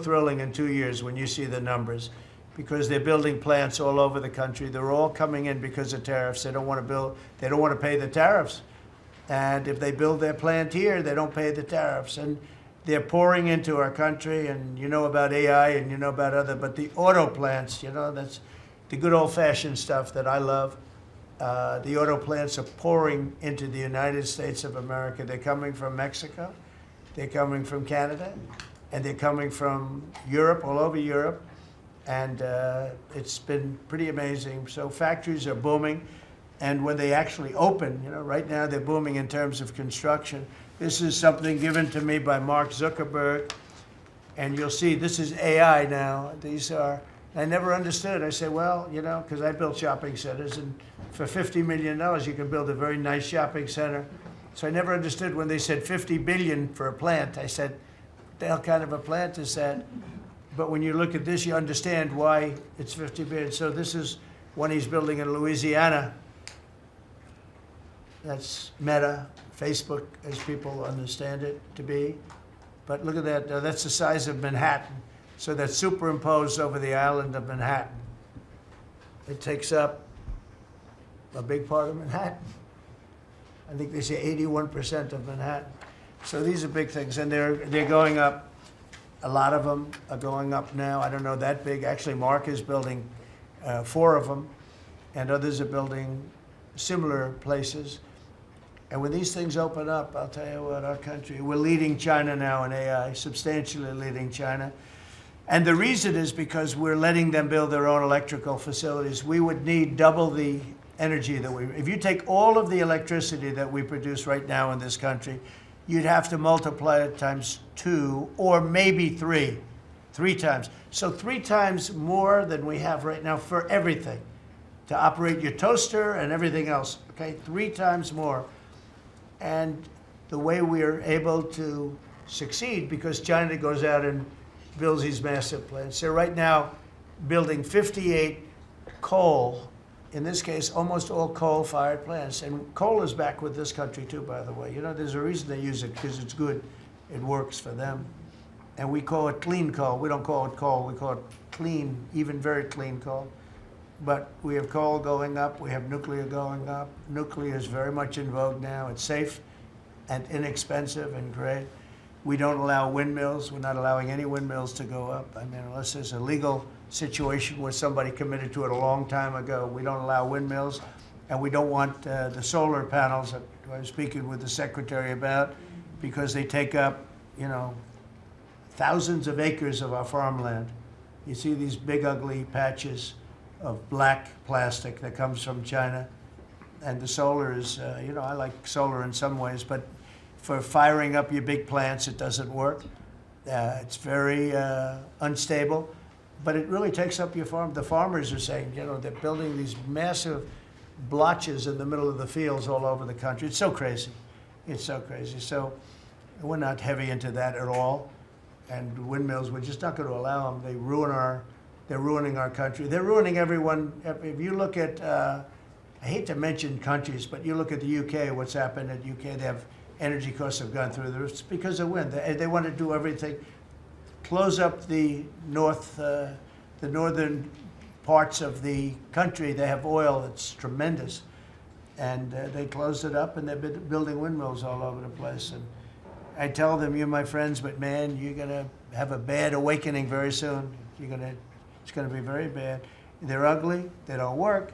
thrilling in 2 years when you see the numbers, because they're building plants all over the country. They're all coming in because of tariffs. They don't want to build, they don't want to pay the tariffs. And if they build their plant here, they don't pay the tariffs. And they're pouring into our country, and you know about AI and you know about other, but the auto plants, you know, that's the good old-fashioned stuff that I love. The auto plants are pouring into the United States of America. They're coming from Mexico, they're coming from Canada, and they're coming from Europe, all over Europe. And it's been pretty amazing. So factories are booming. And when they actually open, you know, right now they're booming in terms of construction. This is something given to me by Mark Zuckerberg. And you'll see this is AI now. These are, I never understood. I said, well, you know, because I built shopping centers, and for $50 million, you can build a very nice shopping center. So I never understood when they said 50 billion for a plant. I said, what the hell kind of a plant is that? But when you look at this, you understand why it's 50 billion. So this is one he's building in Louisiana. That's Meta, Facebook, as people understand it to be. But look at that, that's the size of Manhattan. So that's superimposed over the island of Manhattan. It takes up a big part of Manhattan. I think they say 81% of Manhattan. So these are big things, and they're going up. A lot of them are going up now. I don't know that big. Actually, Mark is building 4 of them, and others are building similar places. And when these things open up, I'll tell you what, our country, we're leading China now in AI, substantially leading China. And the reason is because we're letting them build their own electrical facilities. We would need double the energy that if you take all of the electricity that we produce right now in this country, you'd have to multiply it times 2 or maybe 3 times. So 3 times more than we have right now for everything, to operate your toaster and everything else, okay? 3 times more. And the way we are able to succeed, because China goes out and builds these massive plants. They're right now building 58 coal, in this case, almost all coal-fired plants. And coal is back with this country too, by the way. You know, there's a reason they use it, because it's good. It works for them. And we call it clean coal. We don't call it coal. We call it clean, even very clean coal. But we have coal going up. We have nuclear going up. Nuclear is very much in vogue now. It's safe and inexpensive and great. We don't allow windmills. We're not allowing any windmills to go up. I mean, unless there's a legal situation where somebody committed to it a long time ago, we don't allow windmills. And we don't want the solar panels that I was speaking with the secretary about, because they take up, you know, thousands of acres of our farmland. You see these big, ugly patches of black plastic that comes from China. And the solar is, you know, I like solar in some ways, but for firing up your big plants, it doesn't work. It's very unstable, but it really takes up your farm. The farmers are saying, you know, they're building these massive blotches in the middle of the fields all over the country. It's so crazy. It's so crazy. So we're not heavy into that at all. And windmills, we're just not going to allow them. They're ruining our country. They're ruining everyone. If you look at, I hate to mention countries, but you look at the UK, what's happened at UK, they have energy costs have gone through the roof. It's because of wind. They want to do everything, close up the northern parts of the country. They have oil that's tremendous. And they closed it up, and they've been building windmills all over the place. And I tell them, you're my friends, but man, you're going to have a bad awakening very soon. It's going to be very bad. They're ugly, they don't work,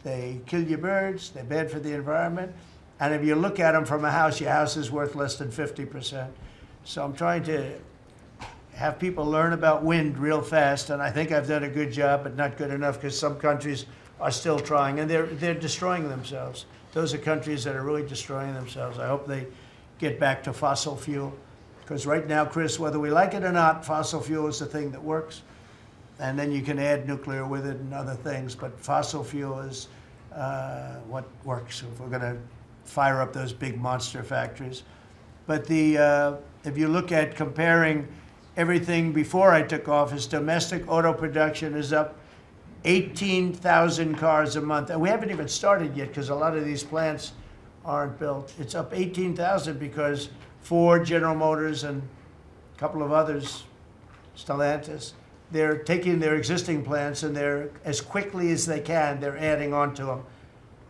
they kill your birds, they're bad for the environment. And if you look at them from a house, your house is worth less than 50%. So I'm trying to have people learn about wind real fast, and I think I've done a good job, but not good enough, because some countries are still trying, and they're destroying themselves. Those are countries that are really destroying themselves. I hope they get back to fossil fuel, because right now, Chris, whether we like it or not, fossil fuel is the thing that works. And then you can add nuclear with it and other things, but fossil fuel is what works if we're going to fire up those big monster factories. But if you look at comparing everything before I took office, domestic auto production is up 18,000 cars a month. And we haven't even started yet, because a lot of these plants aren't built. It's up 18,000 because Ford, General Motors, and a couple of others Stellantis, they're taking their existing plants and they're, as quickly as they can, they're adding on to them.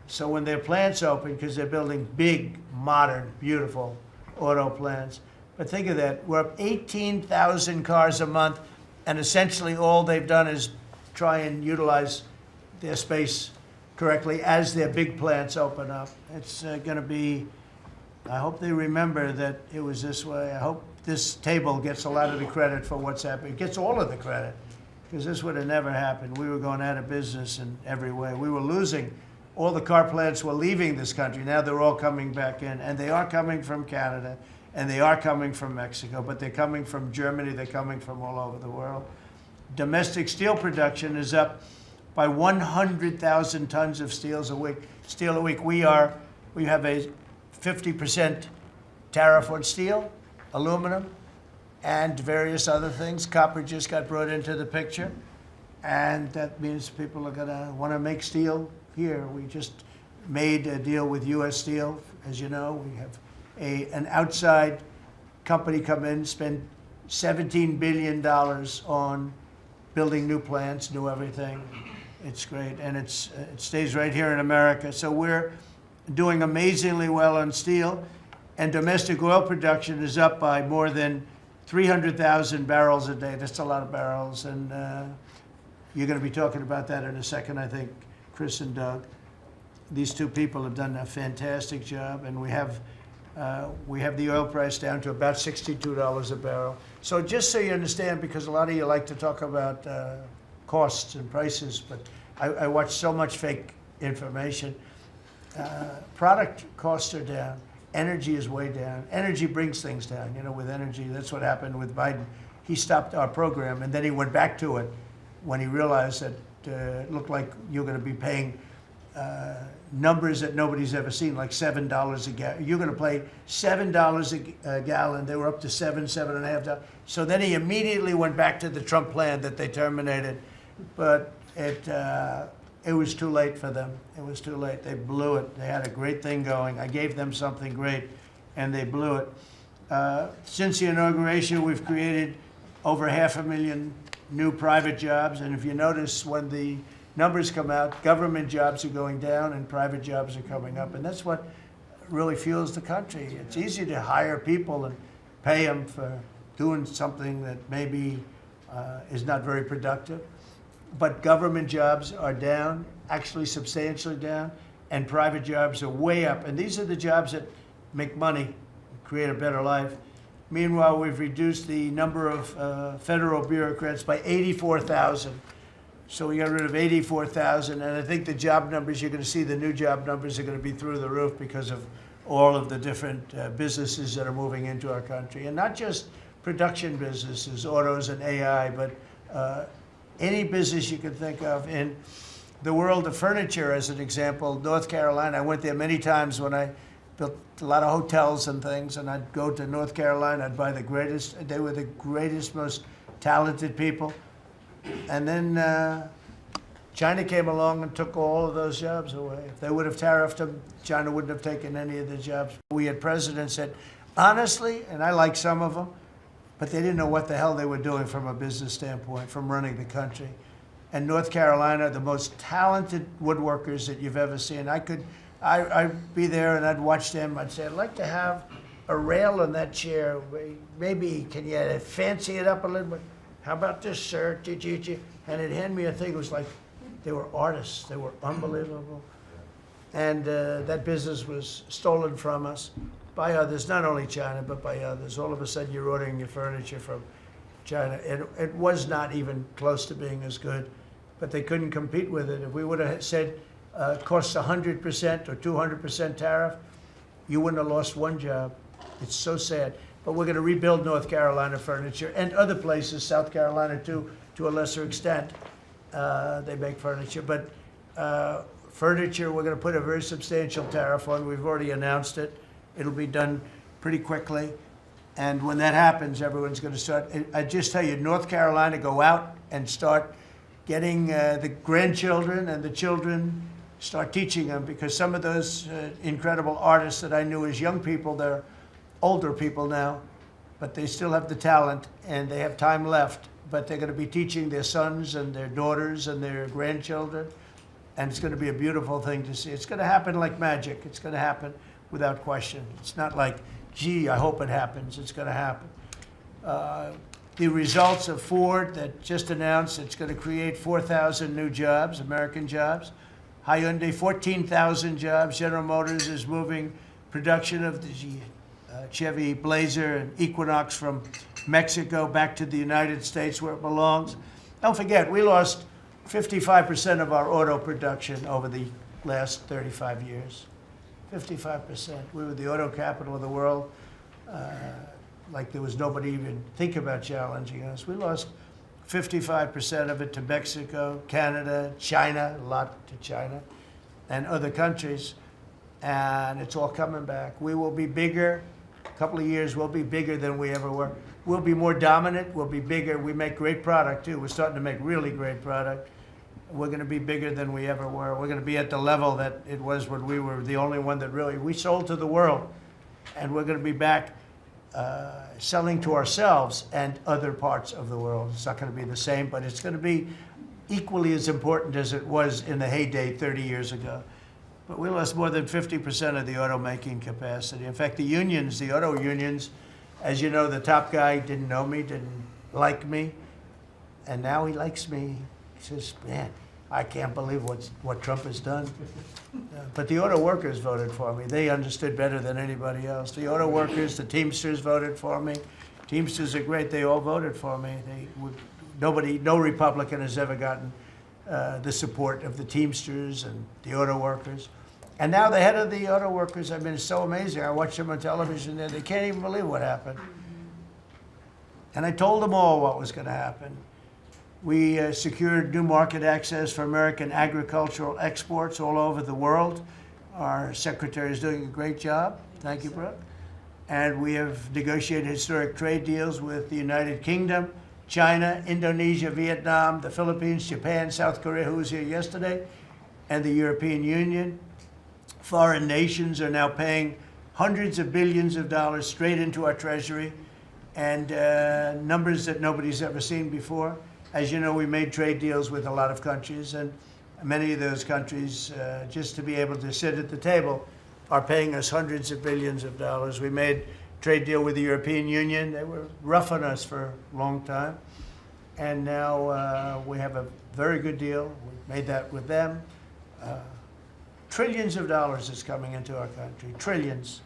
So when their plants open, because they're building big, modern, beautiful auto plants, but think of that, we're up 18,000 cars a month, and essentially all they've done is try and utilize their space correctly as their big plants open up. It's going to be, I hope they remember that it was this way. I hope this table gets a lot of the credit for what's happening. It gets all of the credit, because this would have never happened. We were going out of business in every way. We were losing. All the car plants were leaving this country. Now they're all coming back in, and they are coming from Canada, and they are coming from Mexico, but they're coming from Germany. They're coming from all over the world. Domestic steel production is up by 100,000 tons of steel a week. We have a 50% tariff on steel, aluminum, and various other things. Copper just got brought into the picture, and that means people are going to want to make steel here. We just made a deal with U.S. Steel. As you know, we have an outside company come in, spend $17 billion on building new plants, new everything. It's great, and it stays right here in America. So we're doing amazingly well on steel, and domestic oil production is up by more than 300,000 barrels a day. That's a lot of barrels, and you're going to be talking about that in a second, I think, Chris and Doug. These two people have done a fantastic job, and we have the oil price down to about $62 a barrel. So just so you understand, because a lot of you like to talk about costs and prices, but I watch so much fake information. Product costs are down. Energy is way down. Energy brings things down. You know, with energy, that's what happened with Biden. He stopped our program, and then he went back to it when he realized that it looked like you're going to be paying numbers that nobody's ever seen, like $7 a gallon. You're going to pay $7 a gallon. They were up to $7.5. So then he immediately went back to the Trump plan that they terminated, but it was too late for them. It was too late. They blew it. They had a great thing going. I gave them something great, and they blew it. Since the inauguration, we've created over 500,000 new private jobs, and if you notice, when the numbers come out, government jobs are going down and private jobs are coming up, and that's what really fuels the country. It's easy to hire people and pay them for doing something that maybe is not very productive, but government jobs are down, actually substantially down, and private jobs are way up, and these are the jobs that make money, create a better life. Meanwhile, we've reduced the number of federal bureaucrats by 84,000. So we got rid of 84,000, and I think the job numbers, you're going to see the new job numbers are going to be through the roof because of all of the different businesses that are moving into our country. And not just production businesses, autos and AI, but any business you can think of. In the world of furniture, as an example, North Carolina, I went there many times when I built a lot of hotels and things, and I'd go to North Carolina, I'd buy the greatest, they were the greatest, most talented people. And then China came along and took all of those jobs away. If they would have tariffed them, China wouldn't have taken any of the jobs. We had presidents that, honestly, and I like some of them, but they didn't know what the hell they were doing from a business standpoint, from running the country. And North Carolina, the most talented woodworkers that you've ever seen. I'd be there and I'd watch them. I'd say, I'd like to have a rail in that chair. Maybe can you fancy it up a little bit? How about this, sir? And they'd hand me a thing. It was like they were artists. They were unbelievable. And that business was stolen from us by others, not only China, but by others. All of a sudden, you're ordering your furniture from China. It was not even close to being as good, but they couldn't compete with it. If we would have said costs 100% or 200% tariff, you wouldn't have lost one job. It's so sad. But we're going to rebuild North Carolina furniture and other places, South Carolina too, to a lesser extent. They make furniture. But furniture, we're going to put a very substantial tariff on. We've already announced it. It'll be done pretty quickly. And when that happens, everyone's going to start. I just tell you, North Carolina, go out and start getting the grandchildren and the children, start teaching them, because some of those incredible artists that I knew as young people, they're older people now, but they still have the talent and they have time left. but they're going to be teaching their sons and their daughters and their grandchildren. And it's going to be a beautiful thing to see. It's going to happen like magic. It's going to happen without question. It's not like, gee, I hope it happens. It's going to happen. The results of Ford that just announced it's going to create 4,000 new jobs, American jobs. Hyundai, 14,000 jobs. General Motors is moving production of the Chevy Blazer and Equinox from Mexico back to the United States where it belongs. Don't forget, we lost 55% of our auto production over the last 35 years. 55%. We were the auto capital of the world. Like there was nobody even think about challenging us. We lost 55% of it to Mexico, Canada, China, a lot to China, and other countries. And it's all coming back. We will be bigger. A couple of years, we'll be bigger than we ever were. We'll be more dominant. We'll be bigger. We make great product, too. We're starting to make really great product. We're going to be bigger than we ever were. We're going to be at the level that it was when we were the only one that really, we sold to the world. And we're going to be back selling to ourselves and other parts of the world. It's not going to be the same, but it's going to be equally as important as it was in the heyday 30 years ago. But we lost more than 50% of the automaking capacity. In fact, the unions, the auto unions, as you know, the top guy didn't know me, didn't like me, and now he likes me. He says, man, I can't believe what Trump has done. But the auto workers voted for me. They understood better than anybody else. The auto workers, the Teamsters voted for me. Teamsters are great. They all voted for me. No Republican has ever gotten the support of the Teamsters and the auto workers. And now the head of the auto workers, I mean, it's so amazing. I watch them on television there. They can't even believe what happened. And I told them all what was going to happen. We secured new market access for American agricultural exports all over the world. Our secretary is doing a great job. Thank you, Brooke. And we have negotiated historic trade deals with the United Kingdom, China, Indonesia, Vietnam, the Philippines, Japan, South Korea, who was here yesterday, and the European Union. Foreign nations are now paying hundreds of billions of dollars straight into our treasury, and numbers that nobody's ever seen before. As you know, we made trade deals with a lot of countries, and many of those countries, just to be able to sit at the table, are paying us hundreds of billions of dollars. We made a trade deal with the European Union. They were rough on us for a long time, and now we have a very good deal. We made that with them. Trillions of dollars is coming into our country, trillions,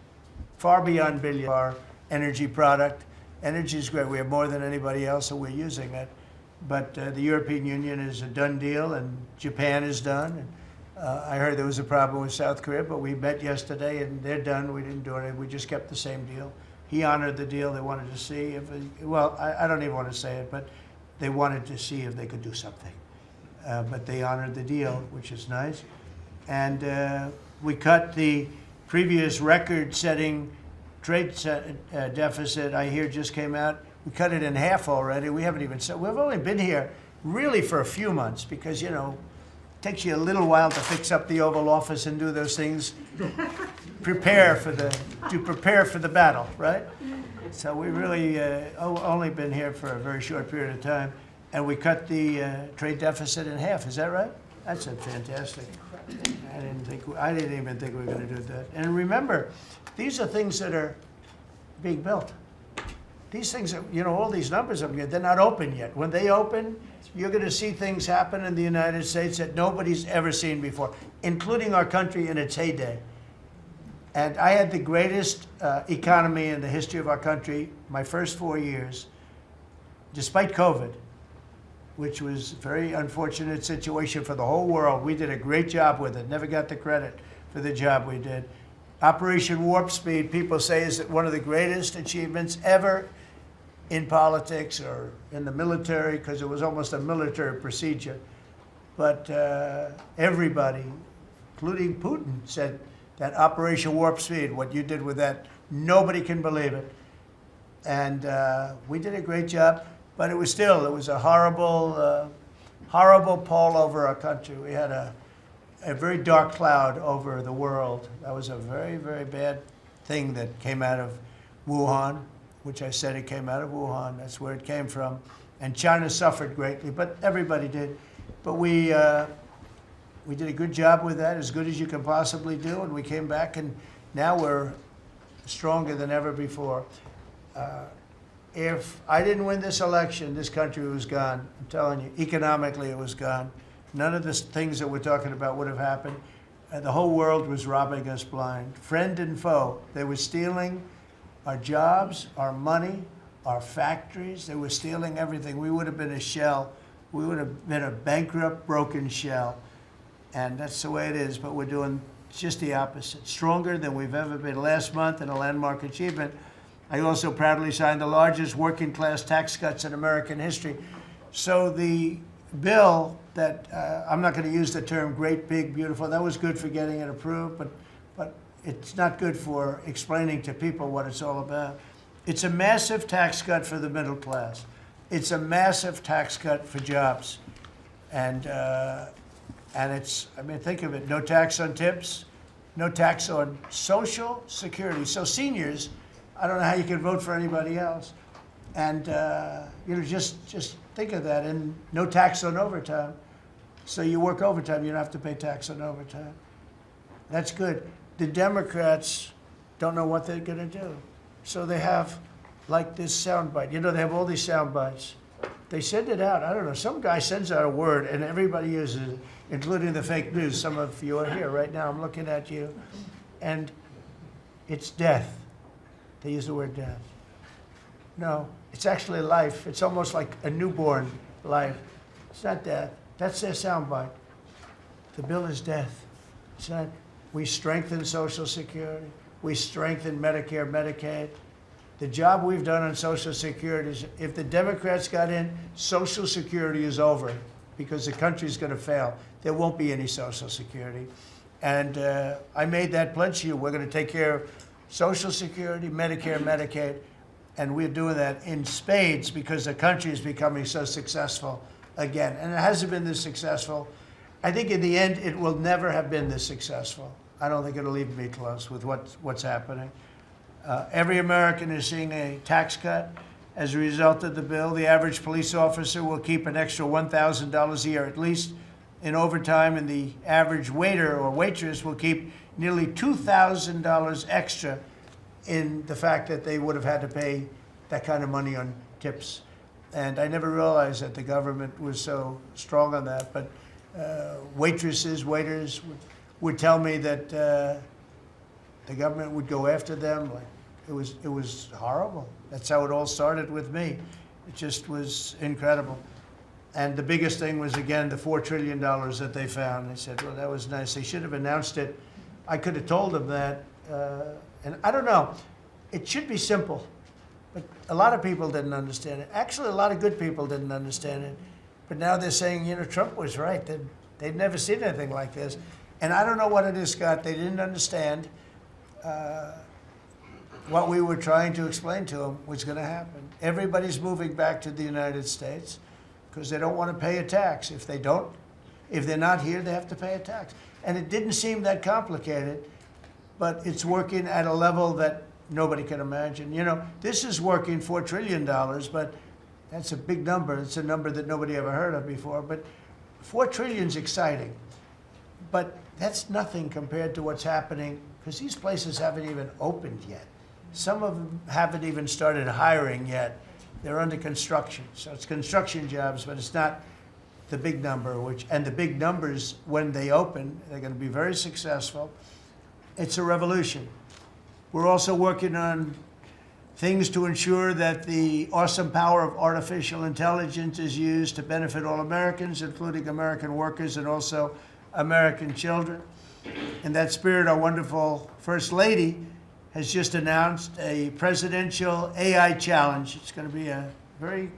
far beyond billions. Our energy product. Energy is great. We have more than anybody else, so we're using it. But the European Union is a done deal, and Japan is done. And, I heard there was a problem with South Korea, but we met yesterday, and they're done. We didn't do anything. We just kept the same deal. He honored the deal. They wanted to see if, well, I don't even want to say it, but they wanted to see if they could do something. But they honored the deal, which is nice. And we cut the previous record-setting trade deficit, I hear just came out. We cut it in half already. We haven't even said, we've only been here really for a few months because, you know, it takes you a little while to fix up the Oval Office and do those things. prepare for the battle, right? So we really only been here for a very short period of time, and we cut the trade deficit in half. Is that right? That's fantastic. I didn't even think we were going to do that. And remember, these are things that are being built. These things, you know, all these numbers, they're not open yet. When they open, you're going to see things happen in the United States that nobody's ever seen before, including our country in its heyday. And I had the greatest economy in the history of our country my first 4 years, despite COVID, which was a very unfortunate situation for the whole world. We did a great job with it, never got the credit for the job we did. Operation Warp Speed, people say, is one of the greatest achievements ever in politics or in the military, because it was almost a military procedure. But everybody, including Putin, said that Operation Warp Speed, what you did with that, nobody can believe it. And we did a great job, but it was a horrible, horrible pall over our country. We had a very dark cloud over the world. That was a very, very bad thing that came out of Wuhan, which I said it came out of Wuhan. That's where it came from. And China suffered greatly, but everybody did. But we did a good job with that, as good as you can possibly do, and we came back, and now we're stronger than ever before. If I didn't win this election, this country was gone. I'm telling you, economically it was gone. None of the things that we're talking about would have happened. The whole world was robbing us blind. Friend and foe, they were stealing our jobs, our money, our factories. They were stealing everything. We would have been a shell. We would have been a bankrupt, broken shell. And that's the way it is, but we're doing just the opposite. Stronger than we've ever been. Last month, in a landmark achievement, I also proudly signed the largest working class tax cuts in American history. So the bill that, I'm not going to use the term great, big, beautiful, that was good for getting it approved, but it's not good for explaining to people what it's all about. It's a massive tax cut for the middle class. It's a massive tax cut for jobs. And it's, I mean, think of it, no tax on tips, no tax on Social Security. So seniors, I don't know how you can vote for anybody else. And, you know, just think of that, and no tax on overtime. So you work overtime, you don't have to pay tax on overtime. That's good. The Democrats don't know what they're going to do. So they have, like, this soundbite. You know, they have all these sound bites. They send it out. I don't know. Some guy sends out a word, and everybody uses it, including the fake news. Some of you are here right now. I'm looking at you. And it's death. They use the word death. No, it's actually life. It's almost like a newborn life. It's not death. That's their soundbite. The bill is death. It's not. We strengthen Social Security. We strengthen Medicare, Medicaid. The job we've done on Social Security is, if the Democrats got in, Social Security is over because the country's going to fail. There won't be any Social Security. And I made that pledge to you. We're going to take care of Social Security, Medicare, Medicaid, and we're doing that in spades because the country is becoming so successful again. And it hasn't been this successful. I think in the end, it will never have been this successful. I don't think it'll even be close with what's happening. Every American is seeing a tax cut as a result of the bill. The average police officer will keep an extra $1,000 a year at least in overtime, and the average waiter or waitress will keep nearly $2,000 extra in the fact that they would have had to pay that kind of money on tips. And I never realized that the government was so strong on that. But waitresses, waiters would tell me that the government would go after them. Like, it was horrible. That's how it all started with me. It just was incredible. And the biggest thing was, again, the $4 trillion that they found. They said, well, that was nice. They should have announced it. I could have told them that. And I don't know. It should be simple. But a lot of people didn't understand it. Actually, a lot of good people didn't understand it. But now they're saying, you know, Trump was right. They'd never seen anything like this. And I don't know what it is, Scott. They didn't understand what we were trying to explain to them was going to happen. Everybody's moving back to the United States because they don't want to pay a tax. If they're not here, they have to pay a tax. And it didn't seem that complicated, but it's working at a level that nobody can imagine. You know, this is working $4 trillion, but that's a big number. It's a number that nobody ever heard of before. But $4 trillion is exciting. But that's nothing compared to what's happening, because these places haven't even opened yet. Some of them haven't even started hiring yet. They're under construction. So it's construction jobs, but it's not the big number, and the big numbers, when they open, they're going to be very successful. It's a revolution. We're also working on things to ensure that the awesome power of artificial intelligence is used to benefit all Americans, including American workers and also American children. In that spirit, our wonderful First Lady has just announced a presidential AI challenge. It's going to be a very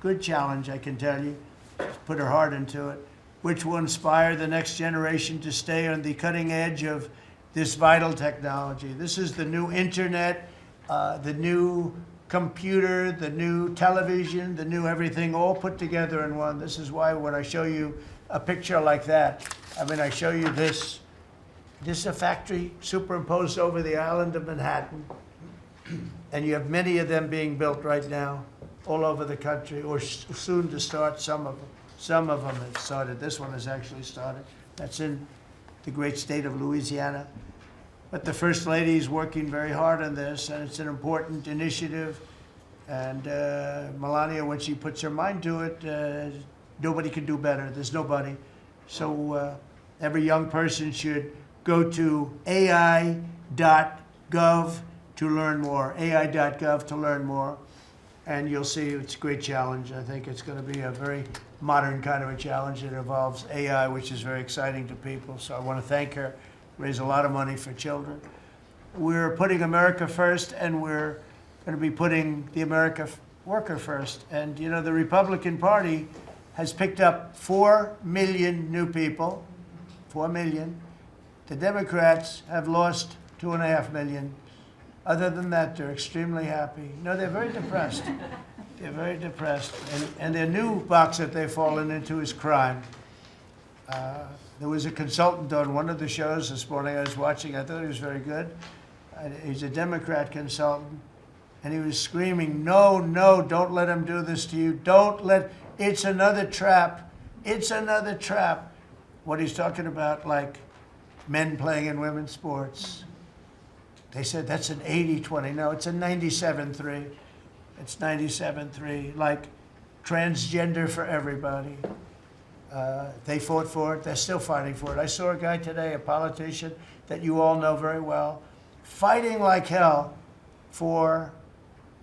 good challenge, I can tell you. She's put her heart into it, which will inspire the next generation to stay on the cutting edge of this vital technology. This is the new internet, the new computer, the new television, the new everything, all put together in one. This is why when I show you a picture like that, I mean, I show you this. This is a factory superimposed over the island of Manhattan, and you have many of them being built right now. all over the country, or soon to start. Some of them have started. This one has actually started. That's in the great state of Louisiana. But the First Lady is working very hard on this, and it's an important initiative. And Melania, when she puts her mind to it, nobody can do better. There's nobody. So every young person should go to AI.gov to learn more, AI.gov to learn more. And you'll see it's a great challenge. I think it's going to be a very modern kind of a challenge. It involves AI, which is very exciting to people. So I want to thank her. Raise a lot of money for children. We're putting America first, and we're going to be putting the American worker first. And you know, the Republican Party has picked up 4 million new people, 4 million. The Democrats have lost 2.5 million. Other than that, they're extremely happy. No, they're very depressed. They're very depressed. And their new box that they've fallen into is crime. There was a consultant on one of the shows this morning I was watching. I thought he was very good. He's a Democrat consultant. And he was screaming, no, no, don't let him do this to you. Don't let, it's another trap. It's another trap. What he's talking about, like men playing in women's sports. They said that's an 80-20. No, it's a 97-3. It's 97-3. Like transgender for everybody. They fought for it. They're still fighting for it. I saw a guy today, a politician that you all know very well, fighting like hell for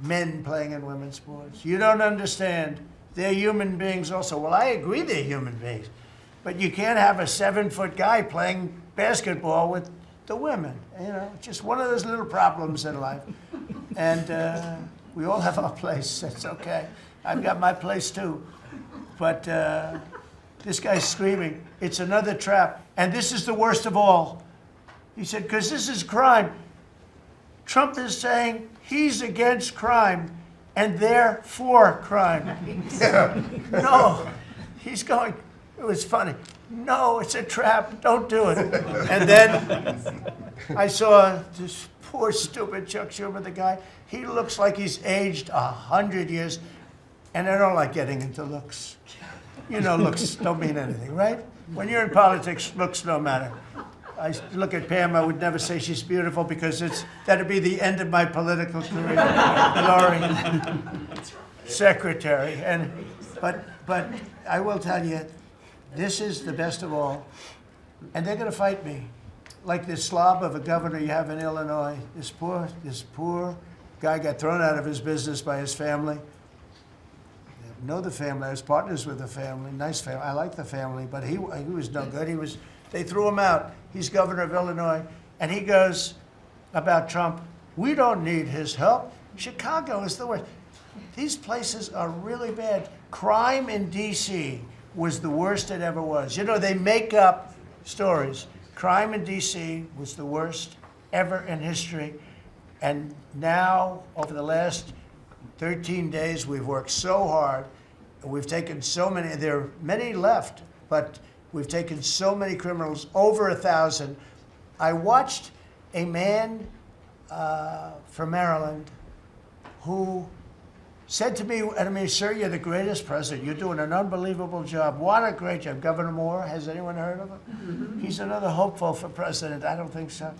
men playing in women's sports. You don't understand. They're human beings also. Well, I agree they're human beings. But you can't have a 7-foot guy playing basketball with the women. You know, it's just one of those little problems in life. And we all have our place. That's okay. I've got my place too. But this guy's screaming, it's another trap. And this is the worst of all. He said, because this is crime. Trump is saying he's against crime and they're for crime. No, he's going, it was funny. No, it's a trap. Don't do it. And then I saw this poor, stupid Chuck Schumer, the guy. He looks like he's aged 100 years. And I don't like getting into looks. You know, looks don't mean anything, right? When you're in politics, looks don't matter. I look at Pam, I would never say she's beautiful because that'd be the end of my political career. Laurie, secretary. But I will tell you, this is the best of all. And they're going to fight me. Like this slob of a governor you have in Illinois. This poor guy got thrown out of his business by his family. I know the family. I was partners with the family. Nice family. I like the family. But he was no good. They threw him out. He's governor of Illinois. And he goes about Trump, we don't need his help. Chicago is the worst. These places are really bad. Crime in D.C. was the worst it ever was. You know, they make up stories. Crime in D.C. was the worst ever in history. And now, over the last 13 days, we've worked so hard. We've taken so many, there are many left, but we've taken so many criminals, over 1,000. I watched a man from Maryland who said to me, I mean, sir, you're the greatest president. You're doing an unbelievable job. What a great job. Governor Moore, has anyone heard of him? Mm-hmm. He's another hopeful for president. I don't think so.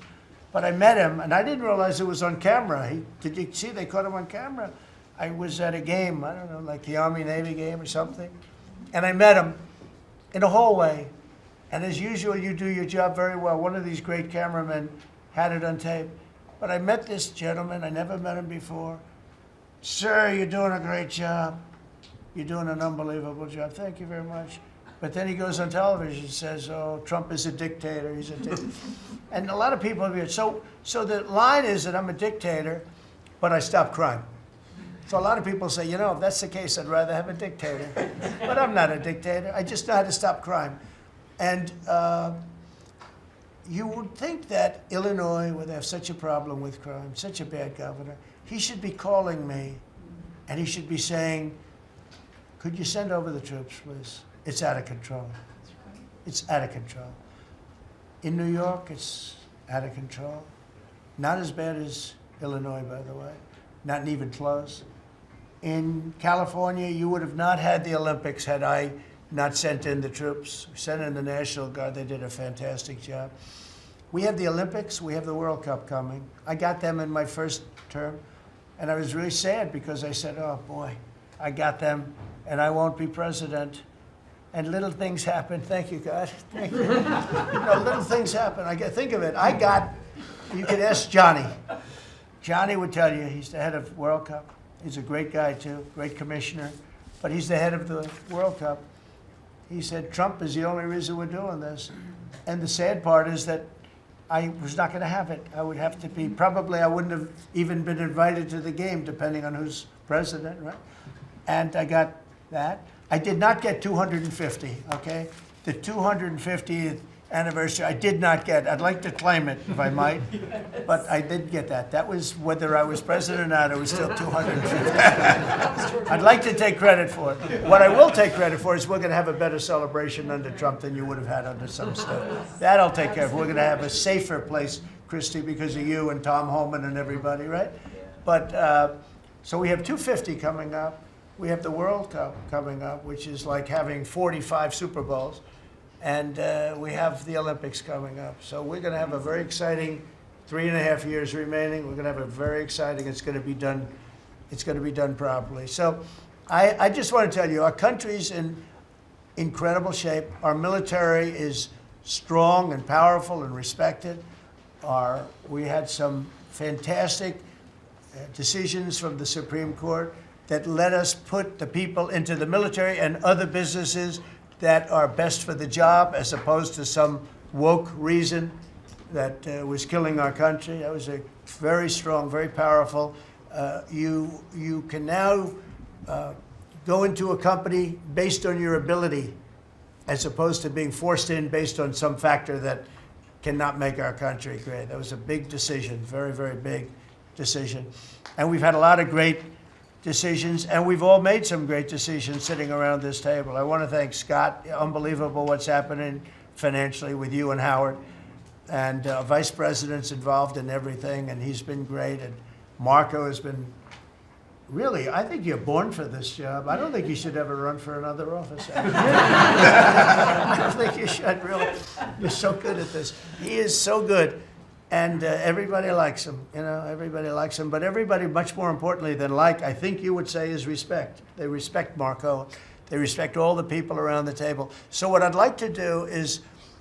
But I met him, and I didn't realize it was on camera. Did you see they caught him on camera? I was at a game, I don't know, like the Army-Navy game or something. And I met him in a hallway. And as usual, you do your job very well. One of these great cameramen had it on tape. But I met this gentleman. I never met him before. Sir, you're doing a great job. You're doing an unbelievable job. Thank you very much. But then he goes on television and says, oh, Trump is a dictator. He's a dictator. And a lot of people have been, so the line is that I'm a dictator, but I stop crime. So a lot of people say, you know, if that's the case, I'd rather have a dictator. But I'm not a dictator. I just know how to stop crime. And you would think that Illinois would have such a problem with crime, such a bad governor. He should be calling me, and he should be saying, could you send over the troops, please? It's out of control. It's out of control. In New York, it's out of control. Not as bad as Illinois, by the way. Not even close. in California, you would have not had the Olympics had I not sent in the troops. We sent in the National Guard. They did a fantastic job. We have the Olympics. We have the World Cup coming. I got them in my first term, and I was really sad because I said, oh, boy, I got them, and I won't be president. And little things happen. Thank you, God. Thank you. Little things happen. Think of it. You could ask Johnny. Johnny would tell you, he's the head of World Cup. He's a great guy, too, great commissioner. But he's the head of the World Cup. He said, Trump is the only reason we're doing this. And the sad part is that I was not going to have it. I would have to be, probably I wouldn't have even been invited to the game, depending on who's president, right? And I got that. I did not get 250, okay? The 250th anniversary, I did not get. I'd like to claim it, if I might, but I did get that. That was whether I was president or not, it was still 250. I'd like to take credit for it. What I will take credit for is we're going to have a better celebration under Trump than you would have had under some stuff. That I'll take care of. We're going to have a safer place, Christy, because of you and Tom Homan and everybody, right? But, so we have 250 coming up. We have the World Cup coming up, which is like having 45 Super Bowls. And we have the Olympics coming up. So we're going to have a very exciting 3.5 years remaining. We're going to have a very exciting, it's going to be done properly. So I just want to tell you, our country's in incredible shape. Our military is strong and powerful and respected. We had some fantastic decisions from the Supreme Court that let us put the people into the military and other businesses that are best for the job, as opposed to some woke reason that was killing our country. That was a very strong, very powerful. You can now go into a company based on your ability, as opposed to being forced in based on some factor that cannot make our country great. That was a big decision, very, very big decision. And we've had a lot of great decisions, and we've all made some great decisions sitting around this table. I want to thank Scott. Unbelievable what's happening financially with you and Howard. And Vice President's involved in everything, and he's been great. And Marco has been, really, I think you're born for this job. I don't think you should ever run for another office. I don't think you should, really. You're so good at this. He is so good. And everybody likes him, everybody likes him. But everybody, much more importantly than I think you would say, is respect. They respect Marco. They respect all the people around the table. So what I'd like to do is,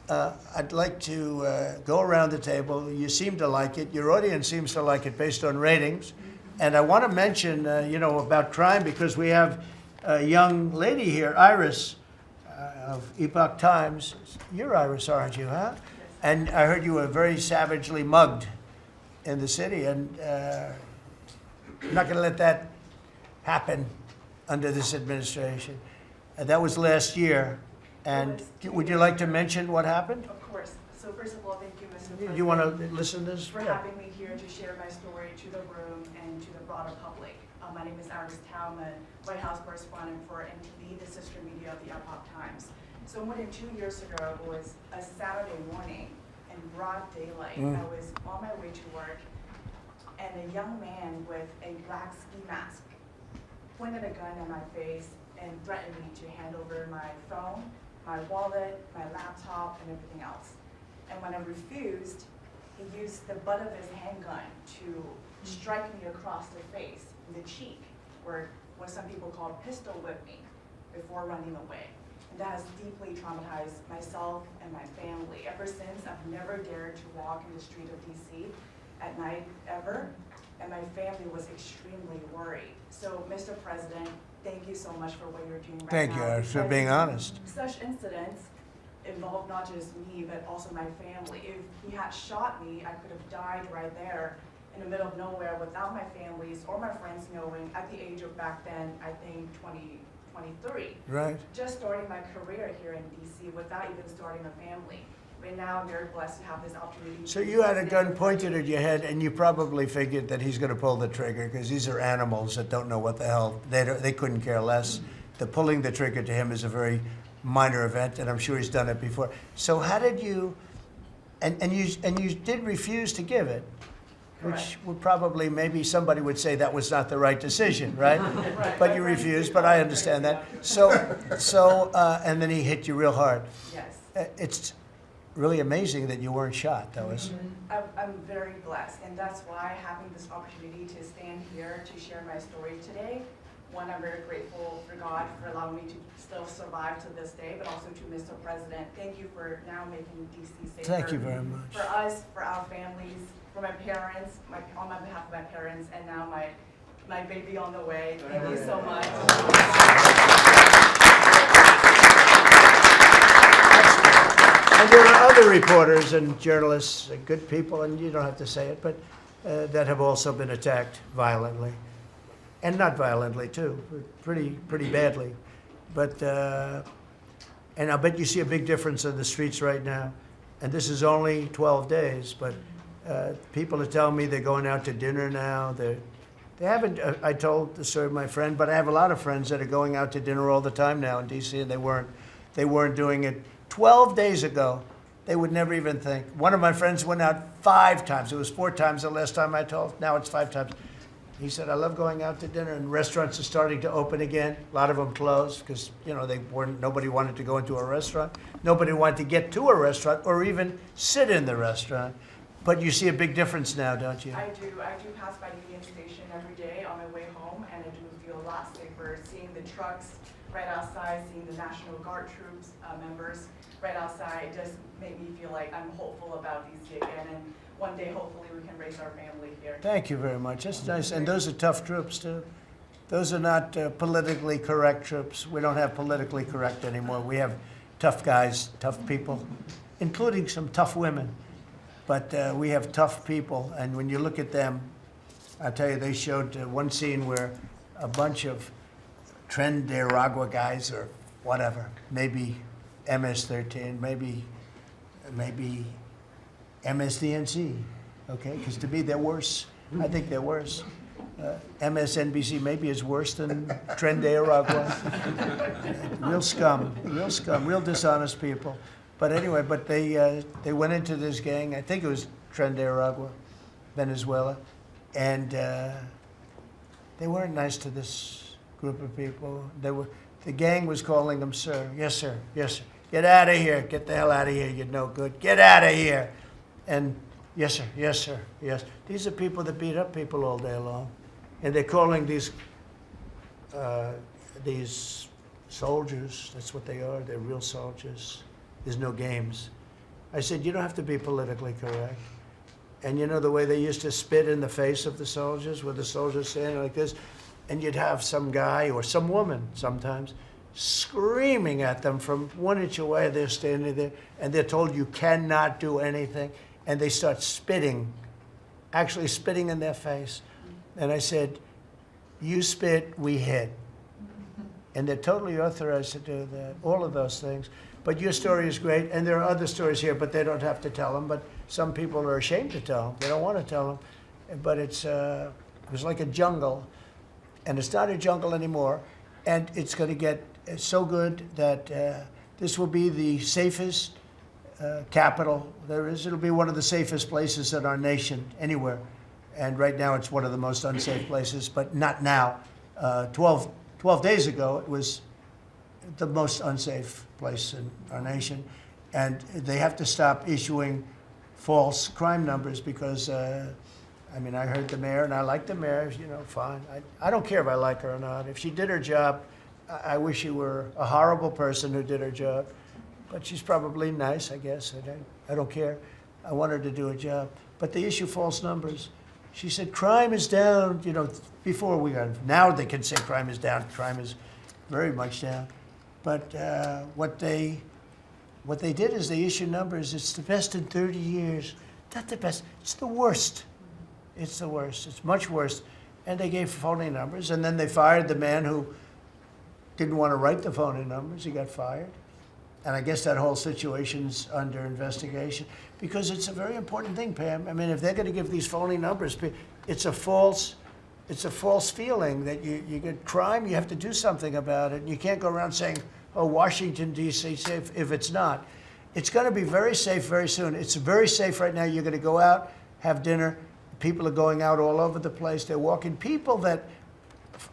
I'd like to go around the table. You seem to like it. Your audience seems to like it based on ratings. And I want to mention, about crime, because we have a young lady here, Iris, of Epoch Times. You're Iris, aren't you, huh? And I heard you were very savagely mugged in the city, and I'm not going to let that happen under this administration. That was last year. And would you like to mention what happened? Of course. So first of all, thank you, Mr. President. Do you want to listen to this? For having me here to share my story to the room and to the broader public. My name is Iris Tao. I'm a White House correspondent for NTV, the sister media of the Epoch Times. So more than 2 years ago, it was a Saturday morning in broad daylight. I was on my way to work, and a young man with a black ski mask pointed a gun at my face and threatened me to hand over my phone, my wallet, my laptop, and everything else. And when I refused, he used the butt of his handgun to strike me across the face, in the cheek, or what some people call pistol whip me, before running away. And that has deeply traumatized myself and my family. Ever since, I've never dared to walk in the street of DC at night, ever. And my family was extremely worried. So, Mr. President, thank you so much for what you're doing right now. Thank you, Iris, for being honest. Such incidents involve not just me, but also my family. If he had shot me, I could have died right there in the middle of nowhere without my families or my friends knowing, at the age of back then, I think 23. Right. Just starting my career here in DC without even starting a family. But now I'm very blessed to have this opportunity. So you had a gun pointed at your head, and you probably figured that he's going to pull the trigger, because these are animals that don't know what the hell, they couldn't care less. The pulling the trigger to him is a very minor event, and I'm sure he's done it before. So how did you, and you did refuse to give it, which would probably, maybe somebody would say that was not the right decision, right? Right. But My you friends refused, think but I'm I understand crazy. that. And then he hit you real hard. Yes. It's really amazing that you weren't shot, though, isn't it? I'm very blessed, and that's why having this opportunity to stand here to share my story today. One, I'm very grateful for God for allowing me to still survive to this day, but also to Mr. President. Thank you for now making DC safer. Thank you very much. For us, for our families, for my parents, on my behalf of my parents, and now my baby on the way. Thank you so much. And there are other reporters and journalists, good people, and you don't have to say it, but that have also been attacked violently. And not violently, too, but pretty badly. But, and I bet you see a big difference in the streets right now. And this is only 12 days, but people are telling me they're going out to dinner now. They haven't, I told the story of my friend, but I have a lot of friends that are going out to dinner all the time now in D.C., and they weren't doing it 12 days ago. They would never even think. One of my friends went out 5 times. It was 4 times the last time I told. Now it's 5 times. He said, I love going out to dinner, and restaurants are starting to open again. A lot of them closed because, you know, nobody wanted to go into a restaurant. Nobody wanted to get to a restaurant or even sit in the restaurant. But you see a big difference now, don't you? I do pass by Union Station every day on my way home, and I do feel a lot safer seeing the trucks right outside, seeing the National Guard troops members right outside. It does make me feel like I'm hopeful about DC again, and one day hopefully we can raise our family here. Thank you very much. That's nice. And those are tough troops, too. Those are not politically correct troops. We don't have politically correct anymore. We have tough guys, tough people, including some tough women. But we have tough people, and when you look at them, I'll tell you, they showed one scene where a bunch of Tren de Aragua guys, or whatever, maybe MS-13, maybe MSDNC, okay? Because to me, they're worse. I think they're worse. MSNBC maybe is worse than Tren de Aragua. Real scum, real dishonest people. But anyway, but they went into this gang. I think it was Tren de Aragua, Venezuela, and they weren't nice to this group of people. The gang was calling them sir. Yes, sir. Yes, sir. Get out of here. Get the hell out of here. You're no good. Get out of here. And yes, sir. Yes, sir. Yes. These are people that beat up people all day long, and they're calling these soldiers. That's what they are. They're real soldiers. There's no games. I said, you don't have to be politically correct. And you know the way they used to spit in the face of the soldiers, with the soldiers standing like this, and you'd have some guy or some woman sometimes screaming at them from 1 inch away. They're standing there, and they're told you cannot do anything, and they start spitting, actually spitting in their face. And I said, you spit, we hit. And they're totally authorized to do that, all of those things. But your story is great, and there are other stories here, but they don't have to tell them. But some people are ashamed to tell them. They don't want to tell them. But it was like a jungle, and it's not a jungle anymore. And it's going to get so good that this will be the safest capital there is. It'll be one of the safest places in our nation, anywhere. And right now, it's one of the most unsafe places, but not now. 12 days ago, it was the most unsafe place in our nation. And they have to stop issuing false crime numbers because, I mean, I heard the mayor, and I like the mayor, you know, fine. I don't care if I like her or not. If she did her job, I wish she were a horrible person who did her job. But she's probably nice, I guess. I don't care. I want her to do a job. But they issue false numbers. She said, crime is down, you know, before we got, now they can say crime is down. Crime is very much down. But what they did is they issued numbers. It's the best in 30 years. Not the best. It's the worst. It's the worst. It's much worse. And they gave phony numbers. And then they fired the man who didn't want to write the phony numbers. He got fired. And I guess that whole situation's under investigation because it's a very important thing, Pam. I mean, if they're going to give these phony numbers, it's a false feeling that you get crime. You have to do something about it. You can't go around saying, "Oh, Washington D.C. safe," if it's not. It's going to be very safe very soon. It's very safe right now. You're going to go out, have dinner. People are going out all over the place. They're walking.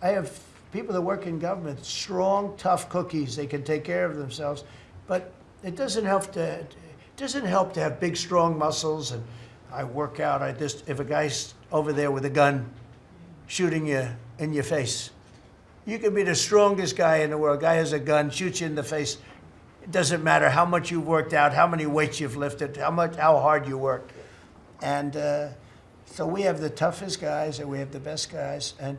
I have people that work in government, strong, tough cookies. They can take care of themselves, but it doesn't help to have big, strong muscles. And I work out. If a guy's over there with a gun shooting you in your face, you can be the strongest guy in the world. Guy has a gun, shoots you in the face. It doesn't matter how much you've worked out, how many weights you've lifted, how hard you work. And so we have the toughest guys and we have the best guys. And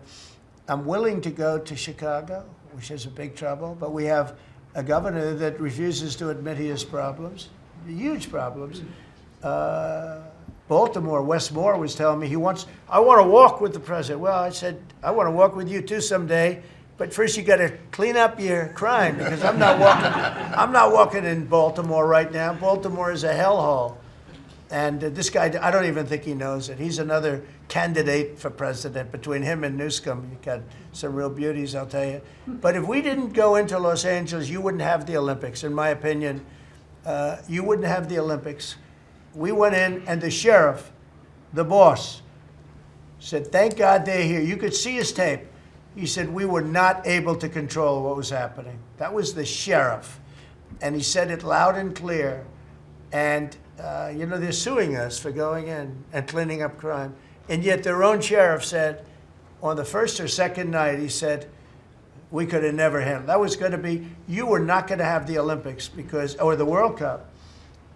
I'm willing to go to Chicago, which is a big trouble, but we have a governor that refuses to admit he has problems, huge problems. Baltimore, Wes Moore was telling me I want to walk with the president. Well, I said, I want to walk with you too someday, but first you got to clean up your crime because I'm not walking in Baltimore right now. Baltimore is a hellhole. And this guy, I don't even think he knows it. He's another candidate for president. Between him and Newsom, you got some real beauties, I'll tell you. But if we didn't go into Los Angeles, you wouldn't have the Olympics. In my opinion, you wouldn't have the Olympics. We went in, and the sheriff, the boss, said, thank God they're here. You could see his tape. He said, we were not able to control what was happening. That was the sheriff. And he said it loud and clear. And, they're suing us for going in and cleaning up crime. And yet their own sheriff said, on the first or second night, he said, we could have never handled. That was going to be, you were not going to have the Olympics or the World Cup,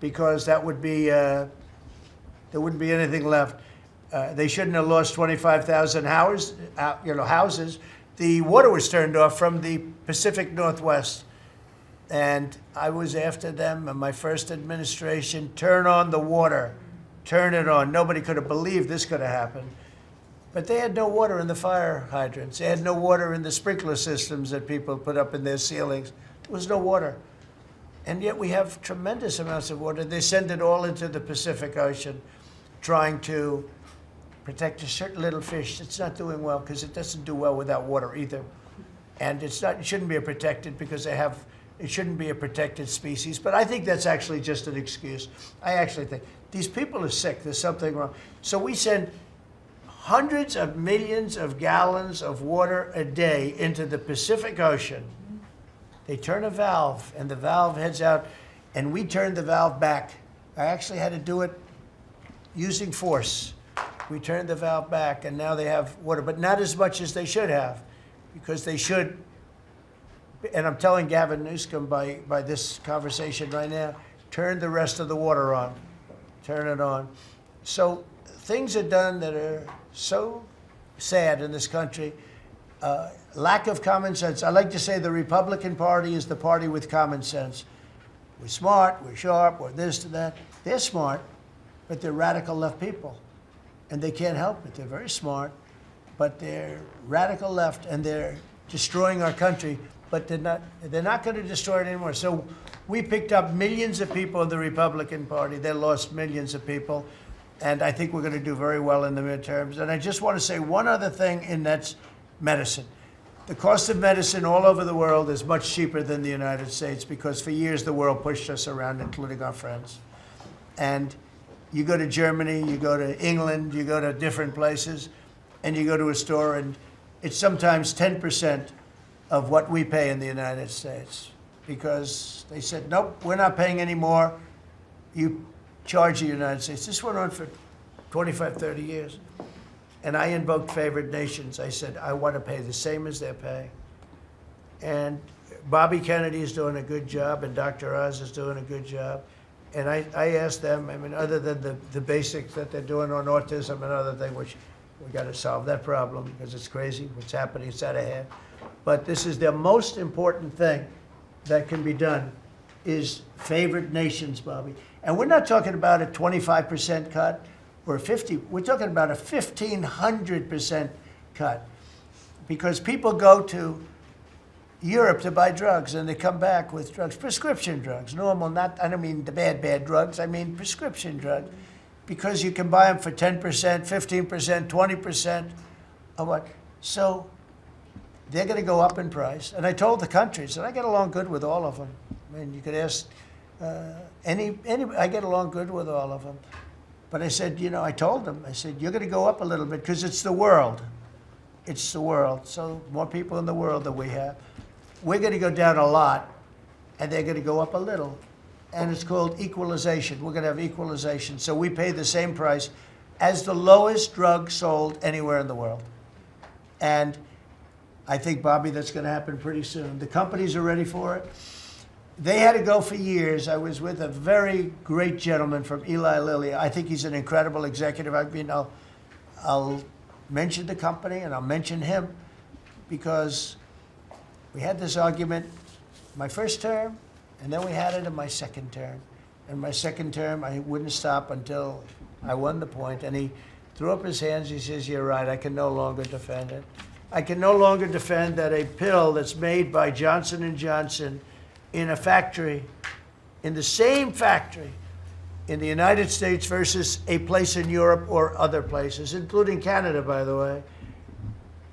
because that would be, there wouldn't be anything left. They shouldn't have lost 25,000 houses. The water was turned off from the Pacific Northwest. And I was after them in my first administration, turn on the water, turn it on. Nobody could have believed this could have happened. But they had no water in the fire hydrants. They had no water in the sprinkler systems that people put up in their ceilings. There was no water. And yet we have tremendous amounts of water. They send it all into the Pacific Ocean, trying to protect a certain little fish. It's not doing well because it doesn't do well without water either. And it shouldn't be a protected because it shouldn't be a protected species. But I think that's actually just an excuse. I actually think these people are sick. There's something wrong. So we send hundreds of millions of gallons of water a day into the Pacific Ocean. They turn a valve, and the valve heads out, and we turn the valve back. I actually had to do it using force. We turned the valve back, and now they have water, but not as much as they should have, because they should, and I'm telling Gavin Newsom by this conversation right now, turn the rest of the water on. Turn it on. So things are done that are so sad in this country. Lack of common sense. I like to say the Republican Party is the party with common sense. We're smart, we're sharp, we're this to that. They're smart, but they're radical left people. And they can't help it. They're very smart, but they're radical left, and they're destroying our country, but they're not going to destroy it anymore. So we picked up millions of people in the Republican Party. They lost millions of people, and I think we're going to do very well in the midterms. And I just want to say one other thing, and that's medicine. The cost of medicine all over the world is much cheaper than the United States because for years the world pushed us around, including our friends. And you go to Germany, you go to England, you go to different places, and you go to a store, and it's sometimes 10% of what we pay in the United States because they said, nope, we're not paying any more. You charge the United States. This went on for 25, 30 years. And I invoked favored nations. I said, I want to pay the same as they're paying. And Bobby Kennedy is doing a good job, and Dr. Oz is doing a good job. And I asked them, I mean, other than the basics that they're doing on autism and other things, which we got to solve that problem because it's crazy what's happening, it's out of hand. But this is the most important thing that can be done is favored nations, Bobby. And we're not talking about a 25% cut or 50. We're talking about a 1,500% cut because people go to Europe to buy drugs and they come back with drugs, prescription drugs, normal, not, I don't mean the bad drugs, I mean prescription drugs, because you can buy them for 10%, 15%, 20% of what. So they're going to go up in price. And I told the countries, and I get along good with all of them. I mean, you could ask I get along good with all of them. But I said, you know, I told them, I said, you're going to go up a little bit because it's the world. It's the world. So more people in the world than we have. We're going to go down a lot, and they're going to go up a little. And it's called equalization. We're going to have equalization. So we pay the same price as the lowest drug sold anywhere in the world. And I think, Bobby, that's going to happen pretty soon. The companies are ready for it. They had to go for years. I was with a very great gentleman from Eli Lilly. I think he's an incredible executive. I mean, I'll mention the company and I'll mention him because we had this argument my first term, and then we had it in my second term. In my second term, I wouldn't stop until I won the point, and he threw up his hands. He says, you're right, I can no longer defend it. I can no longer defend that a pill that's made by Johnson & Johnson in a factory, in the same factory in the United States versus a place in Europe or other places, including Canada, by the way,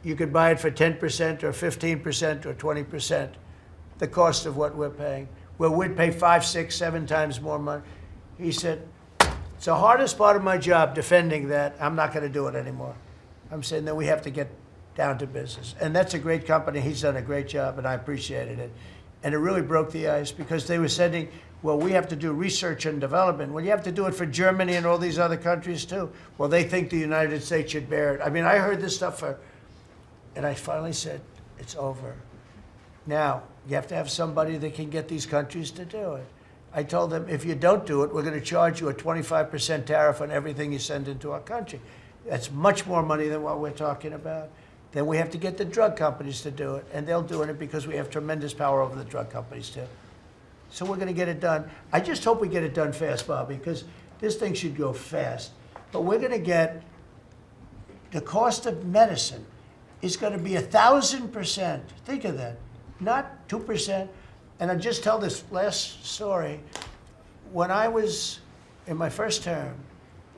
you could buy it for 10% or 15% or 20%, the cost of what we're paying. Where we'd pay 5, 6, 7 times more money. He said, it's the hardest part of my job, defending that. I'm not going to do it anymore. I'm saying that we have to get down to business. And that's a great company. He's done a great job, and I appreciated it. And it really broke the ice because they were sending, well, we have to do research and development. Well, you have to do it for Germany and all these other countries too. Well, they think the United States should bear it. I mean, I heard this stuff and I finally said, it's over. Now, you have to have somebody that can get these countries to do it. I told them, if you don't do it, we're going to charge you a 25% tariff on everything you send into our country. That's much more money than what we're talking about. Then we have to get the drug companies to do it, and they'll do it because we have tremendous power over the drug companies too. So we're going to get it done. I just hope we get it done fast, Bobby, because this thing should go fast. But we're going to get, the cost of medicine is going to be 1,000%. Think of that. Not 2%. And I'll just tell this last story. When I was in my first term,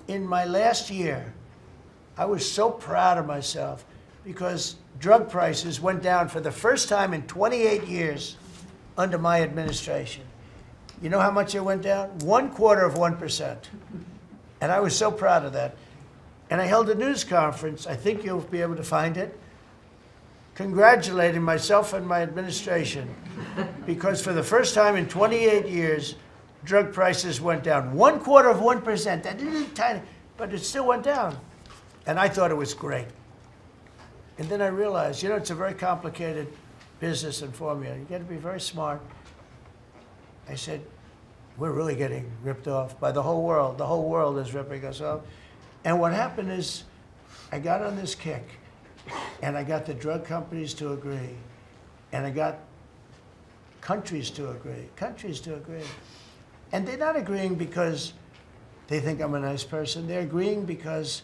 in my last year, I was so proud of myself because drug prices went down for the first time in 28 years under my administration. You know how much it went down? 1/4%. And I was so proud of that. And I held a news conference, I think you'll be able to find it, congratulating myself and my administration because for the first time in 28 years, drug prices went down 1/4%. That little tiny, but it still went down. And I thought it was great. And then I realized, you know, it's a very complicated business and formula. You got to be very smart. I said, we're really getting ripped off by the whole world. The whole world is ripping us off. And what happened is I got on this kick. And I got the drug companies to agree. And I got countries to agree. And they're not agreeing because they think I'm a nice person. They're agreeing because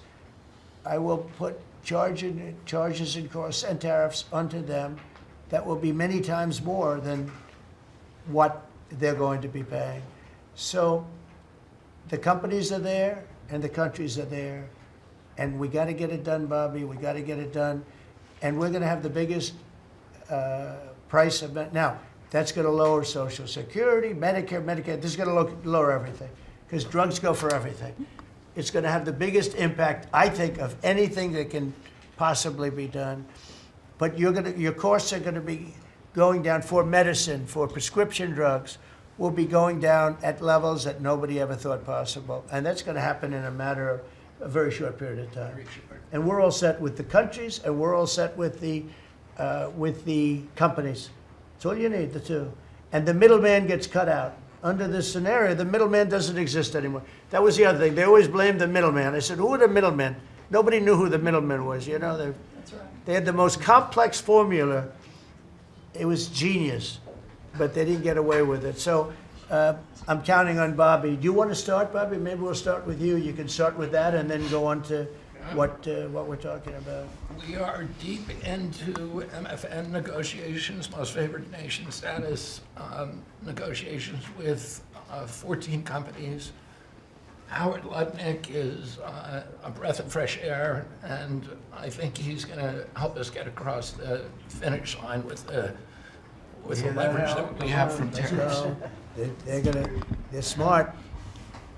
I will put charges and costs and tariffs onto them that will be many times more than what they're going to be paying. So the companies are there and the countries are there. And we got to get it done, Bobby. We got to get it done. And we're going to have the biggest price of it. Now, that's going to lower Social Security, Medicare, Medicaid. This is going to lower everything because drugs go for everything. It's going to have the biggest impact, I think, of anything that can possibly be done. But your costs are going to be going down for medicine, for prescription drugs, will be going down at levels that nobody ever thought possible. And that's going to happen in a matter of a very short period of time. And we're all set with the countries, and we're all set with the companies. That's all you need, the two. And the middleman gets cut out. Under this scenario, the middleman doesn't exist anymore. That was the other thing. They always blamed the middleman. I said, who are the middlemen? Nobody knew who the middleman was. You know, That's right. They had the most complex formula. It was genius, but they didn't get away with it. So I'm counting on Bobby. Do you want to start, Bobby? Maybe we'll start with you. You can start with that and then go on to what we're talking about. We are deep into MFN negotiations, most favored nation status negotiations with 14 companies. Howard Lutnick is a breath of fresh air, and I think he's going to help us get across the finish line with the leverage that we have from tariffs. They're smart.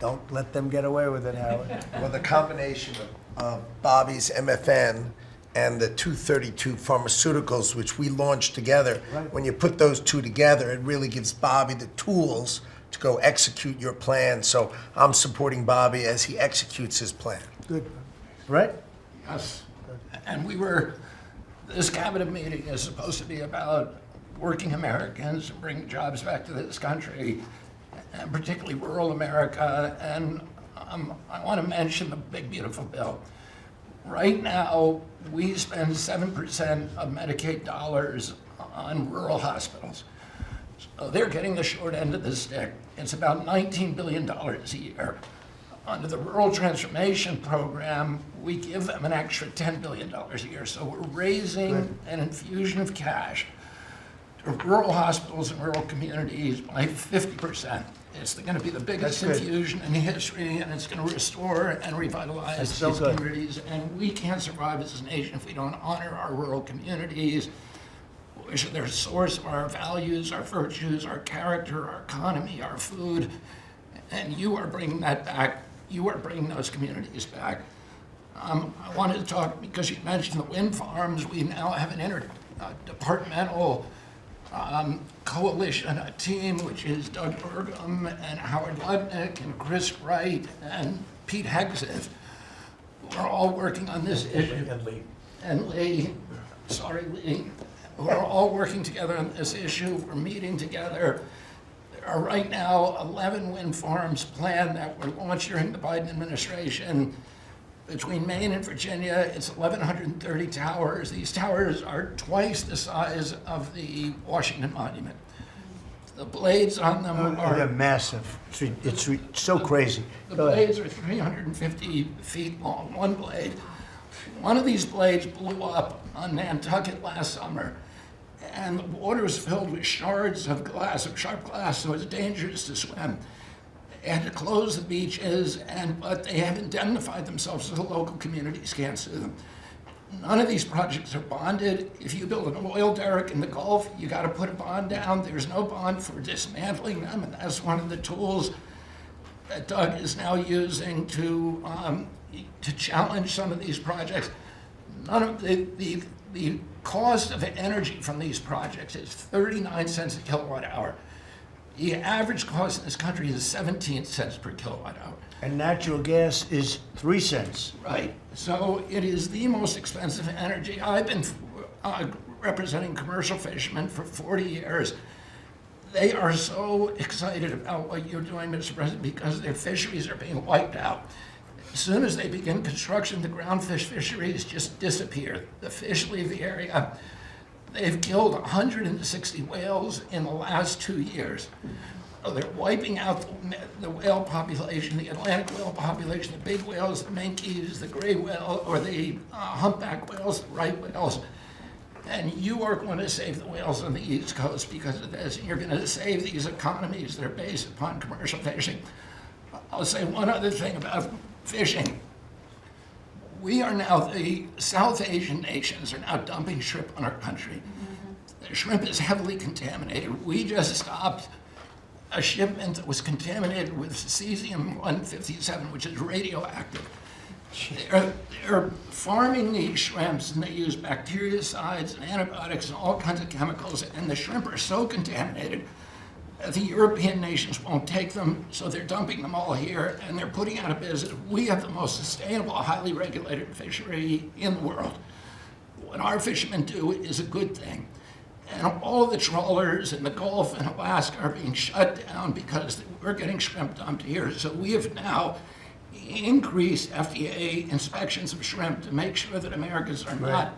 Don't let them get away with it, Howard. Well, the combination of Bobby's MFN and the 232 Pharmaceuticals, which we launched together, Right. when you put those two together, it really gives Bobby the tools to go execute your plan. So I'm supporting Bobby as he executes his plan. Good. Brett? Yes. And this cabinet meeting is supposed to be about working Americans and bringing jobs back to this country, and particularly rural America. And I want to mention the big, beautiful bill. Right now, we spend 7% of Medicaid dollars on rural hospitals. So they're getting the short end of the stick. It's about $19 billion a year. Under the Rural Transformation Program, we give them an extra $10 billion a year. So we're raising an infusion of cash to rural hospitals and rural communities by 50%. It's going to be the biggest That's good. infusion in history, and it's going to restore and revitalize That's so these good. communities. And we can't survive as a nation if we don't honor our rural communities, which are the source of our values, our virtues, our character, our economy, our food. And you are bringing that back. You are bringing those communities back. I wanted to talk, because you mentioned the wind farms, we now have an interdepartmental coalition, a team, which is Doug Burgum and Howard Lutnick and Chris Wright and Pete Hegseth, who are all working on this issue. And Lee, who are all working together on this issue. We're meeting together. There are right now 11 wind farms planned that were launched during the Biden administration. Between Maine and Virginia, it's 1,130 towers. These towers are twice the size of the Washington Monument. The blades on them They're are massive. It's so crazy. the Go ahead. blades are 350 feet long, one blade. One of these blades blew up on Nantucket last summer, and the water was filled with shards of glass, of sharp glass, so it's dangerous to swim. They had to close the beaches, but they have indemnified themselves so the local communities can't sue them. None of these projects are bonded. If you build an oil derrick in the Gulf, you got to put a bond down. There's no bond for dismantling them, and that's one of the tools that Doug is now using to challenge some of these projects. None of the cost of energy from these projects is 39 cents a kilowatt hour. The average cost in this country is 17 cents per kilowatt hour. And natural gas is 3 cents. Right. So it is the most expensive energy. I've been representing commercial fishermen for 40 years. They are so excited about what you're doing, Mr. President, because their fisheries are being wiped out. As soon as they begin construction, the groundfish fisheries just disappear. The fish leave the area. They've killed 160 whales in the last 2 years. So they're wiping out the whale population, the Atlantic whale population, the big whales, the minkies, the gray whale, or the humpback whales, the right whales. And you are going to save the whales on the East Coast because of this. And you're going to save these economies that are based upon commercial fishing. I'll say one other thing about fishing. We are now, the South Asian nations are now dumping shrimp on our country. The shrimp is heavily contaminated. We just stopped a shipment that was contaminated with cesium-157, which is radioactive. They're farming these shrimps, and they use bactericides and antibiotics and all kinds of chemicals, and the shrimp are so contaminated that the European nations won't take them, so they're dumping them all here, and they're putting out of business. We have the most sustainable, highly regulated fishery in the world. What our fishermen do is a good thing. And all the trawlers in the Gulf and Alaska are being shut down because we're getting shrimp dumped here. So we have now increased FDA inspections of shrimp to make sure that Americans are not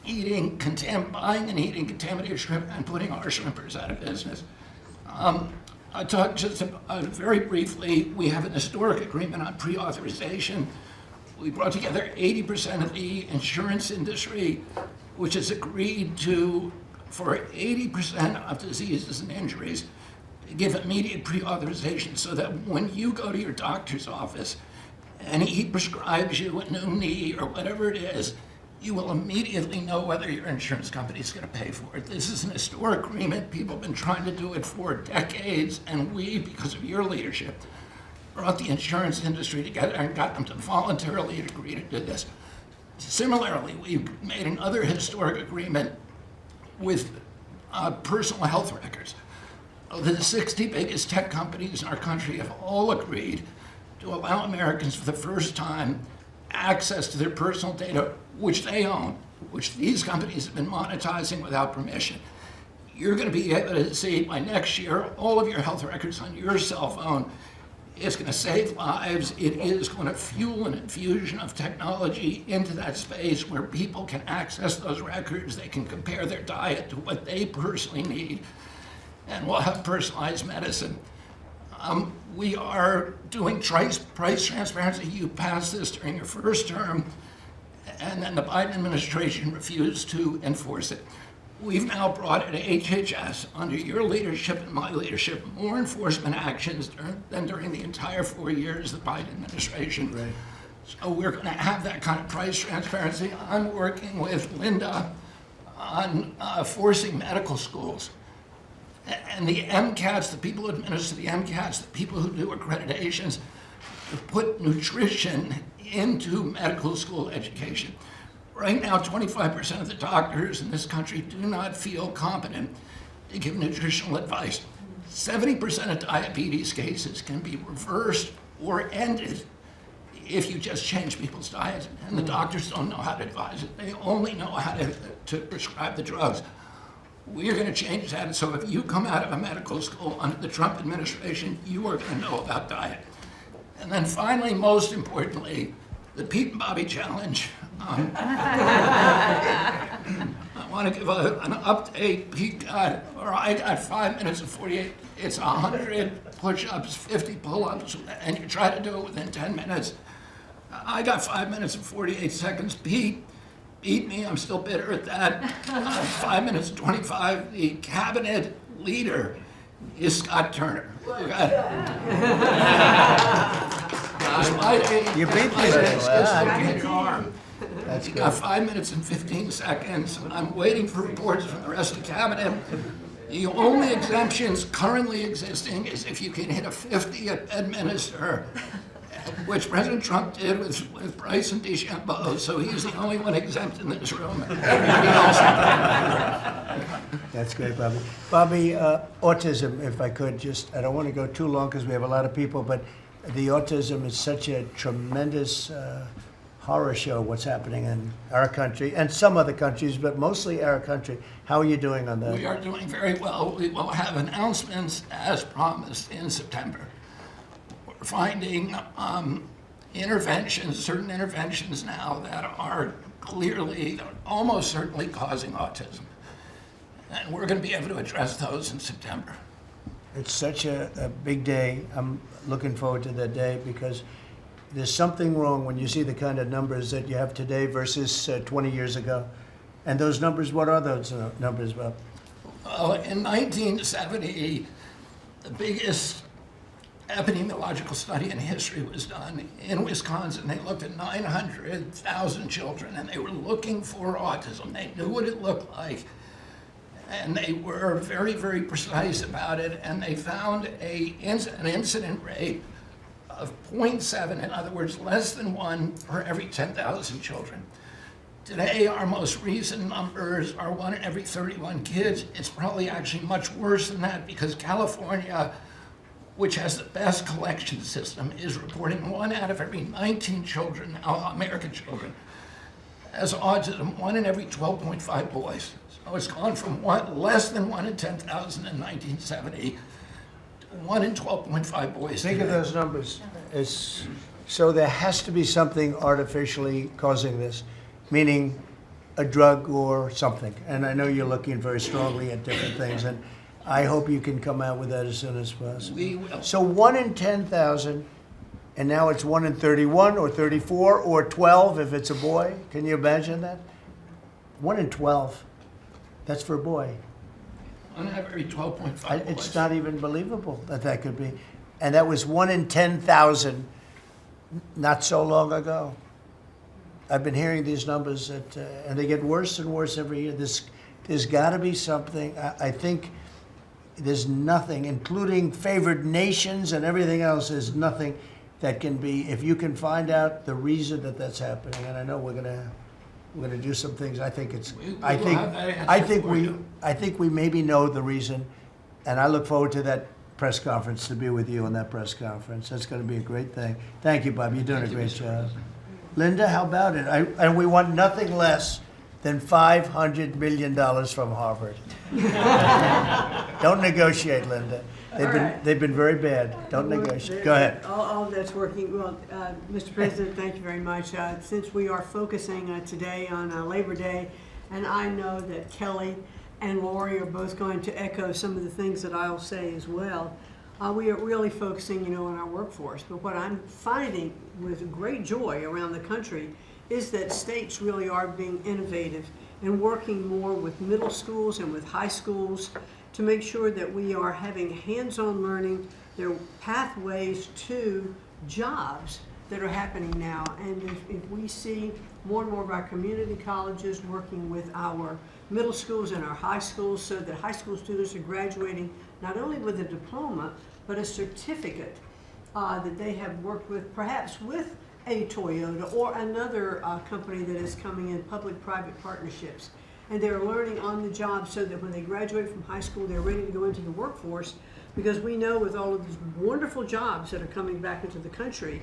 buying and eating contaminated shrimp and putting our shrimpers out of business. I talked just very briefly, we have an historic agreement on pre-authorization. We brought together 80% of the insurance industry, which has agreed to, for 80% of diseases and injuries, give immediate pre-authorization so that when you go to your doctor's office and he prescribes you a new knee or whatever it is, you will immediately know whether your insurance company is going to pay for it. This is an historic agreement. People have been trying to do it for decades, and we, because of your leadership, brought the insurance industry together and got them to voluntarily agree to do this. Similarly, we made another historic agreement with personal health records. The 60 biggest tech companies in our country have all agreed to allow Americans for the first time access to their personal data, which they own, which these companies have been monetizing without permission. You're going to be able to see by next year all of your health records on your cell phone. It's going to save lives. It is going to fuel an infusion of technology into that space where people can access those records. They can compare their diet to what they personally need, and we'll have personalized medicine. We are doing price transparency. You passed this during your first term, and then the Biden administration refused to enforce it. We've now brought at HHS, under your leadership and my leadership, more enforcement actions than during the entire 4 years of the Biden administration. Right. So we're going to have that kind of price transparency. I'm working with Linda on forcing medical schools. And the MCATs, the people who administer the MCATs, the people who do accreditations, to put nutrition into medical school education. Right now, 25% of the doctors in this country do not feel competent to give nutritional advice. 70% of diabetes cases can be reversed or ended if you just change people's diets, and the doctors don't know how to advise it. They only know how to prescribe the drugs. We're going to change that, so if you come out of a medical school under the Trump administration, you are going to know about diet. And then finally, most importantly, the Pete and Bobby Challenge. I want to give an update. Pete got, or I got 5 minutes and 48. It's 100 push-ups, 50 pull-ups, and you try to do it within 10 minutes. I got 5 minutes and 48 seconds. Pete beat me. I'm still bitter at that. 5 minutes and 25. The cabinet leader is Scott Turner. You beat me. That's You good. got 5 minutes and 15 seconds. I'm waiting for reports from the rest of the cabinet. The only exemptions currently existing is if you can hit a 50 at Bedminster, which President Trump did with Bryce and DeChambeau, so he's the only one exempt in this room. Everybody else. That's great, Bobby. Bobby, autism, if I could, just, I don't want to go too long because we have a lot of people, but the autism is such a tremendous horror show, what's happening in our country and some other countries, but mostly our country. How are you doing on that? We are doing very well. We will have announcements as promised in September. We're finding interventions, certain interventions now that are clearly, almost certainly causing autism. And we're going to be able to address those in September. It's such a big day. I'm looking forward to that day because there's something wrong when you see the kind of numbers that you have today versus 20 years ago. And those numbers, what are those numbers, Bob? In 1970, the biggest epidemiological study in history was done in Wisconsin. They looked at 900,000 children, and they were looking for autism. They knew what it looked like, and they were very, very precise about it, and they found an incident rate of 0.7, in other words, less than 1 per every 10,000 children. Today, our most recent numbers are 1 in every 31 kids. It's probably actually much worse than that because California, which has the best collection system, is reporting 1 out of every 19 children, now American children, has autism, 1 in every 12.5 boys. So it's gone from less than 1 in 10,000 in 1970 to 1 in 12.5 boys Think today. of those numbers. So there has to be something artificially causing this, meaning a drug or something. And I know you're looking very strongly at different things, and I hope you can come out with that as soon as possible. We will. So 1 in 10,000, and now it's 1 in 31 or 34 or 12 if it's a boy. Can you imagine that? 1 in 12. That's for a boy. 1 in every 12.5 boys. It's not even believable that that could be. And that was 1 in 10,000 not so long ago. I've been hearing these numbers, that, and they get worse and worse every year. There's got to be something. I think there's nothing, including favored nations and everything else, there's nothing that can be, if you can find out the reason that that's happening, and I know we're gonna do some things, I think it's, We I will think, have that answer I think for we, you. I think we maybe know the reason, and I look forward to that press conference, to be with you on that press conference. That's gonna be a great thing. Thank you, Bob, you're doing a Thank you, great Mr. job. President. Linda, how about it? And we want nothing less than $500 million from Harvard. Don't negotiate, Linda. All right. They've been very bad. Don't Well, negotiate. Go ahead. All of that's working. Well, Mr. President, thank you very much. Since we are focusing today on Labor Day, and I know that Kelly and Lori are both going to echo some of the things that I'll say as well, we are really focusing, on our workforce. But what I'm finding with great joy around the country is that states really are being innovative and working more with middle schools and with high schools to make sure that we are having hands-on learning. There are pathways to jobs that are happening now. And if we see more and more of our community colleges working with our middle schools and our high schools so that high school students are graduating not only with a diploma, but a certificate that they have worked with, perhaps with a Toyota or another company that is coming in, public-private partnerships. And they're learning on the job so that when they graduate from high school, they're ready to go into the workforce, because we know with all of these wonderful jobs that are coming back into the country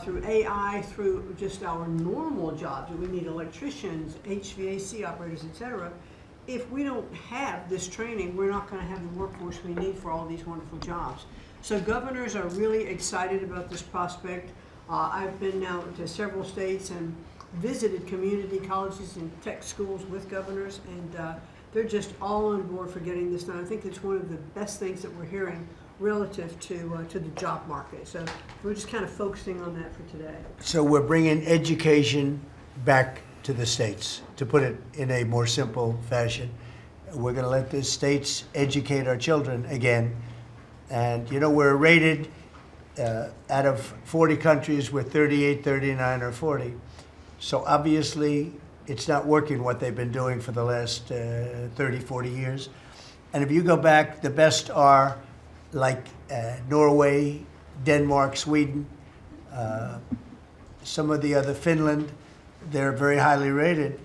through AI, through just our normal jobs, we need electricians, HVAC operators, etc. If we don't have this training, we're not going to have the workforce we need for all these wonderful jobs. So governors are really excited about this prospect. I've been now to several states and visited community colleges and tech schools with governors, and they're just all on board for getting this done. I think it's one of the best things that we're hearing relative to the job market. So we're just kind of focusing on that for today. So we're bringing education back to the states, to put it in a more simple fashion. We're going to let the states educate our children again. And, we're rated out of 40 countries, we're 38, 39, or 40. So obviously, it's not working what they've been doing for the last 30, 40 years. And if you go back, the best are like Norway, Denmark, Sweden, some of the other, Finland, they're very highly rated.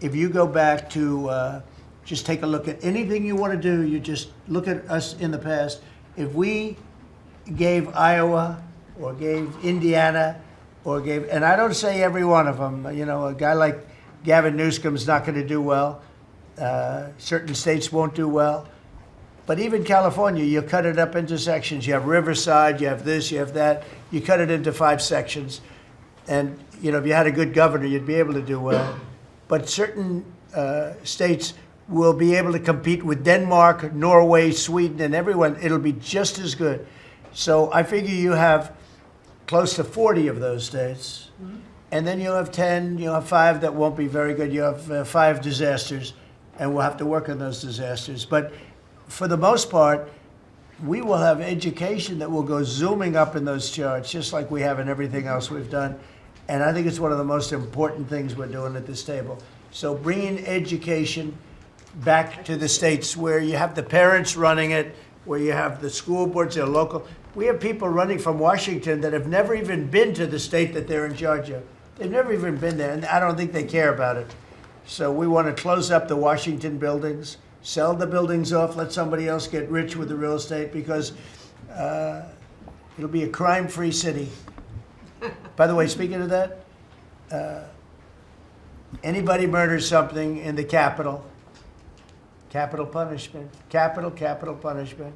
If you go back to just take a look at anything you want to do, you just look at us in the past. If we gave Iowa or gave Indiana or gave, and I don't say every one of them, a guy like Gavin Newsom's not going to do well. Certain states won't do well. But even California, you cut it up into sections. You have Riverside, you have this, you have that. You cut it into 5 sections. And, if you had a good governor, you'd be able to do well. But certain states will be able to compete with Denmark, Norway, Sweden, and everyone. It'll be just as good. So I figure you have close to 40 of those states. Mm-hmm. And then you'll have 10, you'll have 5 that won't be very good. You have 5 disasters, and we'll have to work on those disasters. But for the most part, we will have education that will go zooming up in those charts, just like we have in everything else we've done. And I think it's one of the most important things we're doing at this table. So bringing education back to the states where you have the parents running it, where you have the school boards, they're local. We have people running from Washington that have never even been to the state that they're in charge of. They've never even been there, and I don't think they care about it. So we want to close up the Washington buildings, sell the buildings off, let somebody else get rich with the real estate, because it'll be a crime-free city. By the way, speaking of that, anybody murders something in the Capitol, capital punishment, capital punishment.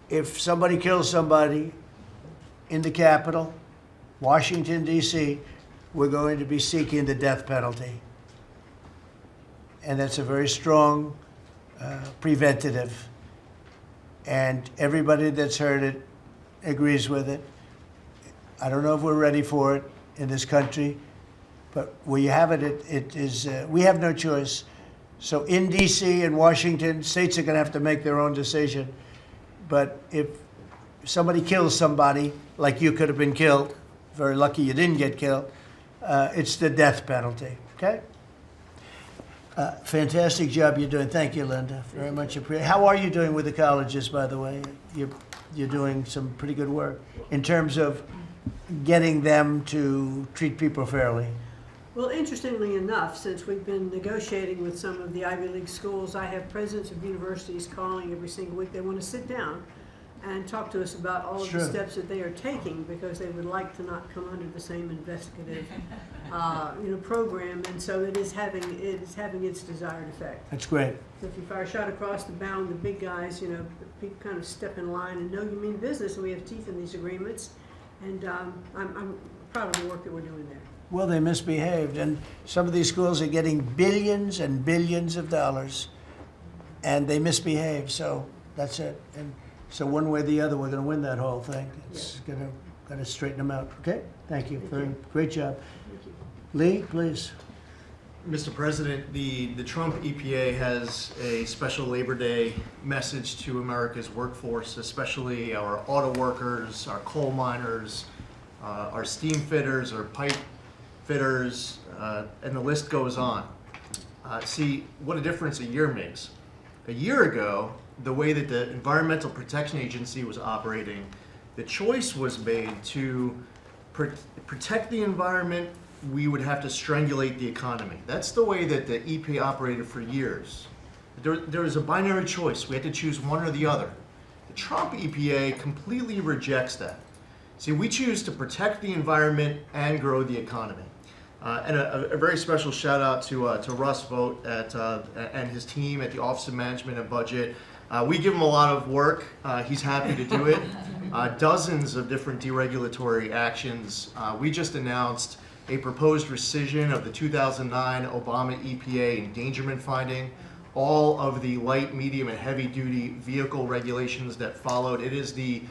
If somebody kills somebody in the Capitol, Washington, D.C., we're going to be seeking the death penalty. And that's a very strong preventative. And everybody that's heard it agrees with it. I don't know if we're ready for it in this country, but where you have it, it is, we have no choice. So in D.C. and Washington, states are going to have to make their own decision. But if somebody kills somebody, like you could have been killed, very lucky you didn't get killed, it's the death penalty, okay? Fantastic job you're doing. Thank you, Linda. Very much appreciated. How are you doing with the colleges, by the way? You're doing some pretty good work in terms of getting them to treat people fairly. Well, interestingly enough, since we've been negotiating with some of the Ivy League schools, I have presidents of universities calling every single week. They want to sit down and talk to us about all of the Sure. steps that they are taking because they would like to not come under the same investigative, program. And so it is having its desired effect. That's great. So if you fire a shot across the bow, the big guys, people kind of step in line and know you mean business, and we have teeth in these agreements. And I'm proud of the work that we're doing there. Well, they misbehaved, and some of these schools are getting billions and billions of dollars, and they misbehave, so that's it. And so one way or the other, we're gonna win that whole thing. It's gonna straighten them out, okay? Thank you, great job. Thank you. Lee, please. Mr. President, the Trump EPA has a special Labor Day message to America's workforce, especially our auto workers, our coal miners, our steam fitters, our pipe fitters, and the list goes on. See what a difference a year makes. A year ago, the way that the Environmental Protection Agency was operating, the choice was made to protect the environment. We would have to strangulate the economy. That's the way that the EPA operated for years. There was a binary choice. We had to choose one or the other. The Trump EPA completely rejects that. See, we choose to protect the environment and grow the economy. And a very special shout out to Russ Vogt and his team at the Office of Management and Budget. We give him a lot of work. He's happy to do it. Dozens of different deregulatory actions. We just announced a proposed rescission of the 2009 Obama EPA endangerment finding, all of the light, medium, and heavy-duty vehicle regulations that followed. It is the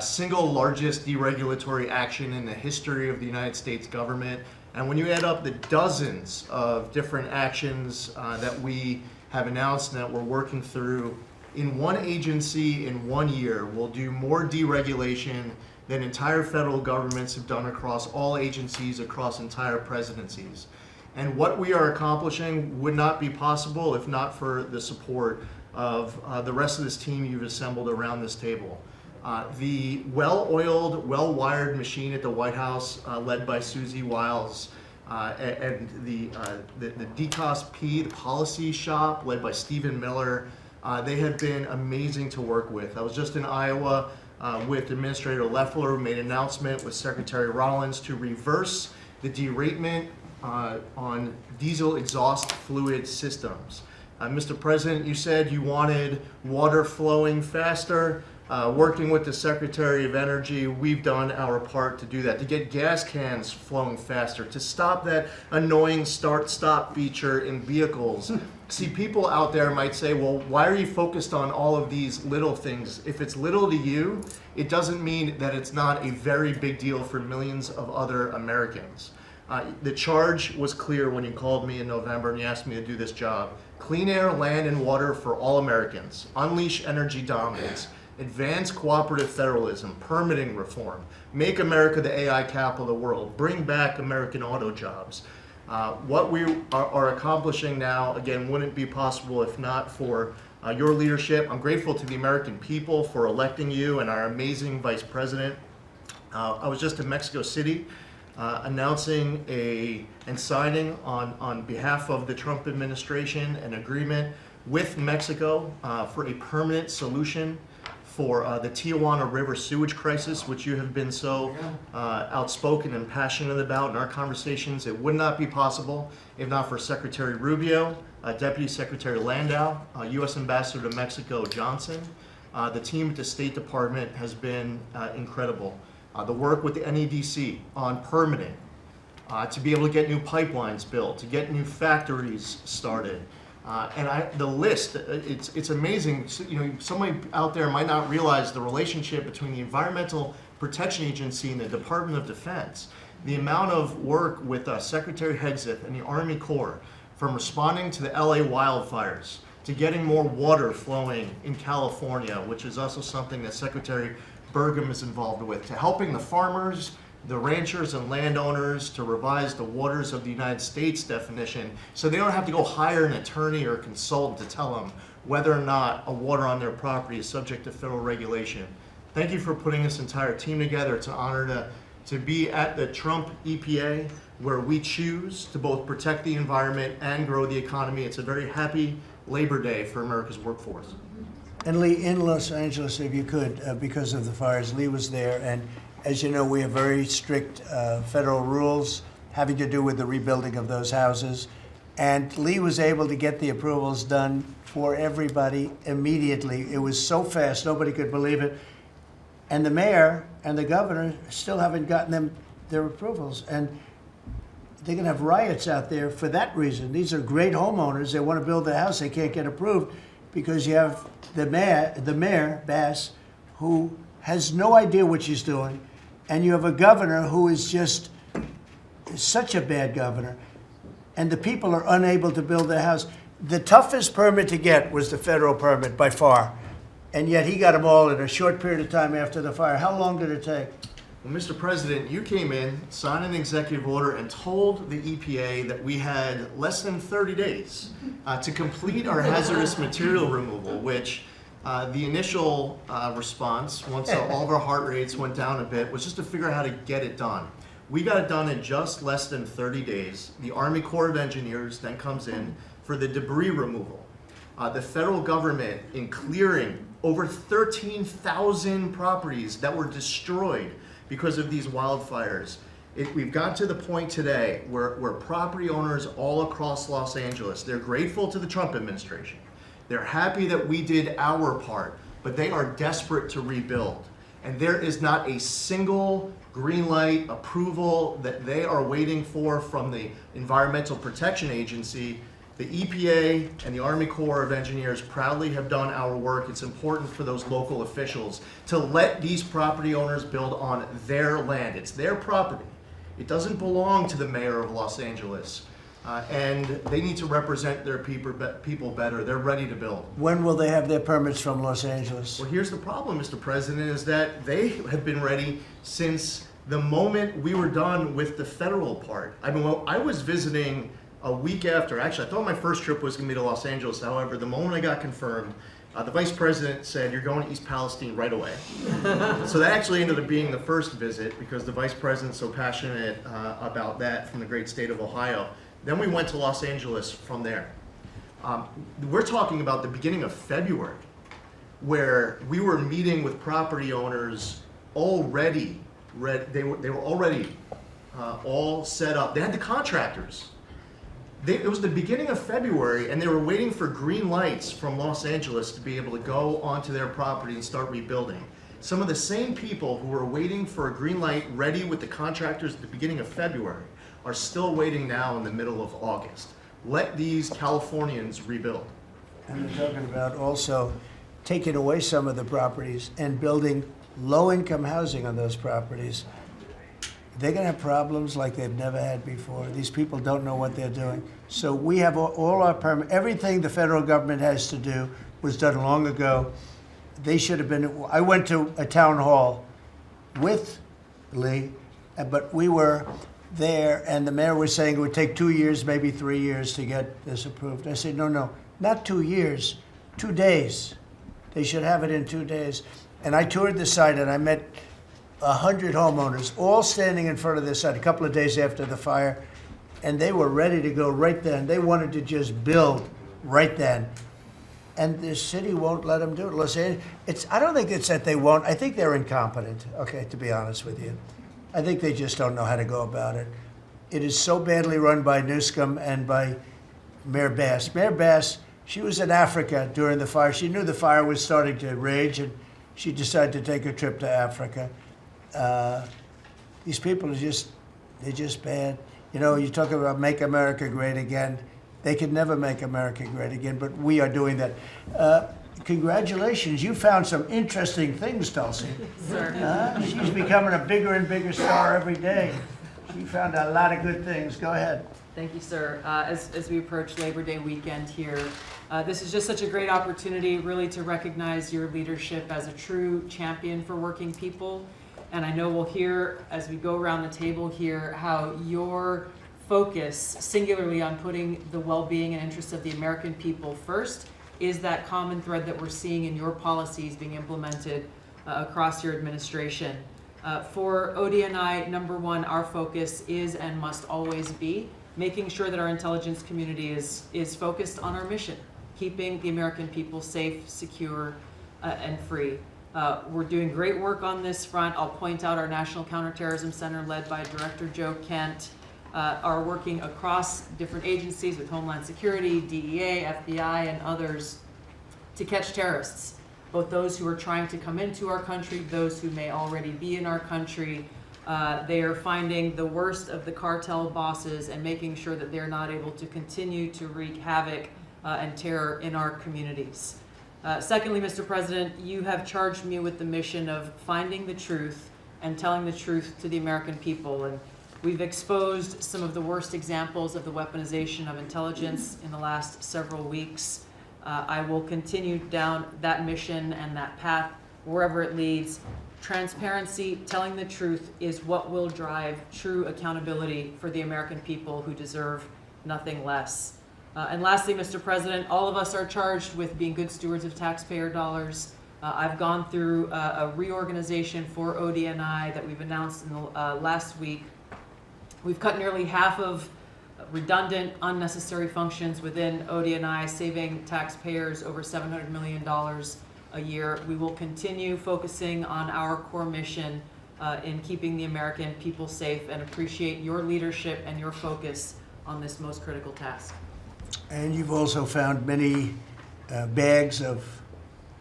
single largest deregulatory action in the history of the United States government. And when you add up the dozens of different actions that we have announced and that we're working through, in one agency in 1 year, we'll do more deregulation than entire federal governments have done across all agencies, across entire presidencies. And what we are accomplishing would not be possible if not for the support of the rest of this team you've assembled around this table. The well-oiled, well-wired machine at the White House, led by Susie Wiles, and the DCOSP, the policy shop, led by Stephen Miller, they have been amazing to work with. I was just in Iowa with Administrator Loeffler, who made an announcement with Secretary Rollins to reverse the deratement on diesel exhaust fluid systems. Mr. President, you said you wanted water flowing faster. Working with the Secretary of Energy, we've done our part to do that, to get gas cans flowing faster, to stop that annoying start-stop feature in vehicles. See, people out there might say, well, why are you focused on all of these little things? If it's little to you, it doesn't mean that it's not a very big deal for millions of other Americans. The charge was clear when you called me in November and you asked me to do this job. Clean air, land, and water for all Americans. Unleash energy dominance. Advance cooperative federalism, permitting reform, make America the AI capital of the world, bring back American auto jobs. What we are accomplishing now, again, wouldn't be possible if not for your leadership. I'm grateful to the American people for electing you and our amazing Vice President. I was just in Mexico City announcing and signing on behalf of the Trump administration an agreement with Mexico for a permanent solution for the Tijuana River sewage crisis, which you have been so outspoken and passionate about in our conversations. It would not be possible if not for Secretary Rubio, Deputy Secretary Landau, U.S. Ambassador to Mexico Johnson. The team at the State Department has been incredible. The work with the NEDC on permitting, to be able to get new pipelines built, to get new factories started. The list, it's amazing. You know, somebody out there might not realize the relationship between the Environmental Protection Agency and the Department of Defense. The amount of work with Secretary Hegseth and the Army Corps, from responding to the LA wildfires, to getting more water flowing in California, which is also something that Secretary Burgum is involved with, to helping the farmers, the ranchers and landowners to revise the waters of the United States definition so they don't have to go hire an attorney or consultant to tell them whether or not a water on their property is subject to federal regulation. Thank you for putting this entire team together. It's an honor to be at the Trump EPA, where we choose to both protect the environment and grow the economy. It's a very happy Labor Day for America's workforce. And Lee, in Los Angeles, if you could, because of the fires, Lee was there, and as you know, we have very strict federal rules having to do with the rebuilding of those houses. And Lee was able to get the approvals done for everybody immediately. It was so fast, nobody could believe it. And the mayor and the governor still haven't gotten them their approvals. And they're going to have riots out there for that reason. These are great homeowners. They want to build a house. They can't get approved because you have the mayor, Bass, who has no idea what she's doing. And you have a governor who is just such a bad governor. And the people are unable to build their house. The toughest permit to get was the federal permit by far. And yet he got them all in a short period of time after the fire. How long did it take? Well, Mr. President, you came in, signed an executive order, and told the EPA that we had less than 30 days to complete our hazardous material removal, which the initial response, once all of our heart rates went down a bit, was just to figure out how to get it done. We got it done in just less than 30 days. The Army Corps of Engineers then comes in for the debris removal. The federal government, in clearing over 13,000 properties that were destroyed because of these wildfires. We've got to the point today where property owners all across Los Angeles, they're grateful to the Trump administration. They're happy that we did our part, but they are desperate to rebuild. And there is not a single green light approval that they are waiting for from the Environmental Protection Agency. The EPA and the Army Corps of Engineers proudly have done our work. It's important for those local officials to let these property owners build on their land. It's their property. It doesn't belong to the mayor of Los Angeles. And they need to represent their people better. They're ready to build. When will they have their permits from Los Angeles? Well, here's the problem, Mr. President, is that they have been ready since the moment we were done with the federal part. I mean, I was visiting a week after. Actually, I thought my first trip was going to be to Los Angeles. However, the moment I got confirmed, the vice president said, "You're going to East Palestine right away." So that actually ended up being the first visit because the vice president's so passionate about that from the great state of Ohio. Then we went to Los Angeles from there. We're talking about the beginning of February, where we were meeting with property owners already. They were already all set up. They had the contractors. It was the beginning of February, and they were waiting for green lights from Los Angeles to be able to go onto their property and start rebuilding. Some of the same people who were waiting for a green light ready with the contractors at the beginning of February are still waiting now in the middle of August. Let these Californians rebuild. And they're talking about also taking away some of the properties and building low-income housing on those properties. They're going to have problems like they've never had before. These people don't know what they're doing. So we have all our permits. Everything the federal government has to do was done long ago. They should have been. I went to a town hall with Lee, but we were there, and the mayor was saying it would take 2 years, maybe 3 years to get this approved. I said, no, not 2 years, 2 days. They should have it in 2 days. And I toured the site, and I met 100 homeowners, all standing in front of this site a couple of days after the fire, and they were ready to go right then. They wanted to just build right then. And the city won't let them do it. Los Angeles, I don't think it's that they won't. I think they're incompetent, okay, to be honest with you. I think they just don't know how to go about it. It is so badly run by Newsom and by Mayor Bass. Mayor Bass, she was in Africa during the fire. She knew the fire was starting to rage, and she decided to take a trip to Africa. These people are they're just bad. You know, you talk about make America great again. They could never make America great again, but we are doing that. Congratulations, you found some interesting things, Tulsi. Sir. She's becoming a bigger and bigger star every day. She found a lot of good things. Go ahead. Thank you, sir. As we approach Labor Day weekend here, this is just such a great opportunity really to recognize your leadership as a true champion for working people. And I know we'll hear, as we go around the table here, how your focus singularly on putting the well-being and interests of the American people first is that common thread that we're seeing in your policies being implemented across your administration. For ODNI, number one, our focus is and must always be making sure that our intelligence community is focused on our mission, keeping the American people safe, secure, and free. We're doing great work on this front. I'll point out our National Counterterrorism Center, led by Director Joe Kent, are working across different agencies with Homeland Security, DEA, FBI, and others to catch terrorists, both those who are trying to come into our country, those who may already be in our country. They are finding the worst of the cartel bosses and making sure that they're not able to continue to wreak havoc and terror in our communities. Secondly, Mr. President, you have charged me with the mission of finding the truth and telling the truth to the American people. And we've exposed some of the worst examples of the weaponization of intelligence in the last several weeks. I will continue down that mission and that path wherever it leads. Transparency, telling the truth, is what will drive true accountability for the American people who deserve nothing less. And lastly, Mr. President, all of us are charged with being good stewards of taxpayer dollars. I've gone through a reorganization for ODNI that we've announced in the last week. We've cut nearly half of redundant, unnecessary functions within ODNI, saving taxpayers over $700 million a year. We will continue focusing on our core mission in keeping the American people safe, and appreciate your leadership and your focus on this most critical task. And you've also found many bags of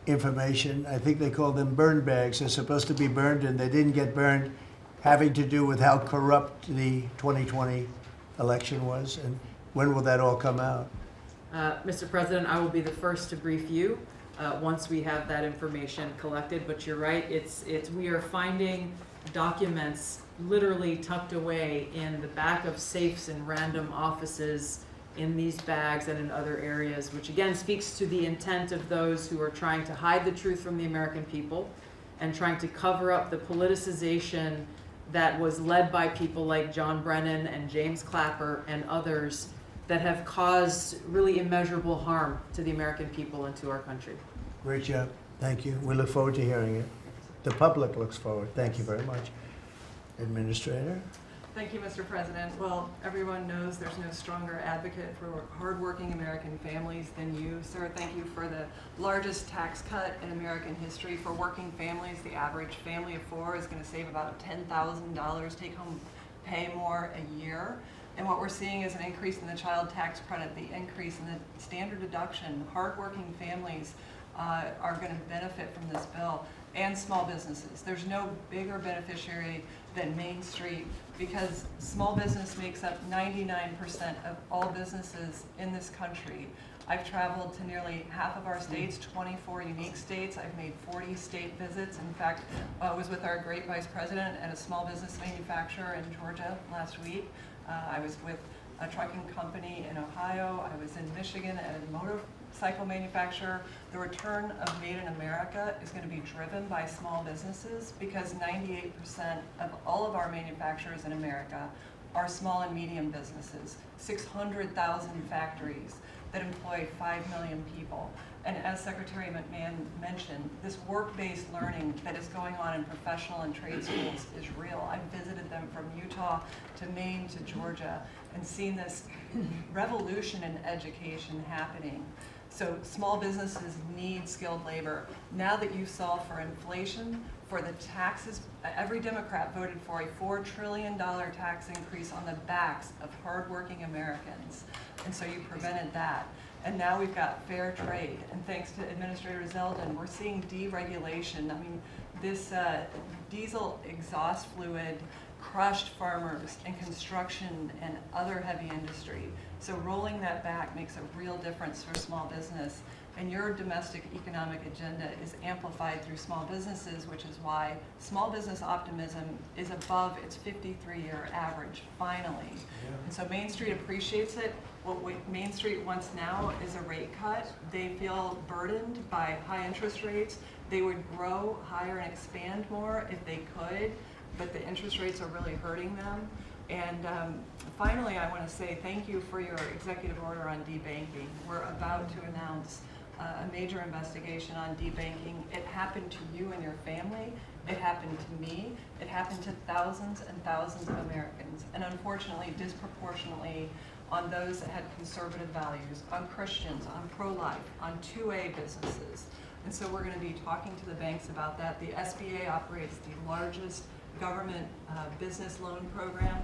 information. I think they call them burn bags. They're supposed to be burned and they didn't get burned, having to do with how corrupt the 2020 election was. And when will that all come out? Mr. President, I will be the first to brief you once we have that information collected. But you're right, we are finding documents literally tucked away in the back of safes in random offices, in these bags and in other areas, which again speaks to the intent of those who are trying to hide the truth from the American people and trying to cover up the politicization that was led by people like John Brennan and James Clapper and others that have caused really immeasurable harm to the American people and to our country. Great job. Thank you. We look forward to hearing it. The public looks forward. Thank you very much. Administrator? Thank you, Mr. President. Well, everyone knows there's no stronger advocate for hardworking American families than you, sir. Thank you for the largest tax cut in American history for working families. The average family of four is going to save about $10,000 take-home pay more a year. And what we're seeing is an increase in the child tax credit, the increase in the standard deduction. Hardworking families are going to benefit from this bill, and small businesses. There's no bigger beneficiary than Main Street, because small business makes up 99% of all businesses in this country. I've traveled to nearly half of our states, 24 unique states. I've made 40 state visits. In fact, I was with our great vice president at a small business manufacturer in Georgia last week. I was with a trucking company in Ohio. I was in Michigan at a motorcycle manufacturer. The return of Made in America is going to be driven by small businesses, because 98% of all of our manufacturers in America are small and medium businesses, 600,000 factories that employ 5 million people. And as Secretary McMahon mentioned, this work-based learning that is going on in professional and trade schools is real. I've visited them from Utah to Maine to Georgia and seen this revolution in education happening. So small businesses need skilled labor. Now that you solve for inflation, for the taxes, every Democrat voted for a $4 trillion tax increase on the backs of hardworking Americans. And so you prevented that. And now we've got fair trade. And thanks to Administrator Zeldin, we're seeing deregulation. I mean, this diesel exhaust fluid crushed farmers and construction and other heavy industry. So rolling that back makes a real difference for small business. And your domestic economic agenda is amplified through small businesses, which is why small business optimism is above its 53-year average, finally. Yeah. And so Main Street appreciates it. What Main Street wants now is a rate cut. They feel burdened by high interest rates. They would grow higher and expand more if they could, but the interest rates are really hurting them. And finally, I want to say thank you for your executive order on debanking. We're about to announce a major investigation on debanking. It happened to you and your family. It happened to me. It happened to thousands and thousands of Americans, and unfortunately, disproportionately on those that had conservative values, on Christians, on pro-life, on 2A businesses. And so we're going to be talking to the banks about that. The SBA operates the largest government business loan program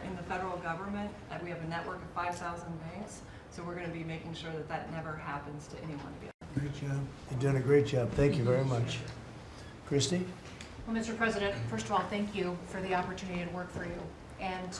in the federal government. We have a network of 5,000 banks. So we're going to be making sure that that never happens to anyone again. Great job. You're doing a great job. Thank you very much. Christy? Well, Mr. President, first of all, thank you for the opportunity to work for you. And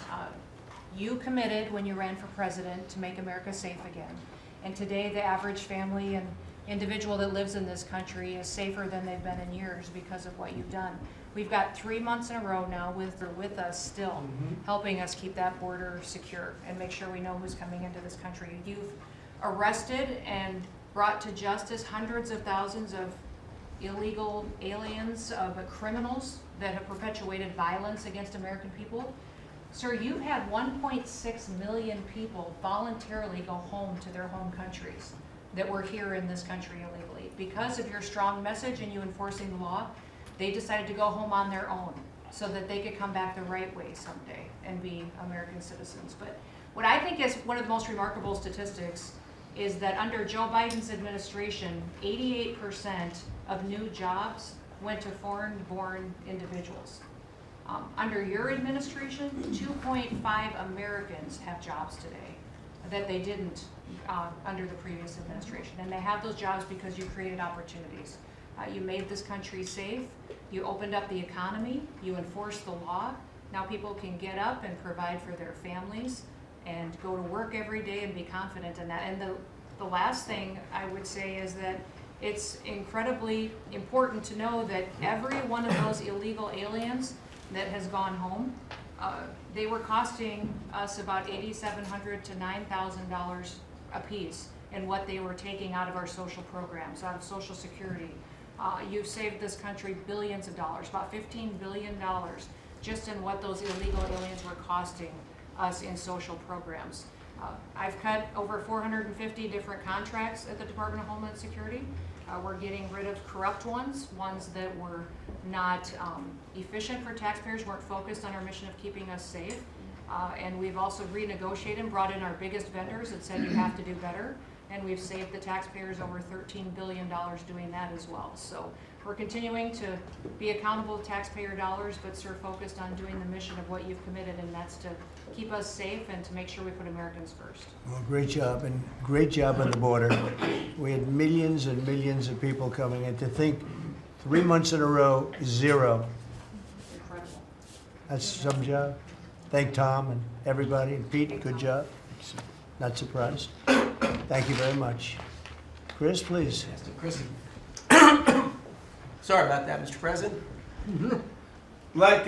you committed when you ran for president to make America safe again. And today, the average family and individual that lives in this country is safer than they've been in years because of what you've done. We've got 3 months in a row now with us still, helping us keep that border secure and make sure we know who's coming into this country. You've arrested and brought to justice hundreds of thousands of illegal aliens, but criminals that have perpetuated violence against American people. Sir, you've had 1.6 million people voluntarily go home to their home countries that were here in this country illegally. Because of your strong message and you enforcing the law, they decided to go home on their own so that they could come back the right way someday and be American citizens. But what I think is one of the most remarkable statistics is that under Joe Biden's administration, 88% of new jobs went to foreign-born individuals. Under your administration, 2.5 Americans have jobs today that they didn't under the previous administration. And they have those jobs because you created opportunities. You made this country safe. You opened up the economy. You enforced the law. Now people can get up and provide for their families and go to work every day and be confident in that. And the last thing I would say is that it's incredibly important to know that every one of those illegal aliens that has gone home, they were costing us about $8,700 to $9,000 a piece in what they were taking out of our social programs, out of Social Security. You've saved this country billions of dollars, about $15 billion, just in what those illegal aliens were costing us in social programs. I've cut over 450 different contracts at the Department of Homeland Security. We're getting rid of corrupt ones that were not efficient for taxpayers, weren't focused on our mission of keeping us safe. And we've also renegotiated and brought in our biggest vendors that said you have to do better. And we've saved the taxpayers over $13 billion doing that as well. So we're continuing to be accountable to taxpayer dollars, but sir, focused on doing the mission of what you've committed, and that's to keep us safe and to make sure we put Americans first. Well, great job, and great job on the border. We had millions and millions of people coming in. To think 3 months in a row, 0. Incredible. That's some job. Thank Tom and everybody, and Pete, good job. Not surprised. Thank you very much. Chris, please. Yes, Chris. Sorry about that, Mr. President. Like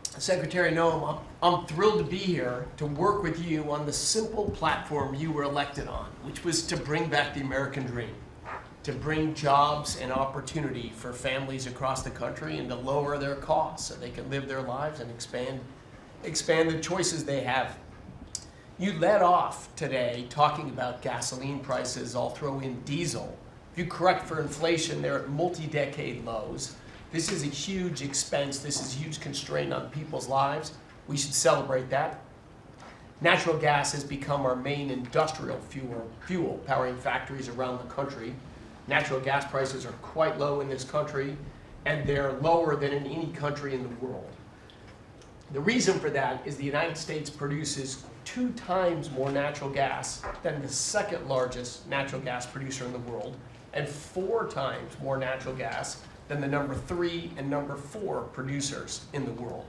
Secretary Noem, I'm thrilled to be here to work with you on the simple platform you were elected on, which was to bring back the American dream, to bring jobs and opportunity for families across the country and to lower their costs so they can live their lives and expand the choices they have. You led off today talking about gasoline prices. I'll throw in diesel. If you correct for inflation, they're at multi-decade lows. This is a huge expense. This is a huge constraint on people's lives. We should celebrate that. Natural gas has become our main industrial fuel powering factories around the country. Natural gas prices are quite low in this country, and they're lower than in any country in the world. The reason for that is the United States produces 2 times more natural gas than the second largest natural gas producer in the world, and 4 times more natural gas than the number 3 and number 4 producers in the world.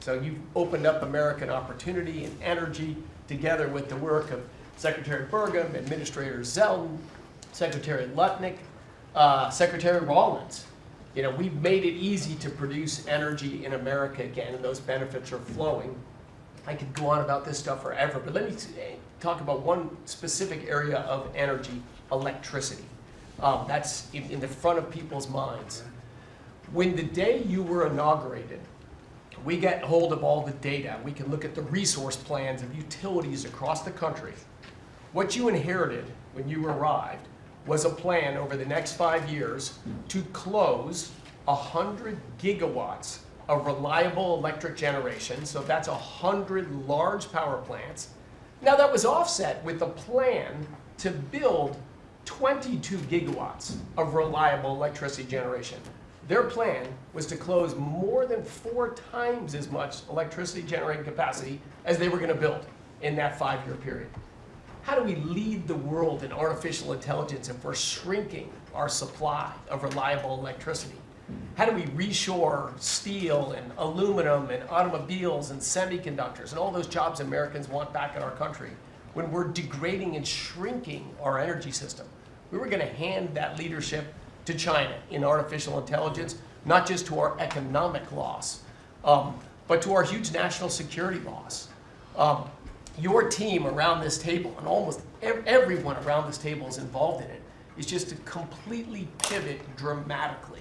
So you've opened up American opportunity and energy together with the work of Secretary Burgum, Administrator Zeldin, Secretary Lutnick, Secretary Rawlins. You know, we've made it easy to produce energy in America again, and those benefits are flowing. I could go on about this stuff forever, but let me talk about one specific area of energy, electricity. That's in the front of people's minds. When the day you were inaugurated, we get hold of all the data. We can look at the resource plans of utilities across the country. What you inherited when you arrived was a plan over the next 5 years to close 100 gigawatts of reliable electric generation. So that's 100 large power plants. Now that was offset with a plan to build 22 gigawatts of reliable electricity generation. Their plan was to close more than 4 times as much electricity generating capacity as they were going to build in that 5-year period. How do we lead the world in artificial intelligence if we're shrinking our supply of reliable electricity? How do we reshore steel and aluminum and automobiles and semiconductors and all those jobs Americans want back in our country when we're degrading and shrinking our energy system? We were going to hand that leadership to China in artificial intelligence, not just to our economic loss, but to our huge national security loss. Your team around this table, and almost everyone around this table is involved in it, is just to completely pivot dramatically.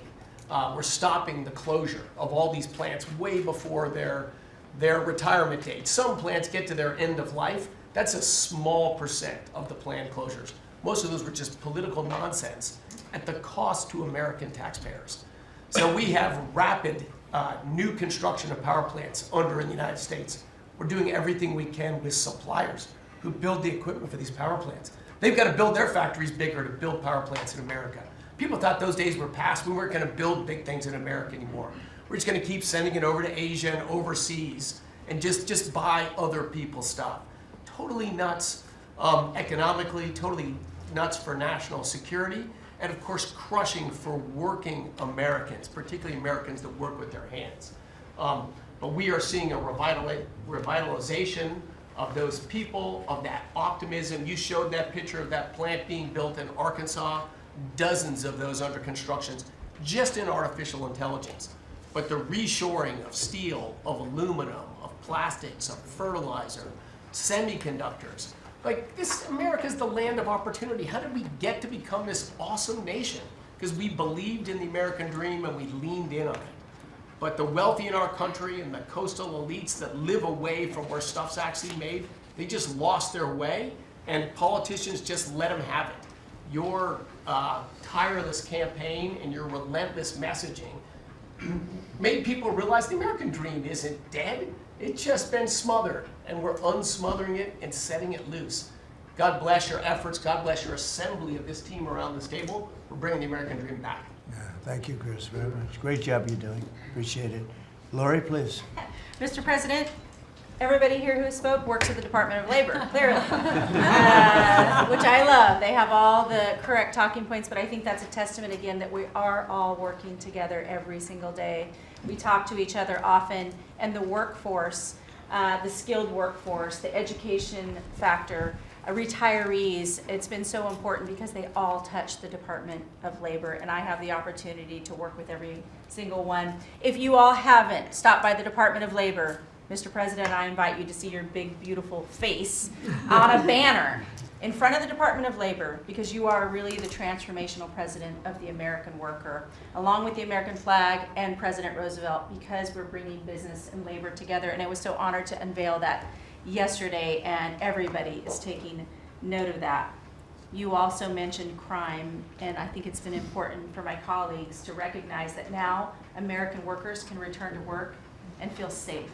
We're stopping the closure of all these plants way before their retirement date. Some plants get to their end of life. That's a small percent of the planned closures. Most of those were just political nonsense at the cost to American taxpayers. So we have rapid new construction of power plants under in the United States. We're doing everything we can with suppliers who build the equipment for these power plants. They've got to build their factories bigger to build power plants in America. People thought those days were past. We weren't going to build big things in America anymore. We're just going to keep sending it over to Asia and overseas and just buy other people's stuff. Totally nuts economically, totally nuts for national security, and of course crushing for working Americans, particularly Americans that work with their hands. But we are seeing a revitalization of those people, of that optimism. You showed that picture of that plant being built in Arkansas, dozens of those under construction, just in artificial intelligence. But the reshoring of steel, of aluminum, of plastics, of fertilizer, semiconductors. Like this, America's the land of opportunity. How did we get to become this awesome nation? Because we believed in the American dream and we leaned in on it. But the wealthy in our country and the coastal elites that live away from where stuff's actually made, they just lost their way, and politicians just let them have it. Your tireless campaign and your relentless messaging made people realize the American dream isn't dead. It's just been smothered, and we're unsmothering it and setting it loose. God bless your efforts. God bless your assembly of this team around this table for bringing the American dream back. Yeah, thank you, Chris, very much. Great job you're doing. Appreciate it. Lori, please. Mr. President, everybody here who spoke works at the Department of Labor, clearly, which I love. They have all the correct talking points, but I think that's a testament again that we are all working together every single day. We talk to each other often, and the workforce, the skilled workforce, the education factor, retirees, it's been so important because they all touch the Department of Labor, and I have the opportunity to work with every single one. If you all haven't stopped by the Department of Labor, Mr. President, I invite you to see your big, beautiful face on a banner in front of the Department of Labor, because you are really the transformational president of the American worker, along with the American flag and President Roosevelt, because we're bringing business and labor together. And I was so honored to unveil that yesterday, and everybody is taking note of that. You also mentioned crime, and I think it's been important for my colleagues to recognize that now American workers can return to work and feel safe.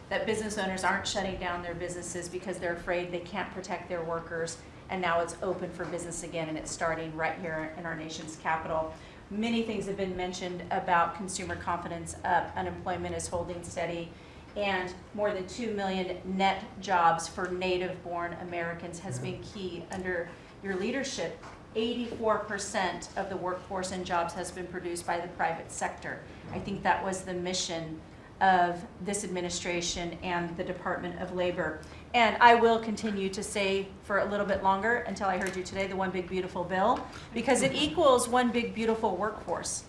That business owners aren't shutting down their businesses because they're afraid they can't protect their workers, and now it's open for business again, and it's starting right here in our nation's capital. Many things have been mentioned about consumer confidence up, unemployment is holding steady, and more than 2 million net jobs for native-born Americans has been key under your leadership. 84% of the workforce and jobs has been produced by the private sector. I think that was the mission of this administration and the Department of Labor. And I will continue to say for a little bit longer, until I heard you today, the one big beautiful bill, because it equals one big beautiful workforce.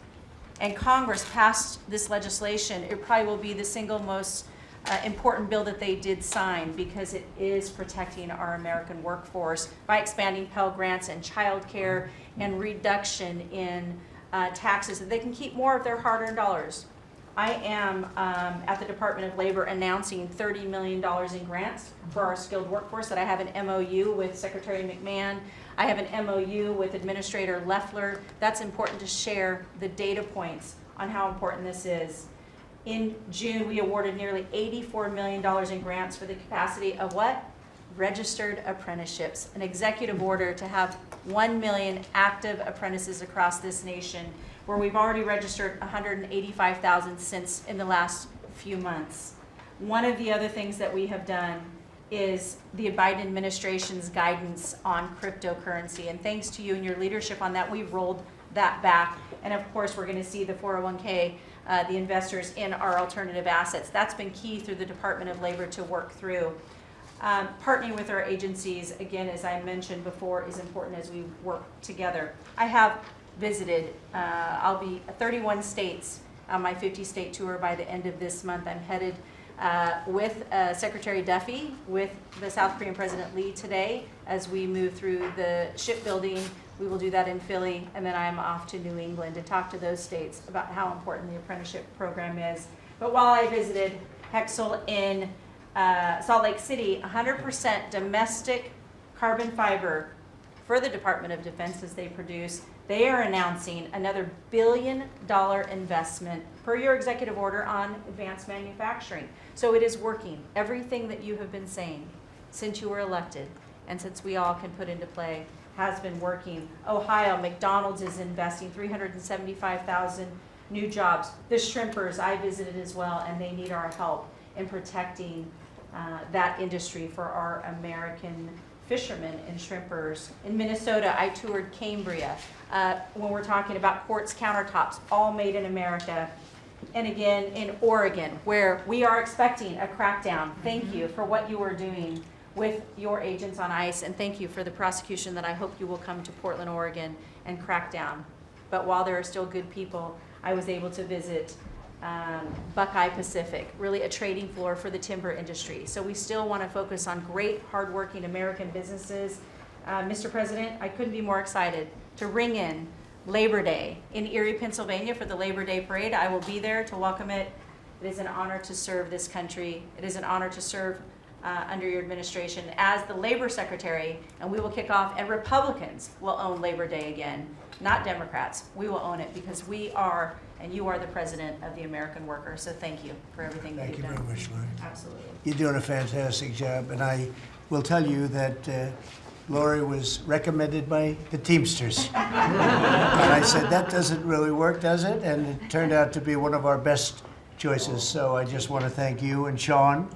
And Congress passed this legislation. It probably will be the single most important bill that they did sign, because it is protecting our American workforce by expanding Pell Grants and child care and reduction in taxes, that they can keep more of their hard-earned dollars. I am at the Department of Labor announcing $30 million in grants for our skilled workforce, that I have an MOU with Secretary McMahon. I have an MOU with Administrator Leffler. That's important to share the data points on how important this is. In June, we awarded nearly $84 million in grants for the capacity of what? Registered apprenticeships, an executive order to have 1 million active apprentices across this nation, where we've already registered 185,000 since in the last few months. One of the other things that we have done is the Biden administration's guidance on cryptocurrency. And thanks to you and your leadership on that, we've rolled that back. And of course, we're going to see the 401k, the investors in our alternative assets. That's been key through the Department of Labor to work through. Partnering with our agencies, again, as I mentioned before, is important as we work together. I have visited, I'll be 31 states on my 50-state tour by the end of this month. I'm headed with Secretary Duffy, with the South Korean President Lee today as we move through the shipbuilding. We will do that in Philly, and then I'm off to New England to talk to those states about how important the apprenticeship program is. But while I visited Hexel in Salt Lake City, 100% domestic carbon fiber for the Department of Defense as they produce. They are announcing another $1 billion investment per your executive order on advanced manufacturing. So it is working. Everything that you have been saying since you were elected and since we all can put into play has been working. Ohio, McDonald's is investing 375,000 new jobs. The shrimpers I visited as well, and they need our help in protecting that industry for our American fishermen and shrimpers. In Minnesota, I toured Cambria. When we're talking about quartz countertops, all made in America. And again, in Oregon, where we are expecting a crackdown. Thank you for what you are doing with your agents on ICE, and thank you for the prosecution that I hope you will come to Portland, Oregon, and crack down. But while there are still good people, I was able to visit Buckeye Pacific, really a trading floor for the timber industry. So we still want to focus on great, hardworking American businesses. Mr. President, I couldn't be more excited to ring in Labor Day in Erie, Pennsylvania for the Labor Day Parade. I will be there to welcome it. It is an honor to serve this country. It is an honor to serve under your administration as the Labor Secretary, and we will kick off, and Republicans will own Labor Day again, not Democrats. We will own it because we are, and you are the president of the American worker. So thank you for everything that you've done. Thank you very much, Lori. Absolutely. You're doing a fantastic job, and I will tell you that Lori was recommended by the Teamsters. And I said, that doesn't really work, does it? And it turned out to be one of our best choices. So I just want to thank you and Sean,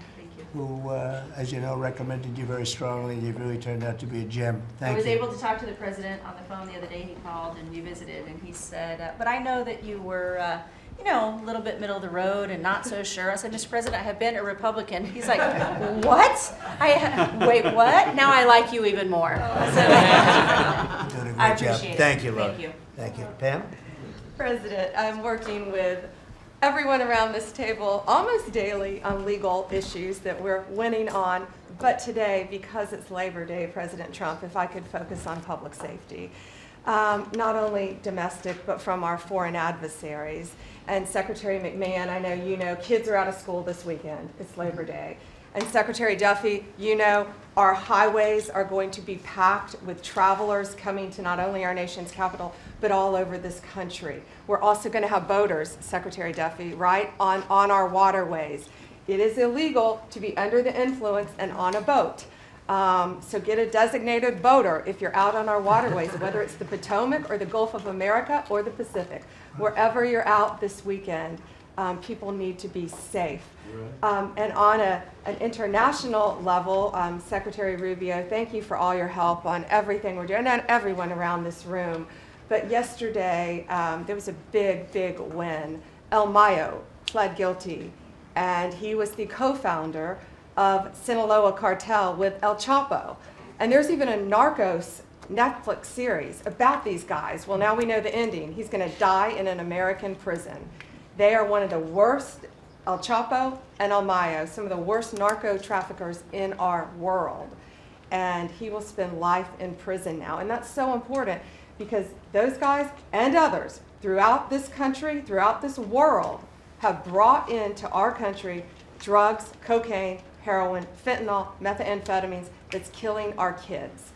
who, as you know, recommended you very strongly. You've really turned out to be a gem. Thank you. I was able to talk to the president on the phone the other day. He called and we visited, and he said, but I know that you were, you know, a little bit middle of the road and not so sure. I said, Mr. President, I have been a Republican. He's like, what? Wait, what? Now I like you even more. So, You're doing a great I job. appreciate it. Thank you, Lori. Thank you. Thank you. Pam? President, I'm working with everyone around this table almost daily on legal issues that we're winning on. But today, because it's Labor Day, President Trump, if I could focus on public safety, not only domestic, but from our foreign adversaries. And Secretary McMahon, I know you know, kids are out of school this weekend. It's Labor Day. And Secretary Duffy, you know, our highways are going to be packed with travelers coming to not only our nation's capital, but all over this country. We're also going to have boaters, Secretary Duffy, right, on our waterways. It is illegal to be under the influence and on a boat. So get a designated boater if you're out on our waterways, whether it's the Potomac or the Gulf of America or the Pacific. Wherever you're out this weekend, people need to be safe. And on an international level, Secretary Rubio, thank you for all your help on everything we're doing, and everyone around this room. But yesterday, there was a big, big win. El Mayo pled guilty, and he was the co-founder of Sinaloa cartel with El Chapo. And there's even a Narcos Netflix series about these guys. Well, now we know the ending. He's going to die in an American prison. They are one of the worst, El Chapo and El Mayo, some of the worst narco traffickers in our world. And he will spend life in prison now. And that's so important because those guys and others throughout this country, throughout this world, have brought into our country drugs, cocaine, heroin, fentanyl, methamphetamines that's killing our kids.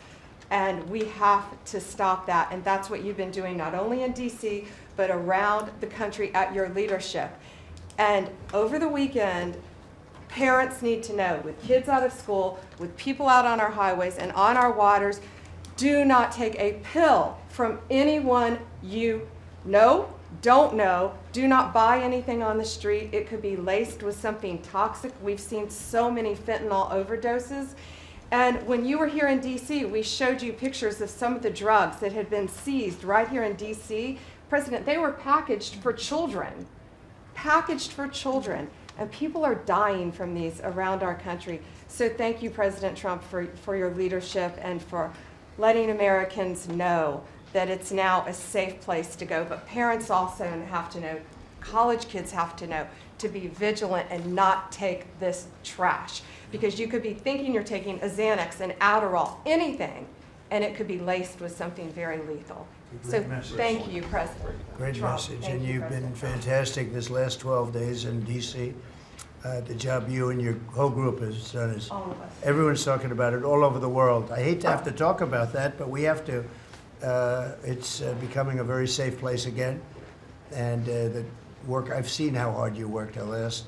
And we have to stop that. And that's what you've been doing not only in DC, but around the country at your leadership. And over the weekend, parents need to know, with kids out of school, with people out on our highways and on our waters, do not take a pill from anyone you know, don't know. Do not buy anything on the street. It could be laced with something toxic. We've seen so many fentanyl overdoses. And when you were here in DC, we showed you pictures of some of the drugs that had been seized right here in DC. President, they were packaged for children. Packaged for children. And people are dying from these around our country. So thank you, President Trump, for your leadership and for letting Americans know that it's now a safe place to go. But parents also have to know, college kids have to know, to be vigilant and not take this trash. Because you could be thinking you're taking a Xanax, an Adderall, anything, and it could be laced with something very lethal. So thank you, President Great Trump. message, Thank and you, you've been President. fantastic this last 12 days in DC. The job you and your whole group has done is, All of us. everyone's talking about it all over the world. I hate to have to talk about that, but we have to. It's becoming a very safe place again, and the work, I've seen how hard you worked the last,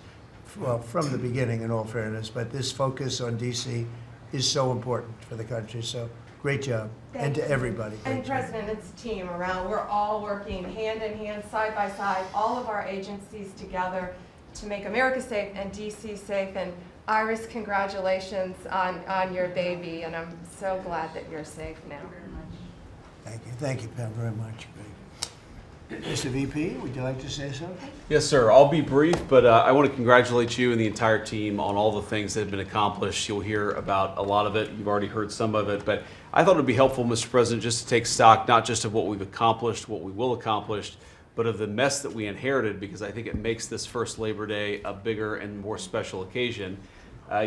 well, from the beginning in all fairness, but this focus on DC is so important for the country, so great job. And to everybody. And great job. President, it's a team around. We're all working hand in hand, side by side, all of our agencies together to make America safe and DC safe. And Iris, congratulations on your baby, and I'm so glad that you're safe now. Thank you, Pam, very much. Great. Mr. VP, would you like to say something? Yes, sir. I'll be brief, but I want to congratulate you and the entire team on all the things that have been accomplished. You'll hear about a lot of it. You've already heard some of it, but I thought it would be helpful, Mr. President, just to take stock, not just of what we've accomplished, what we will accomplish, but of the mess that we inherited, because I think it makes this first Labor Day a bigger and more special occasion.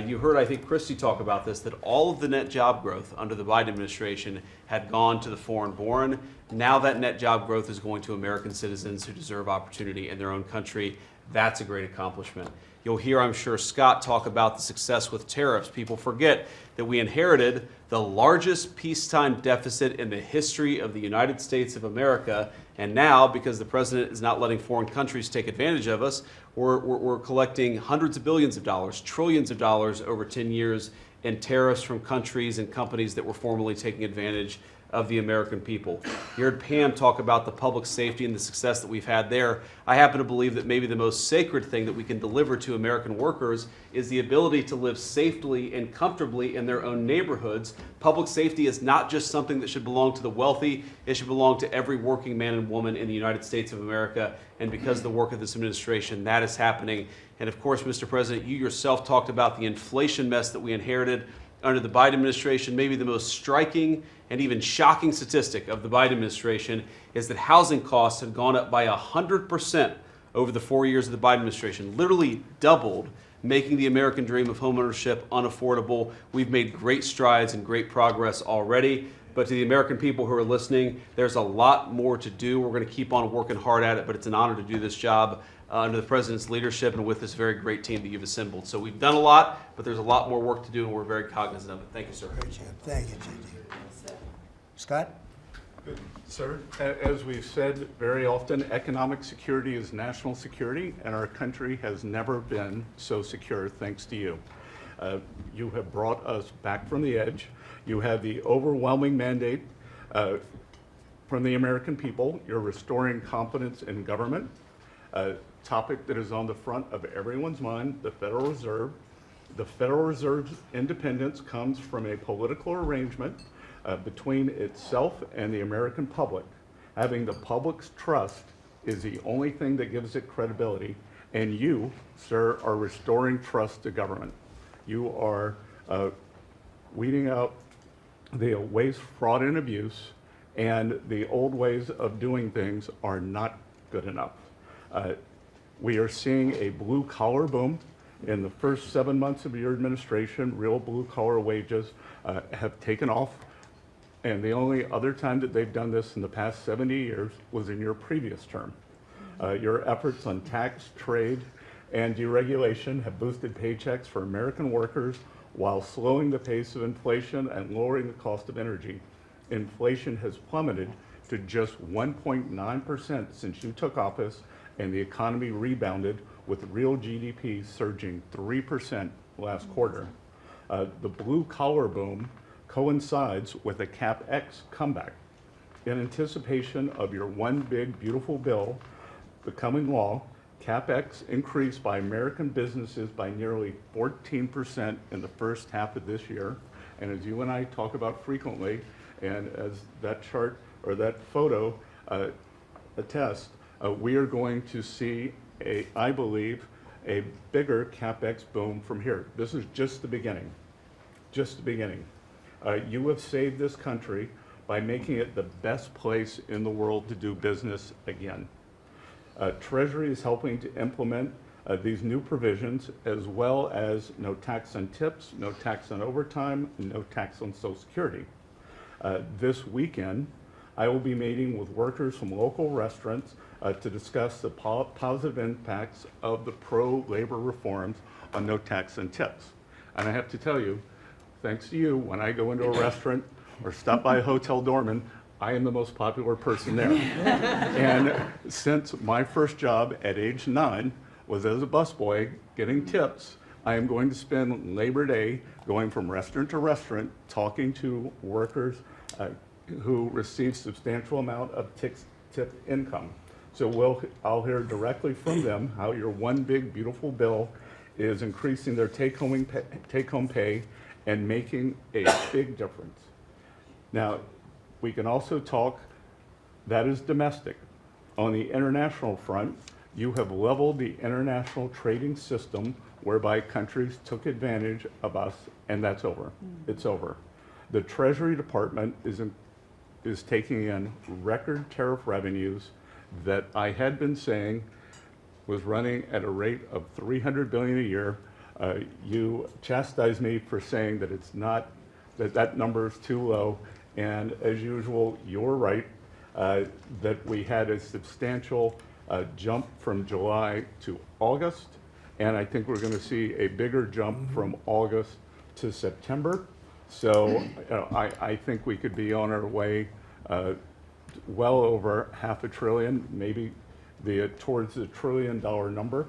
You heard, I think, Christie talk about this, that all of the net job growth under the Biden administration had gone to the foreign-born. Now that net job growth is going to American citizens who deserve opportunity in their own country. That's a great accomplishment. You'll hear, I'm sure, Scott talk about the success with tariffs. People forget that we inherited the largest peacetime deficit in the history of the United States of America. And now, because the president is not letting foreign countries take advantage of us, we're collecting hundreds of billions of dollars, trillions of dollars over 10 years in tariffs from countries and companies that were formerly taking advantage of the American people. You heard Pam talk about the public safety and the success that we've had there. I happen to believe that maybe the most sacred thing that we can deliver to American workers is the ability to live safely and comfortably in their own neighborhoods. Public safety is not just something that should belong to the wealthy, it should belong to every working man and woman in the United States of America. And because of the work of this administration, that is happening. And of course, Mr. President, you yourself talked about the inflation mess that we inherited under the Biden administration. Maybe the most striking and even shocking statistic of the Biden administration is that housing costs have gone up by 100% over the 4 years of the Biden administration, literally doubled, making the American dream of homeownership unaffordable. We've made great strides and great progress already. But to the American people who are listening, there's a lot more to do. We're going to keep on working hard at it, but it's an honor to do this job under the president's leadership and with this very great team that you've assembled. So we've done a lot, but there's a lot more work to do, and we're very cognizant of it. Thank you, sir. Great job. Thank you, J.D. Scott? Sir, as we've said very often, economic security is national security, and our country has never been so secure thanks to you. You have brought us back from the edge. You have the overwhelming mandate from the American people. You're restoring confidence in government, a topic that is on the front of everyone's mind, the Federal Reserve. The Federal Reserve's independence comes from a political arrangement between itself and the American public. Having the public's trust is the only thing that gives it credibility, and you, sir, are restoring trust to government. You are weeding out the waste, fraud, and abuse, and the old ways of doing things are not good enough. We are seeing a blue-collar boom. In the first 7 months of your administration, real blue-collar wages have taken off. And the only other time that they've done this in the past 70 years was in your previous term. Your efforts on tax, trade, and deregulation have boosted paychecks for American workers while slowing the pace of inflation and lowering the cost of energy. Inflation has plummeted to just 1.9% since you took office, and the economy rebounded with real GDP surging 3% last quarter. The blue-collar boom coincides with a CapEx comeback. In anticipation of your one big beautiful bill becoming law, CapEx increased by American businesses by nearly 14% in the first half of this year. And as you and I talk about frequently, and as that chart or that photo attests, we are going to see, I believe, a bigger CapEx boom from here. This is just the beginning, just the beginning. You have saved this country by making it the best place in the world to do business again. Treasury is helping to implement these new provisions, as well as no tax on tips, no tax on overtime, and no tax on Social Security. This weekend, I will be meeting with workers from local restaurants to discuss the positive impacts of the pro-labor reforms on no tax on tips. And I have to tell you, thanks to you, when I go into a restaurant or stop by a hotel doorman, I am the most popular person there. And since my first job at age 9 was as a busboy getting tips, I am going to spend Labor Day going from restaurant to restaurant talking to workers who receive substantial amount of tip income. So I'll hear directly from them how your one big beautiful bill is increasing their take-home pay and making a big difference. Now, we can also talk, that is domestic. On the international front, you have leveled the international trading system whereby countries took advantage of us, and that's over. It's over. The Treasury Department is taking in record tariff revenues that I had been saying was running at a rate of $300 billion a year. You chastised me for saying that it's not, that number is too low. And as usual, you're right, that we had a substantial jump from July to August. And I think we're going to see a bigger jump from August to September. So I think we could be on our way well over $500 billion, maybe towards the $1 trillion number.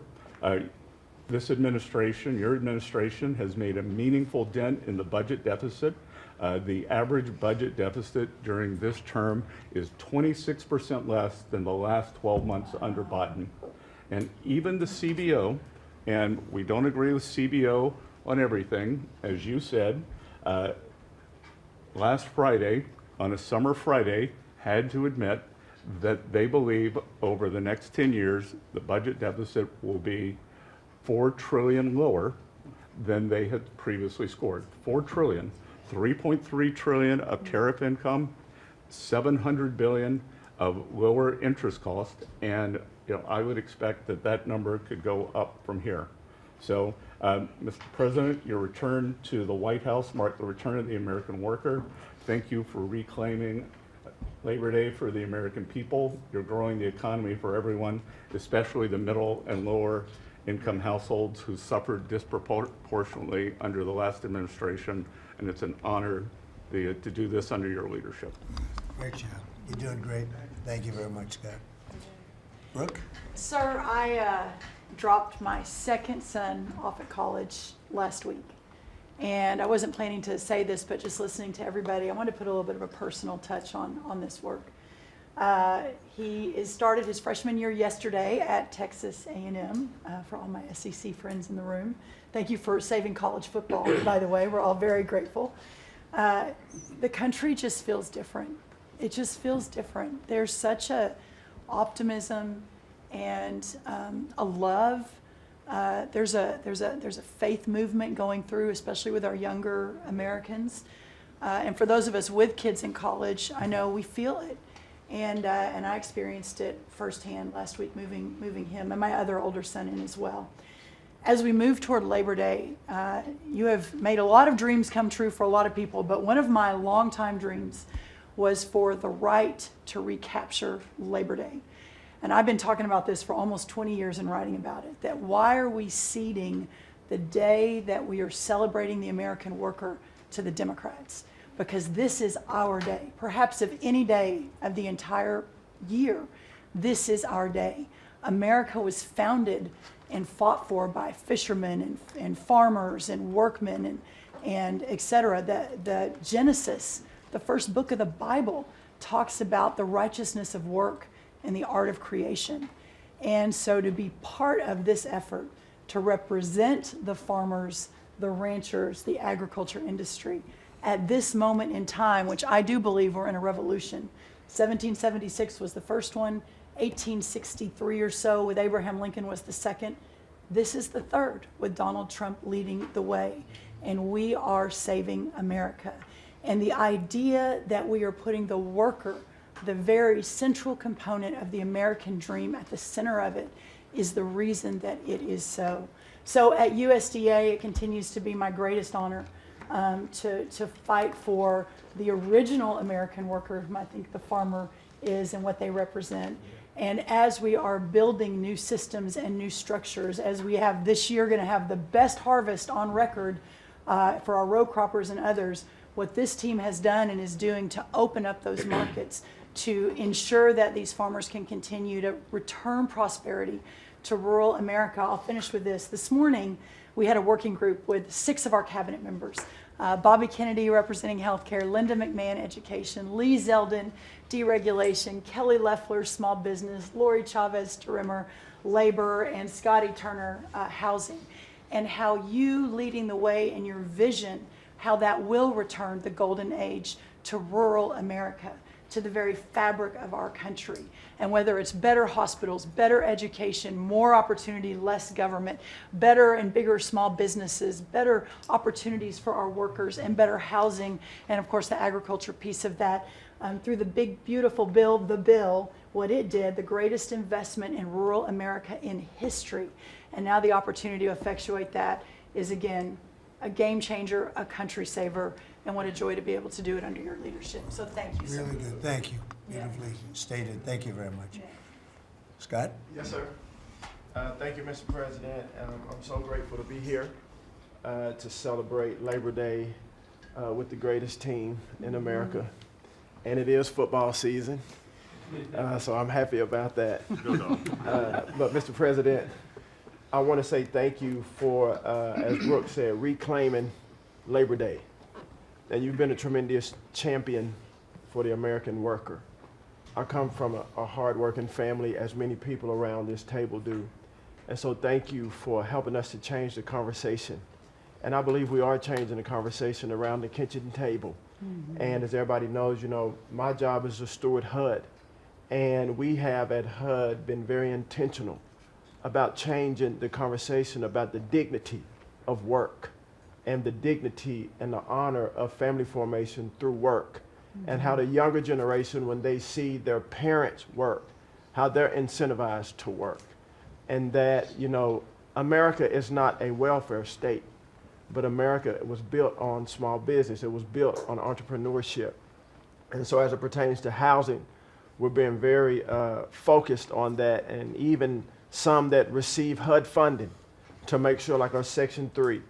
This administration, your administration, has made a meaningful dent in the budget deficit. The average budget deficit during this term is 26% less than the last 12 months under Biden. And even the CBO, and we don't agree with CBO on everything, as you said, last Friday, on a summer Friday, had to admit that they believe over the next 10 years, the budget deficit will be $4 trillion lower than they had previously scored. $4 trillion. 3.3 trillion of tariff income, 700 billion of lower interest cost, and I would expect that number could go up from here. So, Mr. President, your return to the White House marked the return of the American worker. Thank you for reclaiming Labor Day for the American people. You're growing the economy for everyone, especially the middle and lower income households who suffered disproportionately under the last administration. And it's an honor to do this under your leadership. Great job. You're doing great. Thank you very much, Scott. Brooke? Sir, I dropped my second son off at college last week. And I wasn't planning to say this, but just listening to everybody, I want to put a little bit of a personal touch on this work. He started his freshman year yesterday at Texas A&M, for all my SEC friends in the room. Thank you for saving college football, by the way. We're all very grateful. The country just feels different. It just feels different. There's such a optimism and a love. There's a faith movement going through, especially with our younger Americans. And for those of us with kids in college, I know we feel it. And I experienced it firsthand last week, moving him and my other older son in as well. as we move toward Labor Day, you have made a lot of dreams come true for a lot of people, but one of my longtime dreams was for the right to recapture Labor Day. And I've been talking about this for almost 20 years and writing about it, that why are we ceding the day that we are celebrating the American worker to the Democrats? Because this is our day. Perhaps of any day of the entire year, this is our day. America was founded and fought for by fishermen and farmers and workmen and et cetera. The Genesis, the first book of the Bible, talks about the righteousness of work and the art of creation. And so to be part of this effort to represent the farmers, the ranchers, the agriculture industry at this moment in time, which I do believe we're in a revolution. 1776 was the first one, 1863 or so with Abraham Lincoln was the second. This is the third with Donald Trump leading the way. And we are saving America. And the idea that we are putting the worker, the very central component of the American dream, at the center of it is the reason that it is so. So at USDA, it continues to be my greatest honor to fight for the original American worker, whom I think the farmer is and what they represent. And as we are building new systems and new structures, as we have this year going to have the best harvest on record for our row croppers and others, what this team has done and is doing to open up those markets to ensure that these farmers can continue to return prosperity to rural America. I'll finish with this. This morning, we had a working group with 6 of our cabinet members. Bobby Kennedy representing healthcare, Linda McMahon education, Lee Zeldin deregulation, Kelly Loeffler small business, Lori Chavez Tarimmer labor, and Scotty Turner housing. And how you leading the way in your vision, how that will return the golden age to rural America, to the very fabric of our country. And whether it's better hospitals, better education, more opportunity, less government, better and bigger small businesses, better opportunities for our workers, and better housing, and of course the agriculture piece of that, through the big, beautiful bill, the bill, what it did, the greatest investment in rural America in history. And now the opportunity to effectuate that is, again, a game changer, a country saver, and what a joy to be able to do it under your leadership. So thank you, sir. Really good, thank you. Beautifully stated, thank you very much. Scott? Yes, sir. Thank you, Mr. President. I'm so grateful to be here to celebrate Labor Day with the greatest team in America. And it is football season, so I'm happy about that. But Mr. President, I want to say thank you for, as Brooke said, reclaiming Labor Day. And you've been a tremendous champion for the American worker. I come from a hard-working family, as many people around this table do. And so thank you for helping us to change the conversation. And I believe we are changing the conversation around the kitchen table. And as everybody knows, you know, my job is to steward HUD. And we have at HUD been very intentional about changing the conversation about the dignity of work and the dignity and the honor of family formation through work. And how the younger generation, when they see their parents work, how they're incentivized to work. And that, you know, America is not a welfare state, but America was built on small business. It was built on entrepreneurship. And so as it pertains to housing, we're being very focused on that, and even some that receive HUD funding to make sure, like our Section 3,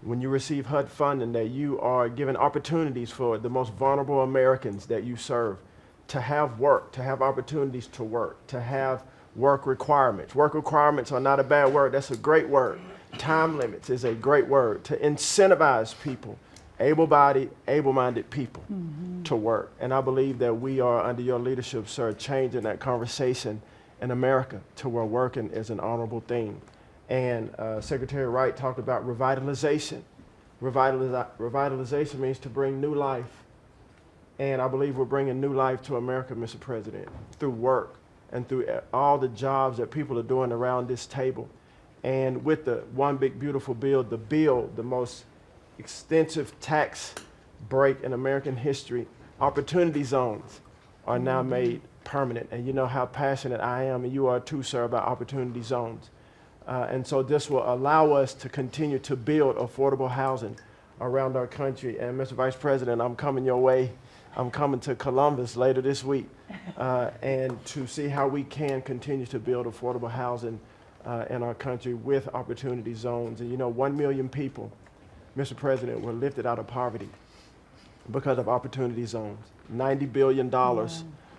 when you receive HUD funding, that you are given opportunities for the most vulnerable Americans that you serve to have work, to have opportunities to work, to have work requirements. Work requirements are not a bad word, that's a great word. Time limits is a great word to incentivize people, able-bodied, able-minded people to work. And I believe that we are, under your leadership, sir, changing that conversation in America to where working is an honorable thing. And Secretary Wright talked about revitalization. Revitalization means to bring new life. And I believe we're bringing new life to America, Mr. President, through work and through all the jobs that people are doing around this table. And with the One Big Beautiful Bill, the most extensive tax break in American history, opportunity zones are now made permanent. And you know how passionate I am, and you are too, sir, about opportunity zones. And so this will allow us to continue to build affordable housing around our country. And Mr. Vice President, I'm coming your way. I'm coming to Columbus later this week and to see how we can continue to build affordable housing in our country with opportunity zones. And you know, 1 million people, Mr. President, were lifted out of poverty because of opportunity zones. $90 billion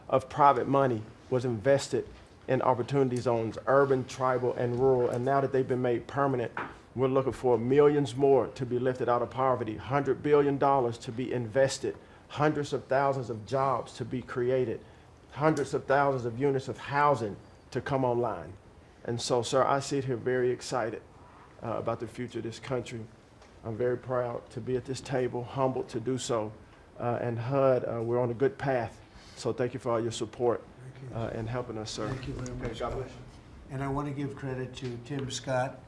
of private money was invested in opportunity zones, urban, tribal, and rural. And now that they've been made permanent, we're looking for millions more to be lifted out of poverty, $100 billion to be invested, hundreds of thousands of jobs to be created, hundreds of thousands of units of housing to come online. And so, sir, I sit here very excited about the future of this country. I'm very proud to be at this table, humbled to do so. And HUD, we're on a good path. So thank you for all your support and helping us, sir. Thank you very much. God bless you. And I want to give credit to Tim Scott,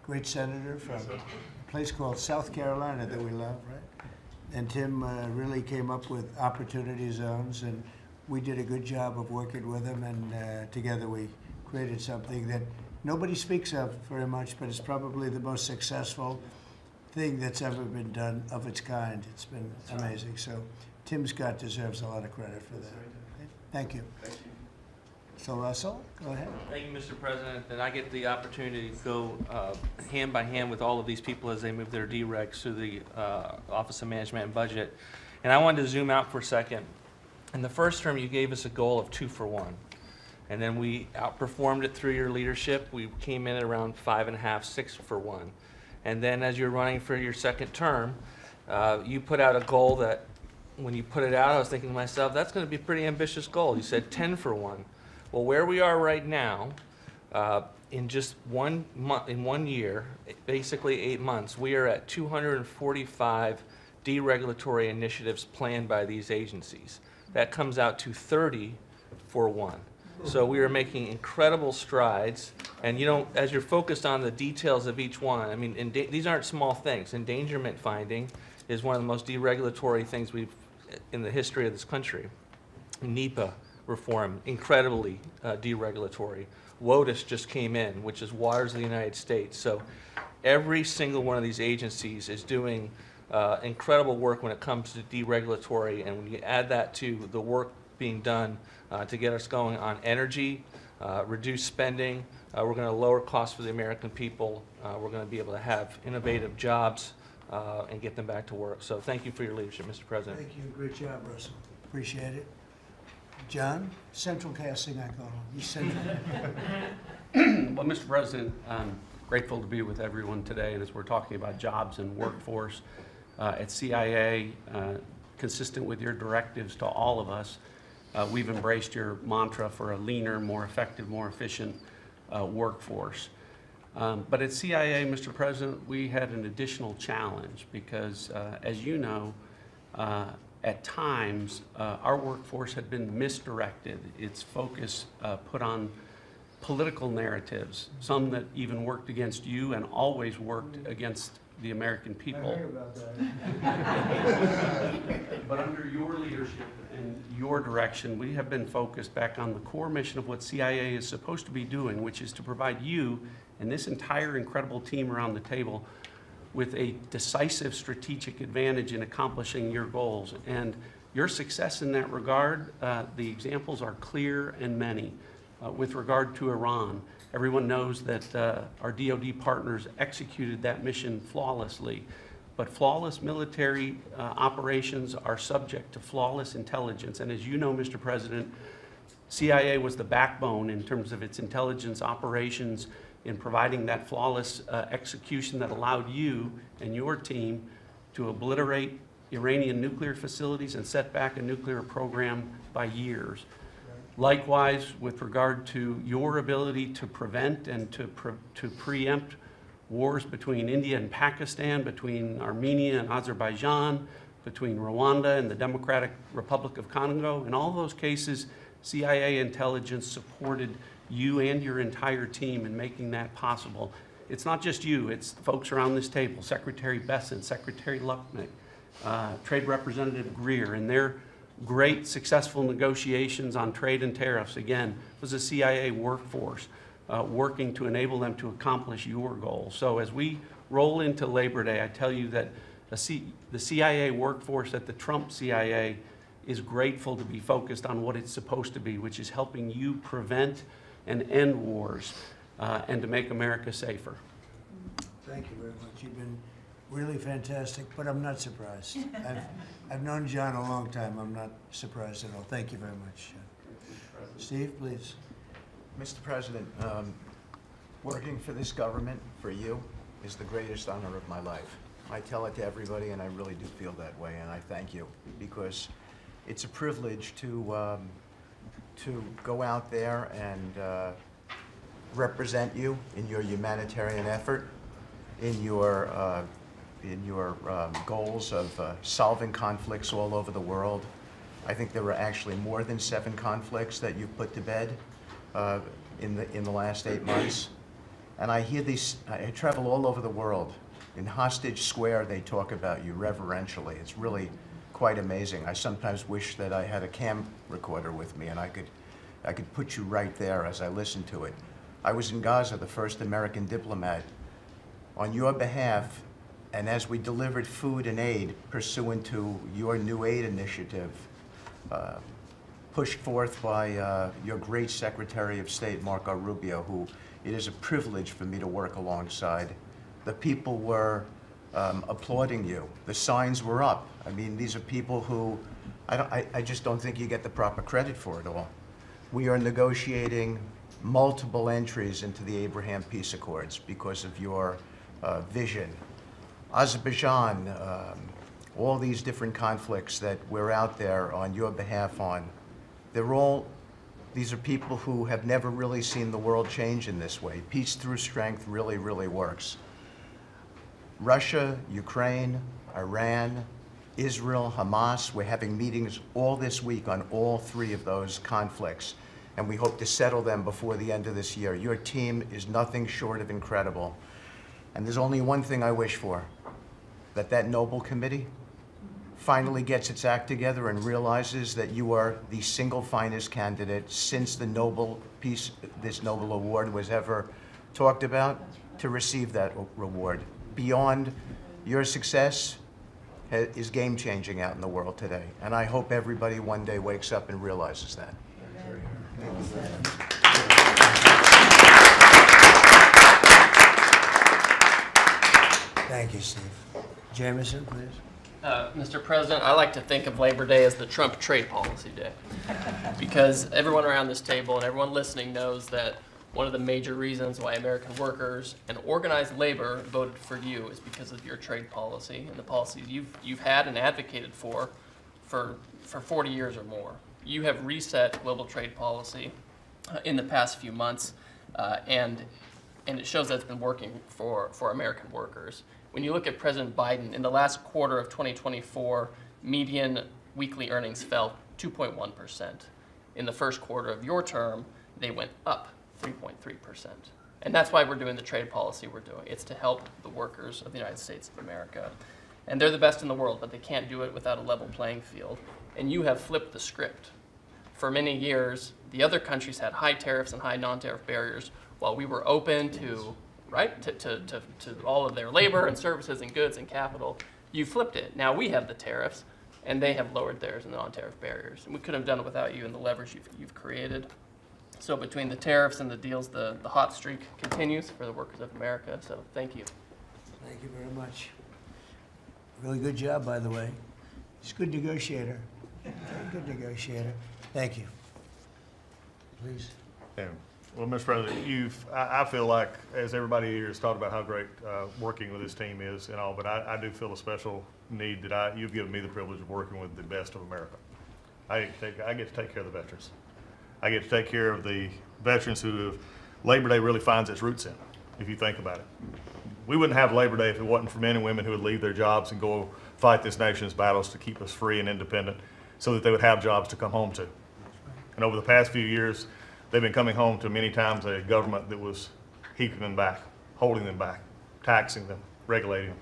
great senator from a place called South Carolina that we love, right? And Tim really came up with opportunity zones, and we did a good job of working with him, and together we created something that nobody speaks of very much, but it's probably the most successful thing that's ever been done of its kind. It's been amazing. So Tim Scott deserves a lot of credit for that. Okay? Thank you. Thank you. So Russell, go ahead. Thank you, Mr. President. And I get the opportunity to go hand by hand with all of these people as they move their deregs through the Office of Management and Budget. And I wanted to zoom out for a second. In the first term, you gave us a goal of 2 for 1. And then we outperformed it through your leadership. We came in at around 5.5, 6 for 1. And then as you're running for your second term, you put out a goal that when you put it out, I was thinking to myself, that's going to be a pretty ambitious goal. You said 10 for 1. Well, where we are right now, in just 1 month, in 1 year, basically 8 months, we are at 245 deregulatory initiatives planned by these agencies. That comes out to 30 for 1. So we are making incredible strides, and you know, as you're focused on the details of each one, I mean, these aren't small things. Endangerment finding is one of the most deregulatory things we've in the history of this country. NEPA reform, incredibly deregulatory. WOTUS just came in, which is Waters of the United States. So every single one of these agencies is doing incredible work when it comes to deregulatory, and when you add that to the work being done to get us going on energy, reduce spending, we're going to lower costs for the American people, we're going to be able to have innovative jobs and get them back to work. So thank you for your leadership, Mr. President. Thank you. Great job, Russell. Appreciate it. John, central casting, I call him. He's central. Well, Mr. President, I'm grateful to be with everyone today, and as we're talking about jobs and workforce at CIA, consistent with your directives to all of us, we've embraced your mantra for a leaner, more effective, more efficient workforce. But at CIA, Mr. President, we had an additional challenge because, as you know, at times, our workforce had been misdirected. Its focus put on political narratives, some that even worked against you and always worked against the American people. I heard about that. But under your leadership and your direction, we have been focused back on the core mission of what CIA is supposed to be doing, which is to provide you and this entire incredible team around the table with a decisive strategic advantage in accomplishing your goals. And your success in that regard, the examples are clear and many. With regard to Iran, everyone knows that our DoD partners executed that mission flawlessly. But flawless military operations are subject to flawless intelligence. And as you know, Mr. President, CIA was the backbone in terms of its intelligence operations in providing that flawless execution that allowed you and your team to obliterate Iranian nuclear facilities and set back a nuclear program by years. Likewise, with regard to your ability to prevent and to preempt wars between India and Pakistan, between Armenia and Azerbaijan, between Rwanda and the Democratic Republic of Congo, in all those cases, CIA intelligence supported you and your entire team in making that possible. It's not just you, it's the folks around this table, Secretary Besson, Secretary Lucknick, Trade Representative Greer, and their great successful negotiations on trade and tariffs, again, was a CIA workforce. working to enable them to accomplish your goals. So as we roll into Labor Day, I tell you that the CIA workforce at the Trump CIA is grateful to be focused on what it's supposed to be, which is helping you prevent and end wars and to make America safer. Thank you very much. You've been really fantastic, but I'm not surprised. I've known John a long time. I'm not surprised at all. Thank you very much. Steve, please. Mr. President, working for this government, for you, is the greatest honor of my life. I tell it to everybody, and I really do feel that way, and I thank you, because it's a privilege to go out there and represent you in your humanitarian effort, in your goals of solving conflicts all over the world. I think there were actually more than 7 conflicts that you've put to bed in the last 8 months. And I hear these, I travel all over the world. In Hostage Square, they talk about you reverentially. It's really quite amazing. I sometimes wish that I had a cam recorder with me and I could put you right there as I listen to it. I was in Gaza, the first American diplomat, on your behalf, and as we delivered food and aid pursuant to your new aid initiative, pushed forth by your great Secretary of State, Marco Rubio, who it is a privilege for me to work alongside. The people were applauding you. The signs were up. I mean, these are people who I just don't think you get the proper credit for it all. We are negotiating multiple entries into the Abraham Peace Accords because of your vision. Azerbaijan, all these different conflicts that we're out there on your behalf on, these are people who have never really seen the world change in this way. Peace through strength really, really works. Russia, Ukraine, Iran, Israel, Hamas, we're having meetings all this week on all 3 of those conflicts, and we hope to settle them before the end of this year. Your team is nothing short of incredible. And there's only one thing I wish for, that Nobel Committee finally gets its act together and realizes that you are the single finest candidate since the this Nobel Award was ever talked about to receive that reward. Beyond your success is game-changing out in the world today. And I hope everybody one day wakes up and realizes that. Thank you, Steve. Jameson, please. Mr. President, I like to think of Labor Day as the Trump trade policy day, because everyone around this table and everyone listening knows that one of the major reasons why American workers and organized labor voted for you is because of your trade policy and the policies you've had and advocated for 40 years or more. You have reset global trade policy in the past few months, and it shows that it's been working for American workers. When you look at President Biden, in the last quarter of 2024, median weekly earnings fell 2.1%. In the first quarter of your term, they went up 3.3%. And that's why we're doing the trade policy we're doing. It's to help the workers of the United States of America. And they're the best in the world, but they can't do it without a level playing field. And you have flipped the script. For many years, the other countries had high tariffs and high non-tariff barriers, while we were open to all of their labor and services and goods and capital. You flipped it. Now we have the tariffs, and they have lowered theirs and the non-tariff barriers. And we couldn't have done it without you and the leverage you've created. So between the tariffs and the deals, the hot streak continues for the workers of America. So thank you. Thank you very much. Really good job, by the way. He's a good negotiator. Very good negotiator. Thank you. Please. Yeah. Well, Mr. President, I feel like, as everybody here has talked about how great working with this team is and all, but I do feel a special need that you've given me the privilege of working with the best of America. I get to take care of the veterans. I get to take care of the veterans who Labor Day really finds its roots in, if you think about it. We wouldn't have Labor Day if it wasn't for men and women who would leave their jobs and go fight this nation's battles to keep us free and independent so that they would have jobs to come home to. And over the past few years, they've been coming home to many times a government that was keeping them back, holding them back, taxing them, regulating them.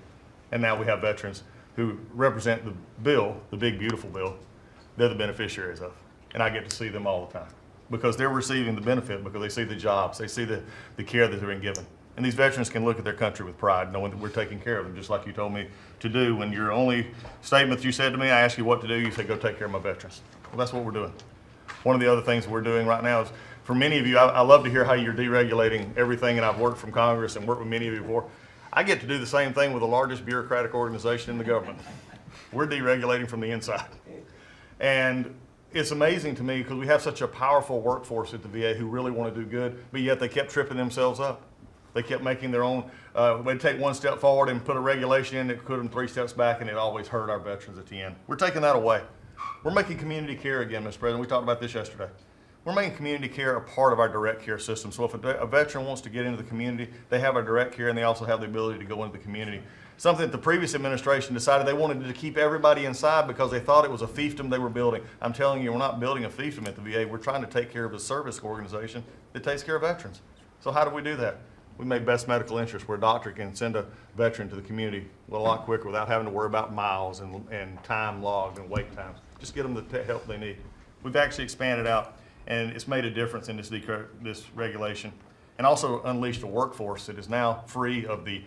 And now we have veterans who represent the bill, the big, beautiful bill, they're the beneficiaries of. And I get to see them all the time. because they're receiving the benefit, because they see the jobs, they see the care that they're being given. And these veterans can look at their country with pride, knowing that we're taking care of them, just like you told me to do. When your only statement you said to me, I asked you what to do, you said, go take care of my veterans. Well, that's what we're doing. One of the other things we're doing right now is, for many of you, I love to hear how you're deregulating everything, and I've worked from Congress and worked with many of you before. I get to do the same thing with the largest bureaucratic organization in the government. We're deregulating from the inside. And it's amazing to me because we have such a powerful workforce at the VA who really want to do good, but yet they kept tripping themselves up. They kept making their own, they'd take one step forward and put a regulation in that put them 3 steps back, and it always hurt our veterans at the end. We're taking that away. We're making community care again, Mr. President. We talked about this yesterday. We're making community care a part of our direct care system. So if a veteran wants to get into the community, they have our direct care, and they also have the ability to go into the community. Something that the previous administration decided they wanted to keep everybody inside because they thought it was a fiefdom they were building. I'm telling you, we're not building a fiefdom at the VA. We're trying to take care of a service organization that takes care of veterans. So how do we do that? We made best medical interest, where a doctor can send a veteran to the community a lot quicker without having to worry about miles and time logged and wait times. Just get them the help they need. We've actually expanded out, and it's made a difference in this regulation, and also unleashed a workforce that is now free of the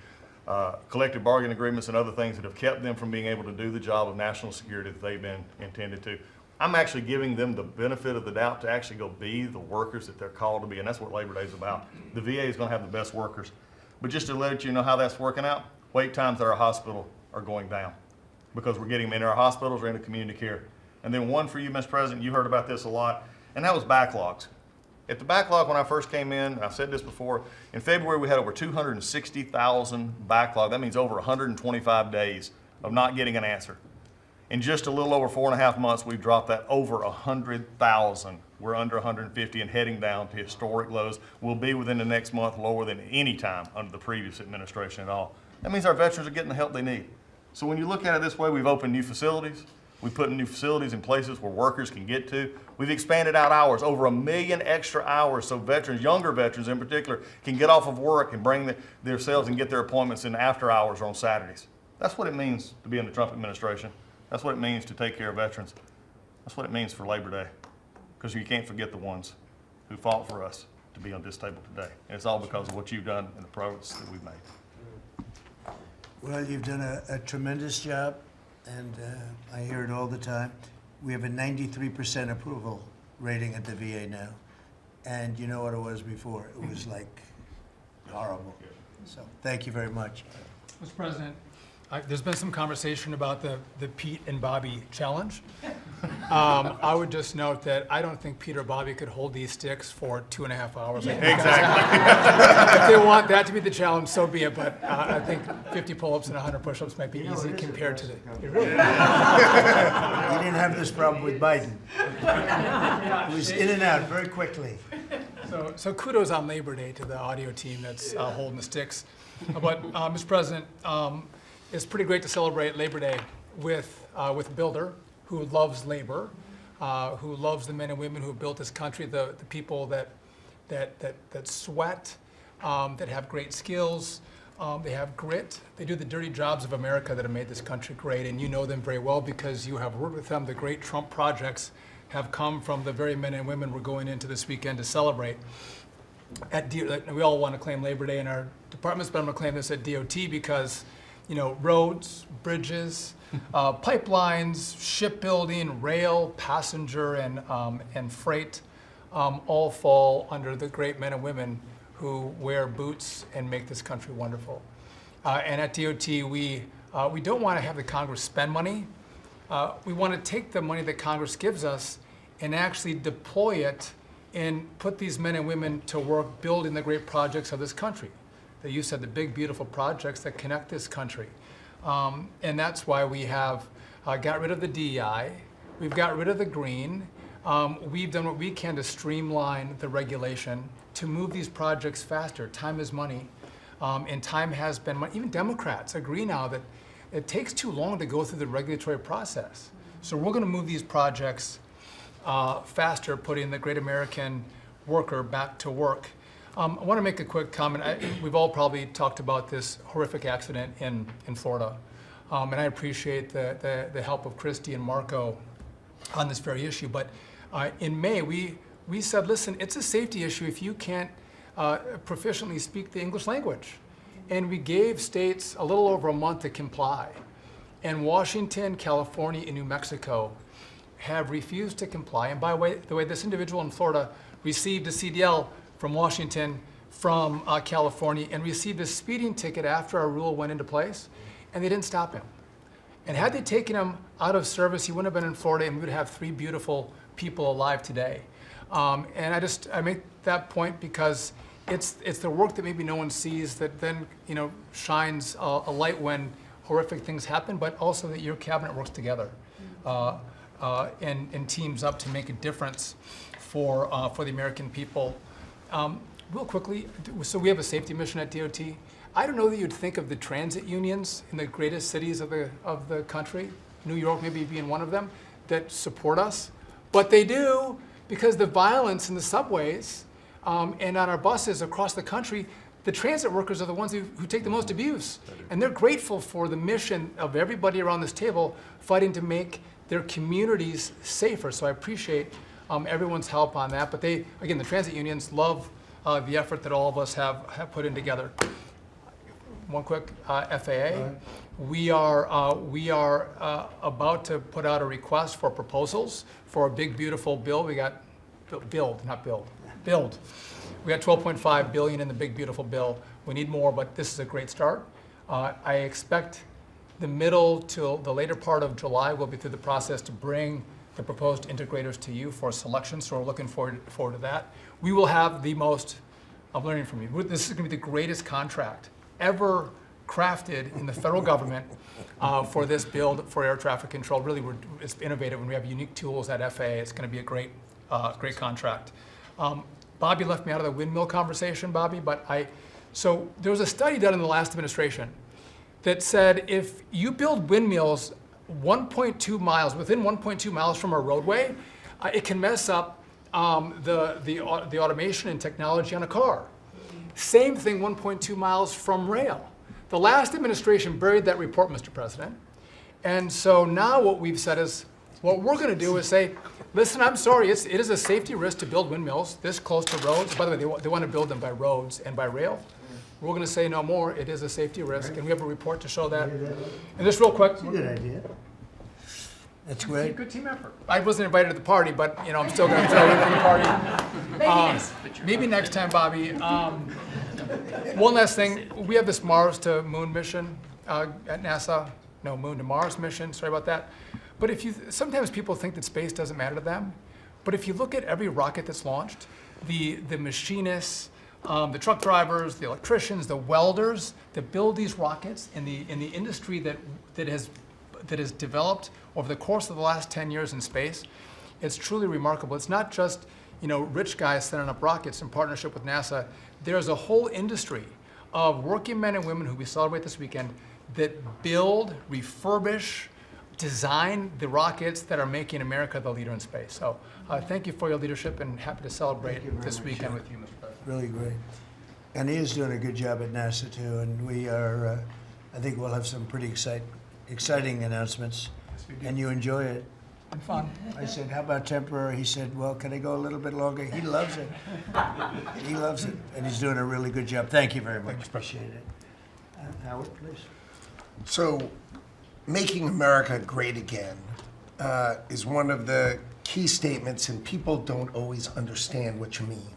collective bargaining agreements and other things that have kept them from being able to do the job of national security that they've been intended to. I'm actually giving them the benefit of the doubt to actually go be the workers that they're called to be, and that's what Labor Day is about. The VA is going to have the best workers. But just to let you know how that's working out, wait times at our hospital are going down because we're getting them into our hospitals or into community care. And then one for you, Mr. President, you heard about this a lot, and that was backlogs. At the backlog when I first came in, and I've said this before, in February we had over 260,000 backlog. That means over 125 days of not getting an answer. In just a little over 4.5 months, we've dropped that over 100,000. We're under 150 and heading down to historic lows. We'll be within the next month lower than any time under the previous administration at all. That means our veterans are getting the help they need. So when you look at it this way, we've opened new facilities. We've put new facilities in places where workers can get to. We've expanded out hours, over 1 million extra hours, so veterans, younger veterans in particular, can get off of work and bring themselves and get their appointments in after hours or on Saturdays. That's what it means to be in the Trump administration. That's what it means to take care of veterans. That's what it means for Labor Day, because you can't forget the ones who fought for us to be on this table today. And it's all because of what you've done and the progress that we've made. Well, you've done a tremendous job, and I hear it all the time. We have a 93% approval rating at the VA now. And you know what it was before? It was like horrible. So thank you very much. Mr. President, there's been some conversation about the Pete and Bobby challenge. I would just note that I don't think Pete or Bobby could hold these sticks for 2.5 hours. Exactly. If they want that to be the challenge, so be it. But I think 50 pull-ups and 100 push-ups might be easy compared to the. You didn't have this problem with Biden. It was in and out very quickly. So kudos on Labor Day to the audio team that's holding the sticks. But Mr. President. It's pretty great to celebrate Labor Day with a builder who loves labor, who loves the men and women who have built this country, the people that sweat, that have great skills, they have grit. They do the dirty jobs of America that have made this country great, and you know them very well because you have worked with them. The great Trump projects have come from the very men and women we're going into this weekend to celebrate. We all want to claim Labor Day in our departments, but I'm going to claim this at DOT because roads, bridges, pipelines, shipbuilding, rail, passenger, and freight all fall under the great men and women who wear boots and make this country wonderful. And at DOT, we don't want to have the Congress spend money. We want to take the money that Congress gives us and actually deploy it and put these men and women to work building the great projects of this country. That you said, the big, beautiful projects that connect this country. And that's why we have got rid of the DEI. We've got rid of the green. We've done what we can to streamline the regulation to move these projects faster. Time is money, and time has been money. Even Democrats agree now that it takes too long to go through the regulatory process. So we're going to move these projects faster, putting the great American worker back to work. I want to make a quick comment. We've all probably talked about this horrific accident in Florida, and I appreciate the help of Christy and Marco on this very issue. But in May, we we said, listen, it's a safety issue if you can't proficiently speak the English language. And we gave states a little over a month to comply. And Washington, California, and New Mexico have refused to comply. And by the way, this individual in Florida received a CDL from Washington, from California, and received a speeding ticket after our rule went into place, and they didn't stop him. And had they taken him out of service, he wouldn't have been in Florida, and we would have 3 beautiful people alive today. And I make that point because it's the work that maybe no one sees that then shines a light when horrific things happen, but also that your cabinet works together and teams up to make a difference for the American people. Real quickly, so we have a safety mission at DOT. I don't know that you'd think of the transit unions in the greatest cities of the country, New York maybe being one of them, that support us, but they do, because the violence in the subways and on our buses across the country, the transit workers are the ones who take the most abuse. And they're grateful for the mission of everybody around this table fighting to make their communities safer. So I appreciate everyone's help on that. But they, again, the transit unions love the effort that all of us have put in together. One quick FAA. We are about to put out a request for proposals for a big, beautiful bill. We got build. We got $12.5 billion in the big, beautiful bill. We need more, but this is a great start. I expect the middle to the later part of July, we'll be through the process to bring the proposed integrators to you for selection, so we're looking forward to that. We will have the most, I'm learning from you, this is going to be the greatest contract ever crafted in the federal government for this build for air traffic control. Really, it's innovative, and we have unique tools at FAA. It's going to be a great contract. Bobby left me out of the windmill conversation, Bobby, but so there was a study done in the last administration that said if you build windmills 1.2 miles, within 1.2 miles from a roadway, it can mess up the automation and technology on a car. Same thing 1.2 miles from rail. The last administration buried that report, Mr. President. And so now what we've said is, what we're going to do is say, listen, I'm sorry, it is a safety risk to build windmills this close to roads. By the way, they want to build them by roads and by rail. We're going to say no more. It is a safety risk, and we have a report to show that. And just real quick. That's a good idea. That's great. Good team effort. I wasn't invited to the party, but I'm still going to throw in for the party. Maybe next time, Bobby. One last thing. We have this Mars to Moon mission at NASA. No, Moon to Mars mission. Sorry about that. But sometimes people think that space doesn't matter to them. But if you look at every rocket that's launched, the machinists, the truck drivers, the electricians, the welders that build these rockets in the industry that has developed over the course of the last 10 years in space, it's truly remarkable. It's not just rich guys sending up rockets in partnership with NASA. There's a whole industry of working men and women who we celebrate this weekend that build, refurbish, design the rockets that are making America the leader in space. So thank you for your leadership, and happy to celebrate this weekend with you, Mr. President. Really great. And he is doing a good job at NASA too, and we are, I think we'll have some pretty exciting announcements, and you enjoy it. And fun. I said, how about temporary? He said, well, can I go a little bit longer? He loves it. He loves it, and he's doing a really good job. Thank you very much. Appreciate it. Howard, please. So, making America great again is one of the key statements, and people don't always understand what you mean.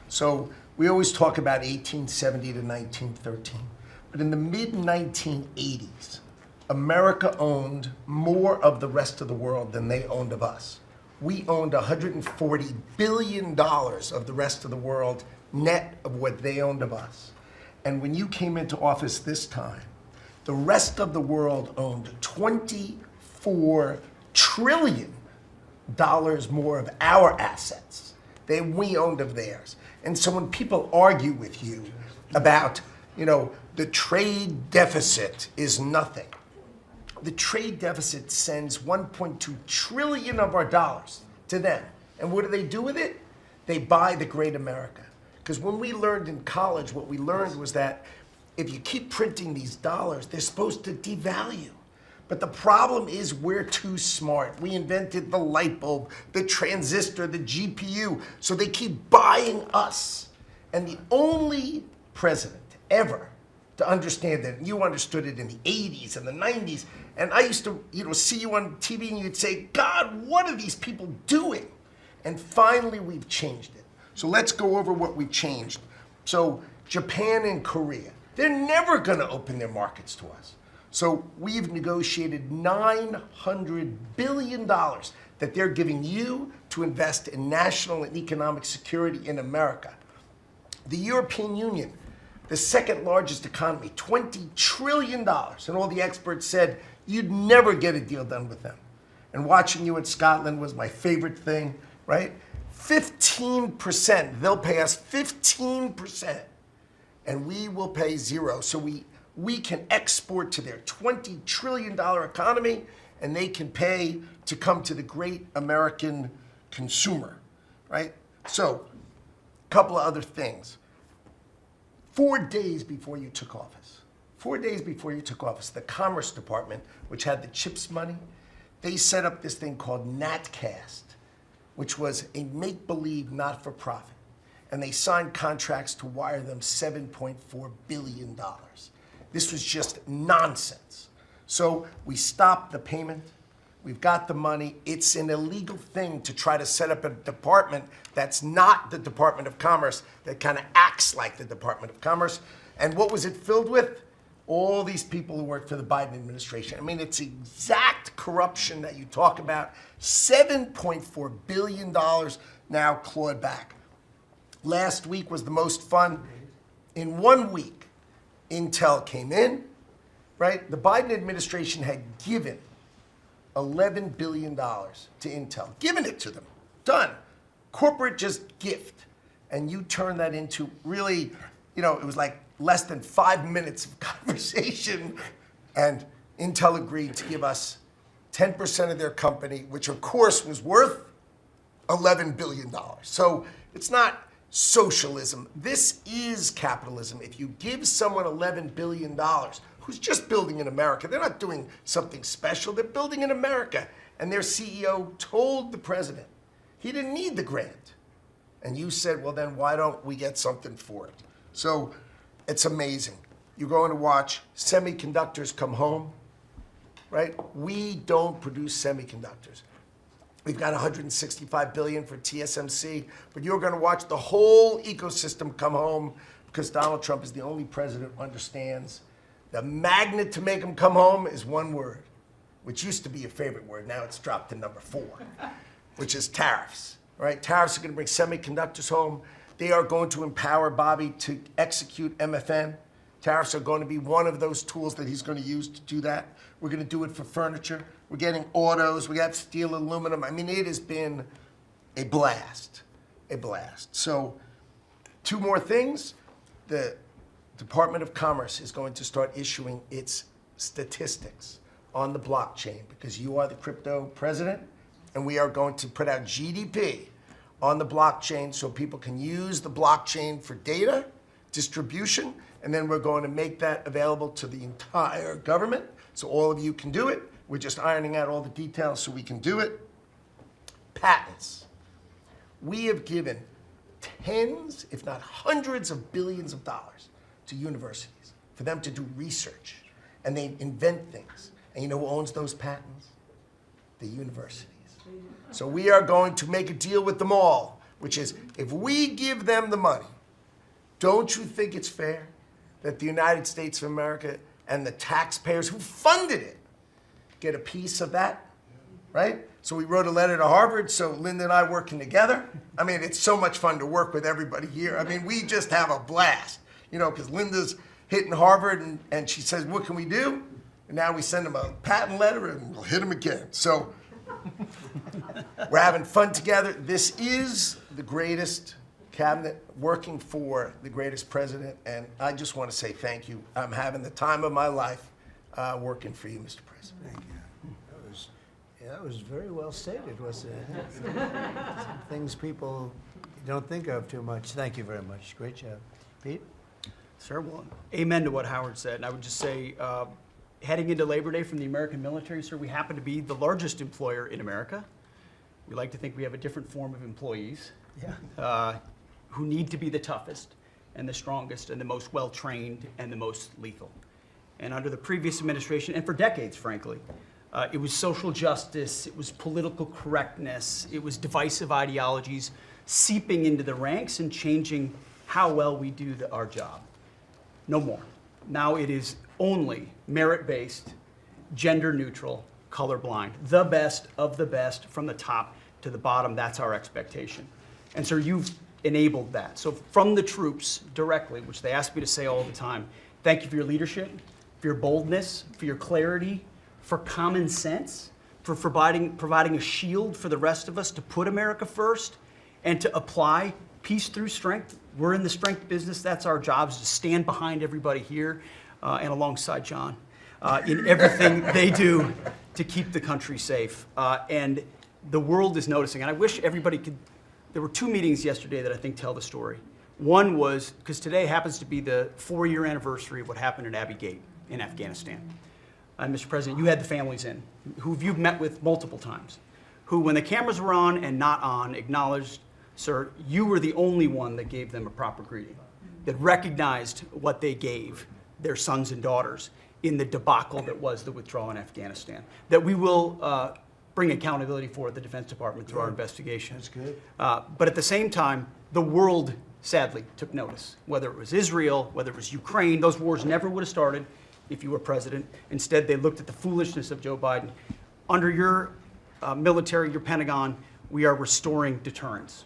So we always talk about 1870 to 1913, but in the mid-1980s, America owned more of the rest of the world than they owned of us. We owned $140 billion of the rest of the world net of what they owned of us. And when you came into office this time, the rest of the world owned $24 trillion more of our assets than we owned of theirs. And so when people argue with you about, the trade deficit is nothing, the trade deficit sends 1.2 trillion of our dollars to them. And what do they do with it? They buy the great America. Because when we learned in college, what we learned was that if you keep printing these dollars, they're supposed to devalue. But the problem is we're too smart. We invented the light bulb, the transistor, the GPU, so they keep buying us. And the only president ever to understand that, and you understood it in the 80s and the 90s, and I used to see you on TV and you'd say, God, what are these people doing? And finally we've changed it. So let's go over what we've changed. So Japan and Korea, they're never gonna open their markets to us. So we've negotiated $900 billion that they're giving you to invest in national and economic security in America. The European Union, the second largest economy, $20 trillion. And all the experts said you'd never get a deal done with them. And watching you in Scotland was my favorite thing, right? 15%, they'll pay us 15%, and we will pay zero. So we can export to their $20 trillion economy, and they can pay to come to the great American consumer, right? So, a couple of other things. 4 days before you took office, the Commerce Department, which had the CHIPS money, they set up this thing called NatCast, which was a make-believe not-for-profit. And they signed contracts to wire them $7.4 billion. This was just nonsense. So we stopped the payment. We've got the money. It's an illegal thing to try to set up a department that's not the Department of Commerce, that kind of acts like the Department of Commerce. And what was it filled with? All these people who work for the Biden administration. I mean, it's exact corruption that you talk about. $7.4 billion now clawed back. Last week was the most fun. In 1 week, Intel came in, right? The Biden administration had given $11 billion to Intel, given it to them, done. Corporate just gift. And you turn that into really, it was like less than 5 minutes of conversation, and Intel agreed to give us 10% of their company, which of course was worth $11 billion. So it's not socialism. This is capitalism. If you give someone $11 billion, who's just building in America, they're not doing something special, they're building in America. And their CEO told the president he didn't need the grant. And you said, well, then why don't we get something for it? So it's amazing. You're going to watch semiconductors come home, right? We don't produce semiconductors. We've got $165 billion for TSMC, but you're going to watch the whole ecosystem come home because Donald Trump is the only president who understands the magnet to make them come home is one word, which used to be your favorite word. Now it's dropped to number 4, which is tariffs, right? Tariffs are going to bring semiconductors home. They are going to empower Bobby to execute MFN. Tariffs are going to be one of those tools that he's going to use to do that. We're going to do it for furniture. We're getting autos. We got steel, aluminum. I mean, it has been a blast, a blast. So 2 more things. The Department of Commerce is going to start issuing its statistics on the blockchain because you are the crypto president, and we are going to put out GDP on the blockchain so people can use the blockchain for data distribution, and then we're going to make that available to the entire government so all of you can do it. We're just ironing out all the details so we can do it. Patents. We have given tens, if not hundreds of billions of dollars to universities for them to do research, and they invent things. And you know who owns those patents? The universities. So we are going to make a deal with them all, which is if we give them the money, don't you think it's fair that the United States of America and the taxpayers who funded it get a piece of that, right? So we wrote a letter to Harvard, so Linda and I working together. I mean, it's so much fun to work with everybody here. I mean, we just have a blast, because Linda's hitting Harvard and she says, what can we do? And now we send them a patent letter and we'll hit them again. So we're having fun together. This is the greatest cabinet working for the greatest president, and I just want to say thank you. I'm having the time of my life working for you, Mr. President. Thank you. That was very well stated, wasn't it? Some things people don't think of too much. Thank you very much. Great job. Pete? Sir, well, amen to what Howard said. And I would just say, heading into Labor Day from the American military, sir, we happen to be the largest employer in America. We like to think we have a different form of employees who need to be the toughest and the strongest and the most well-trained and the most lethal. And under the previous administration, and for decades, frankly, it was social justice, it was political correctness, it was divisive ideologies seeping into the ranks and changing how well we do our job. No more. Now it is only merit-based, gender-neutral, colorblind. The best of the best from the top to the bottom. That's our expectation. And sir, you've enabled that. So from the troops directly, which they ask me to say all the time, thank you for your leadership, for your boldness, for your clarity, for common sense, for providing a shield for the rest of us to put America first and to apply peace through strength. We're in the strength business. That's our job, is to stand behind everybody here and alongside John in everything they do to keep the country safe. And the world is noticing. And I wish everybody could. There were 2 meetings yesterday that I think tell the story. One was, because today happens to be the 4-year anniversary of what happened at Abbey Gate in Afghanistan. Mr. President, you had the families in, who you've met with multiple times, who, when the cameras were on and not on, acknowledged, sir, you were the only one that gave them a proper greeting, that recognized what they gave their sons and daughters in the debacle that was the withdrawal in Afghanistan, that we will bring accountability for at the Defense Department through our investigation. That's good. But at the same time, the world sadly took notice, whether it was Israel, whether it was Ukraine. Those wars never would have started if you were president. Instead, they looked at the foolishness of Joe Biden. Under your military, your Pentagon, we are restoring deterrence.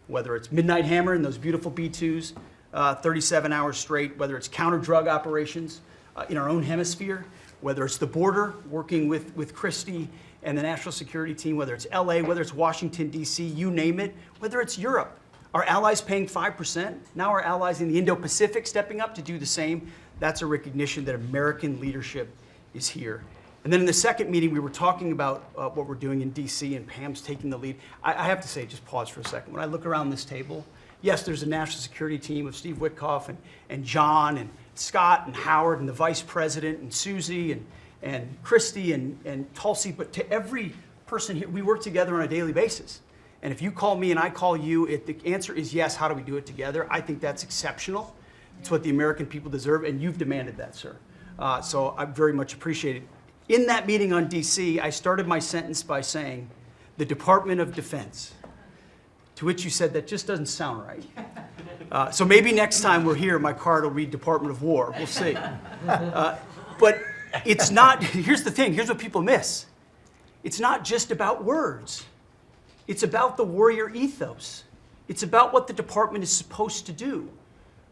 Whether it's Midnight Hammer and those beautiful B-2s, 37 hours straight, whether it's counter-drug operations in our own hemisphere, whether it's the border, working with Christie and the national security team, whether it's LA, whether it's Washington, D.C., you name it, whether it's Europe. Our allies paying 5%, now our allies in the Indo-Pacific stepping up to do the same. That's a recognition that American leadership is here. And then in the second meeting, we were talking about what we're doing in D.C. and Pam's taking the lead. I have to say, just pause for a second. When I look around this table, yes, there's a national security team of Steve Witkoff and John and Scott and Howard and the vice president and Susie and Christy and Tulsi, but to every person here, we work together on a daily basis. And if you call me and I call you, the answer is yes, how do we do it together? I think that's exceptional. It's what the American people deserve, and you've demanded that, sir. So I very much appreciate it. In that meeting on DC, I started my sentence by saying, the Department of Defense, to which you said, that just doesn't sound right. So maybe next time we're here, my card will read Department of War. We'll see. But it's not, here's the thing, here's what people miss. It's not just about words. It's about the warrior ethos. It's about what the department is supposed to do.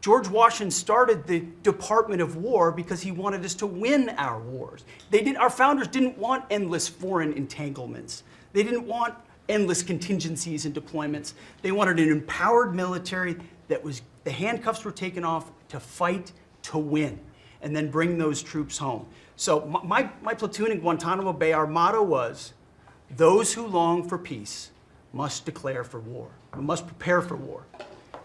George Washington started the Department of War because he wanted us to win our wars. Our founders didn't want endless foreign entanglements. They didn't want endless contingencies and deployments. They wanted an empowered military that the handcuffs were taken off to fight to win and then bring those troops home. So my platoon in Guantanamo Bay, our motto was, those who long for peace must declare for war. We must prepare for war.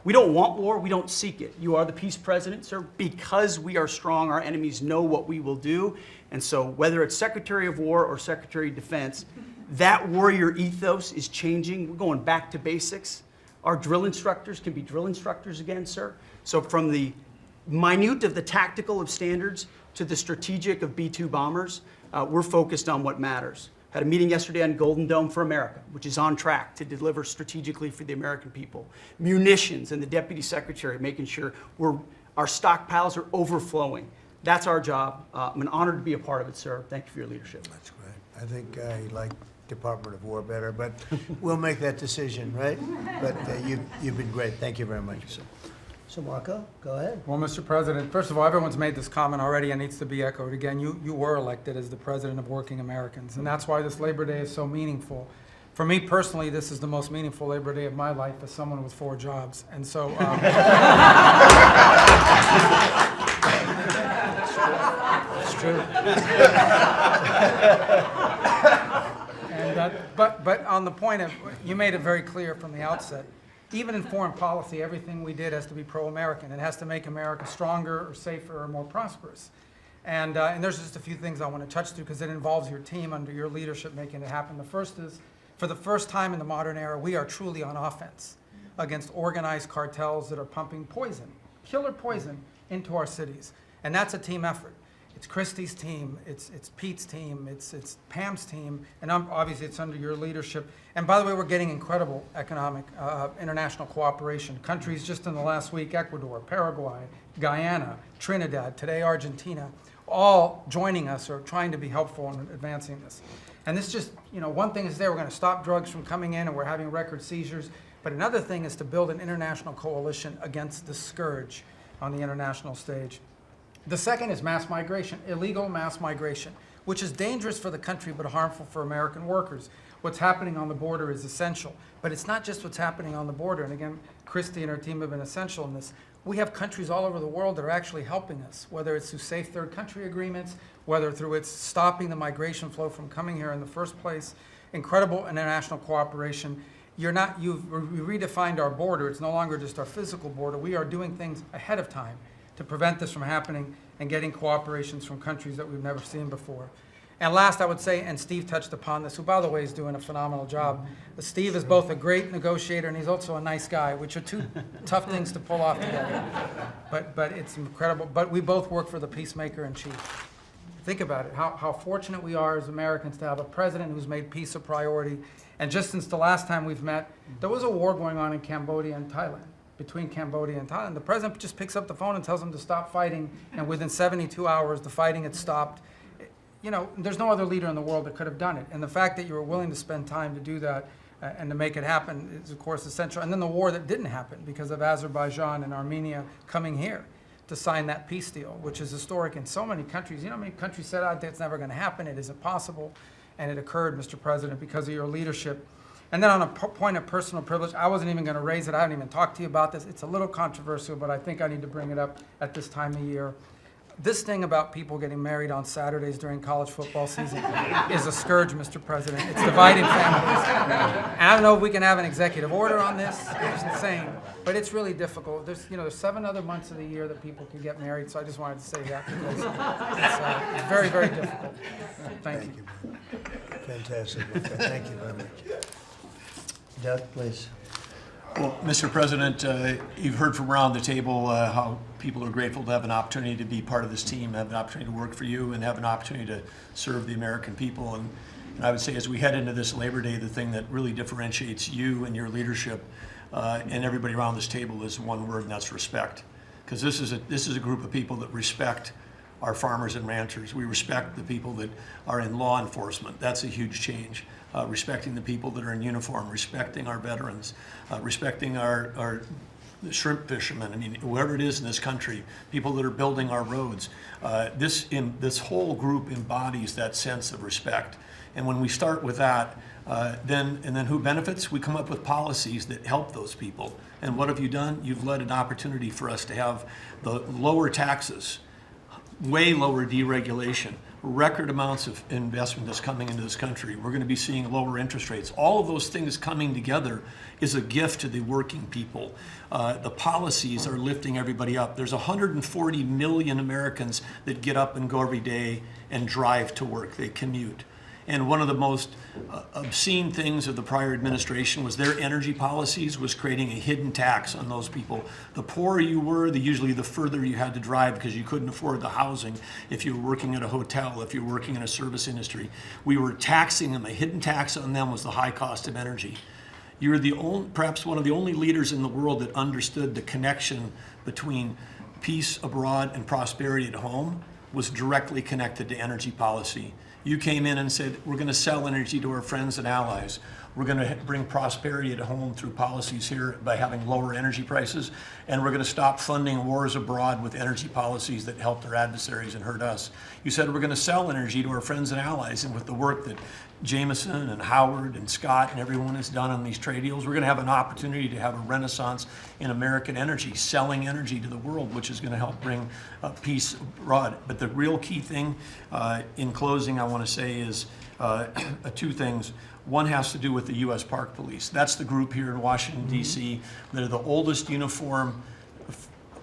We don't want war, we don't seek it. You are the peace president, sir. Because we are strong, our enemies know what we will do. And so whether it's Secretary of War or Secretary of Defense, that warrior ethos is changing. We're going back to basics. Our drill instructors can be drill instructors again, sir. So from the minute of the tactical of standards to the strategic of B-2 bombers, we're focused on what matters. Had a meeting yesterday on Golden Dome for America, which is on track to deliver strategically for the American people. Munitions, and the Deputy Secretary making sure our stockpiles are overflowing. That's our job. I'm an honor to be a part of it, sir. Thank you for your leadership. That's great. I think I like Department of War better, but we'll make that decision, right? But you've been great. Thank you very much. So Marco, go ahead. Well, Mr. President, first of all, everyone's made this comment already and needs to be echoed again. You were elected as the President of Working Americans, and that's why this Labor Day is so meaningful. For me personally, this is the most meaningful Labor Day of my life as someone with 4 jobs. And so, it's true. And but on the point of, you made it very clear from the outset, even in foreign policy, everything we did has to be pro-American. It has to make America stronger or safer or more prosperous. And there's just a few things I want to touch through because it involves your team under your leadership making it happen. The first is, for the first time in the modern era, we are truly on offense against organized cartels that are pumping poison, killer poison, into our cities. And that's a team effort. It's Christie's team, it's Pete's team, it's Pam's team, and obviously it's under your leadership. And by the way, we're getting incredible economic, international cooperation. Countries just in the last week, Ecuador, Paraguay, Guyana, Trinidad, today Argentina, all joining us or trying to be helpful in advancing this. And this just, one thing is we're going to stop drugs from coming in and we're having record seizures. But another thing is to build an international coalition against the scourge on the international stage. The second is mass migration, illegal mass migration, which is dangerous for the country but harmful for American workers. What's happening on the border is essential. But it's not just what's happening on the border. And again, Christy and her team have been essential in this. We have countries all over the world that are actually helping us, whether it's through safe third country agreements, whether through it's stopping the migration flow from coming here in the first place. Incredible international cooperation. You've redefined our border. It's no longer just our physical border. We are doing things ahead of time to prevent this from happening and getting cooperations from countries that we've never seen before. And last, I would say, and Steve touched upon this, who, by the way, is doing a phenomenal job. Steve is both a great negotiator and he's also a nice guy, which are two tough things to pull off together. But it's incredible. But we both work for the peacemaker in chief. Think about it, how fortunate we are as Americans to have a president who's made peace a priority. And just since the last time we've met, there was a war going on in Cambodia and Thailand, between Cambodia and Thailand. The president just picks up the phone and tells them to stop fighting, and within 72 hours, the fighting had stopped. There's no other leader in the world that could have done it. And the fact that you were willing to spend time to do that and to make it happen is, of course, essential. And then the war that didn't happen because of Azerbaijan and Armenia coming here to sign that peace deal, which is historic in so many countries. You know how many countries said, "I think it's never going to happen, it isn't possible," and it occurred, Mr. President, because of your leadership. And then on a point of personal privilege, I wasn't even going to raise it. I haven't even talked to you about this. It's a little controversial, but I think I need to bring it up at this time of year. This thing about people getting married on Saturdays during college football season is a scourge, Mr. President. It's dividing families. And I don't know if we can have an executive order on this. It's insane. But it's really difficult. There's 7 other months of the year that people can get married, so I just wanted to say that because it's very, very difficult. Thank you. Fantastic. Thank you very much. Doug, please. Well, Mr. President, you've heard from around the table how people are grateful to have an opportunity to be part of this team, have an opportunity to work for you, and have an opportunity to serve the American people. And I would say as we head into this Labor Day, the thing that really differentiates you and your leadership and everybody around this table is one word, and that's respect. Because this is a group of people that respect our farmers and ranchers. We respect the people that are in law enforcement. That's a huge change. Respecting the people that are in uniform, respecting our veterans, respecting our shrimp fishermen. I mean, whoever it is in this country, people that are building our roads. This whole group embodies that sense of respect. And when we start with that, then who benefits? We come up with policies that help those people. And what have you done? You've led an opportunity for us to have the lower taxes, way lower deregulation, record amounts of investment that's coming into this country. We're going to be seeing lower interest rates. All of those things coming together is a gift to the working people. The policies are lifting everybody up. There's 140 million Americans that get up and go every day and drive to work. They commute. And one of the most obscene things of the prior administration was their energy policies was creating a hidden tax on those people. The poorer you were, usually the further you had to drive because you couldn't afford the housing if you were working at a hotel, if you were working in a service industry. We were taxing them. A hidden tax on them was the high cost of energy. You were perhaps one of the only leaders in the world that understood the connection between peace abroad and prosperity at home was directly connected to energy policy. You came in and said, we're going to sell energy to our friends and allies. We're going to bring prosperity at home through policies here by having lower energy prices. And we're going to stop funding wars abroad with energy policies that help their adversaries and hurt us. You said we're going to sell energy to our friends and allies. And with the work that Jameson and Howard and Scott and everyone has done on these trade deals, we're going to have an opportunity to have a renaissance in American energy, selling energy to the world, which is going to help bring peace abroad. But the real key thing, in closing, I want to say is 2 things. One has to do with the U.S. Park Police. That's the group here in Washington, D.C. They're the oldest uniform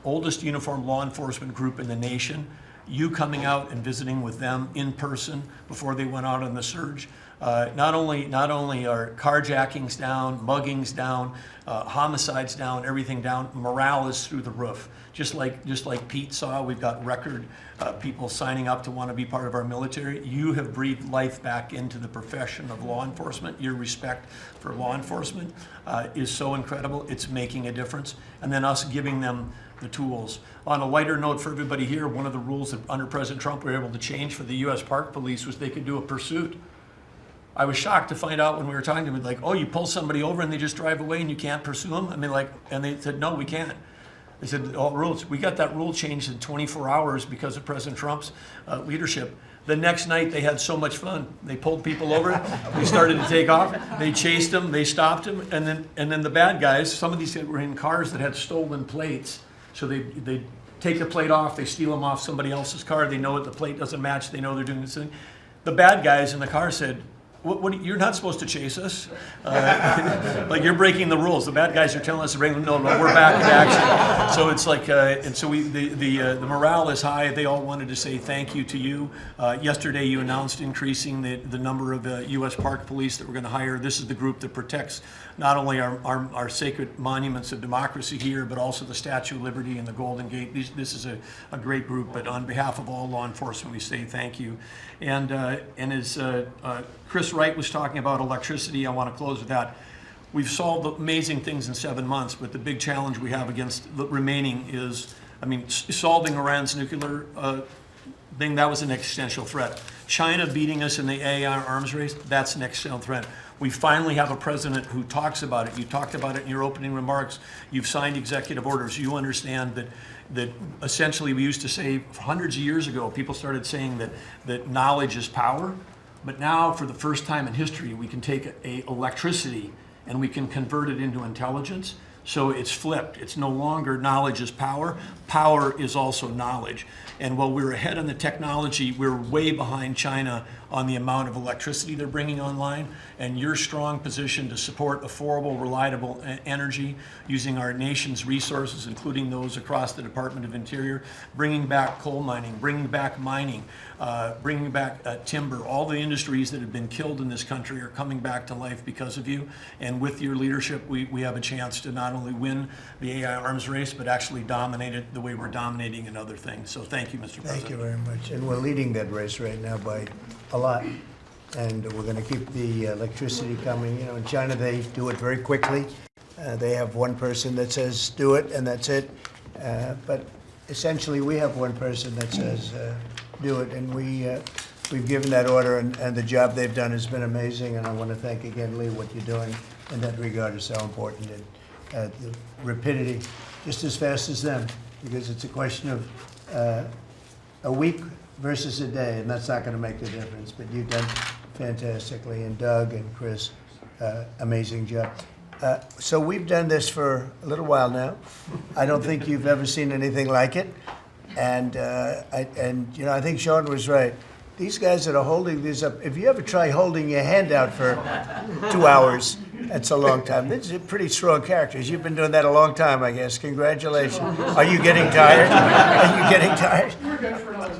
law enforcement group in the nation. you coming out and visiting with them in person before they went out on the surge. Not only are carjackings down, muggings down, homicides down, everything down, morale is through the roof. Just like Pete saw, we've got record people signing up to want to be part of our military. You have breathed life back into the profession of law enforcement. Your respect for law enforcement is so incredible. It's making a difference. And then us giving them the tools. On a lighter note for everybody here, one of the rules that under President Trump we were able to change for the U.S. Park Police was they could do a pursuit. I was shocked to find out when we were talking to them, like, oh, you pull somebody over and they just drive away and you can't pursue them? I mean, like, and they said, no, we can't. They said, all rules. We got that rule changed in 24 hours because of President Trump's leadership. The next night, they had so much fun. They pulled people over. They started to take off. They chased them. They stopped them. And then the bad guys, some of these were in cars that had stolen plates. So they take the plate off. They steal them off somebody else's car. They know it. The plate doesn't match. They know they're doing this thing. The bad guys in the car said, you're not supposed to chase us. Like, you're breaking the rules. The bad guys are telling us to bring them. No, we're back in action. So it's like, and so the morale is high. They all wanted to say thank you to you. Yesterday, you announced increasing the number of U.S. Park Police that we're going to hire. This is the group that protects not only our sacred monuments of democracy here, but also the Statue of Liberty and the Golden Gate. This is a great group. But on behalf of all law enforcement, we say thank you. And as Chris Wright was talking about electricity, I want to close with that. We've solved amazing things in 7 months, but the big challenge we have against the remaining is, I mean, solving Iran's nuclear thing, that was an existential threat. China beating us in the AI arms race, that's an existential threat. We finally have a president who talks about it. You talked about it in your opening remarks. You've signed executive orders. You understand that essentially we used to say hundreds of years ago, people started saying that knowledge is power. But now, for the first time in history, we can take electricity and we can convert it into intelligence. So it's flipped. It's no longer knowledge is power. Power is also knowledge. And while we're ahead on the technology, we're way behind China on the amount of electricity they're bringing online. And your strong position to support affordable, reliable energy using our nation's resources, including those across the Department of Interior, bringing back coal mining, bringing back mining, bringing back timber. All the industries that have been killed in this country are coming back to life because of you. And with your leadership, we have a chance to not only win the AI arms race, but actually dominate it the way we're dominating in other things. So thank you, Mr. President. Thank you very much. And we're leading that race right now by a lot. And we're going to keep the electricity coming. You know, in China, they do it very quickly. They have one person that says, do it, and that's it. But essentially, we have one person that says, do it. And we've given that order, and the job they've done has been amazing. And I want to thank again, Lee, what you're doing in that regard is so important. And the rapidity, just as fast as them, because it's a question of a week versus a day, and that's not going to make the difference. But you've done fantastically, and Doug and Chris, amazing job. So we've done this for a little while now. I don't think you've ever seen anything like it, and you know, I think Sean was right. These guys that are holding these up, if you ever try holding your hand out for 2 hours, that's a long time. These are pretty strong characters. You've been doing that a long time, I guess. Congratulations. Are you getting tired? Are you getting tired?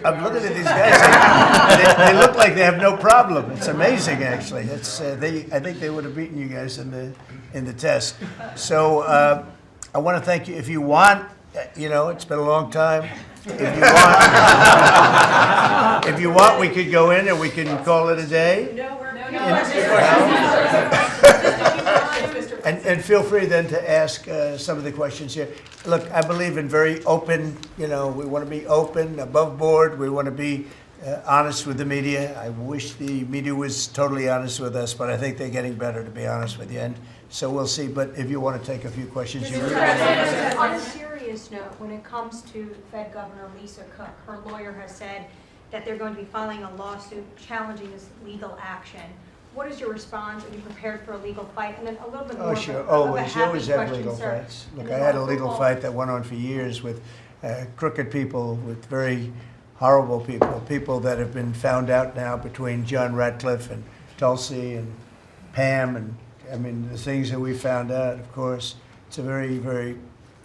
I'm looking at these guys. They look like they have no problem. It's amazing, actually. It's, I think they would have beaten you guys in the test. So I want to thank you. If you want, you know, it's been a long time. If you want, we could go in and we can call it a day. And feel free then to ask some of the questions here. Look, I believe in very open, you know, we want to be open, above board. We want to be honest with the media. I wish the media was totally honest with us, but I think they're getting better, to be honest with you. And so we'll see. But if you want to take a few questions, you really On a serious note, when it comes to Fed Governor Lisa Cook, her lawyer has said that they're going to be filing a lawsuit challenging this legal action. What is your response? Are you prepared for a legal fight? And then a little bit more. Oh, sure. Always. You always have legal fights. Look, I had a legal fight that went on for years with crooked people, with very horrible people, people that have been found out now between John Ratcliffe and Tulsi and Pam. And I mean, the things that we found out, of course, it's a very, very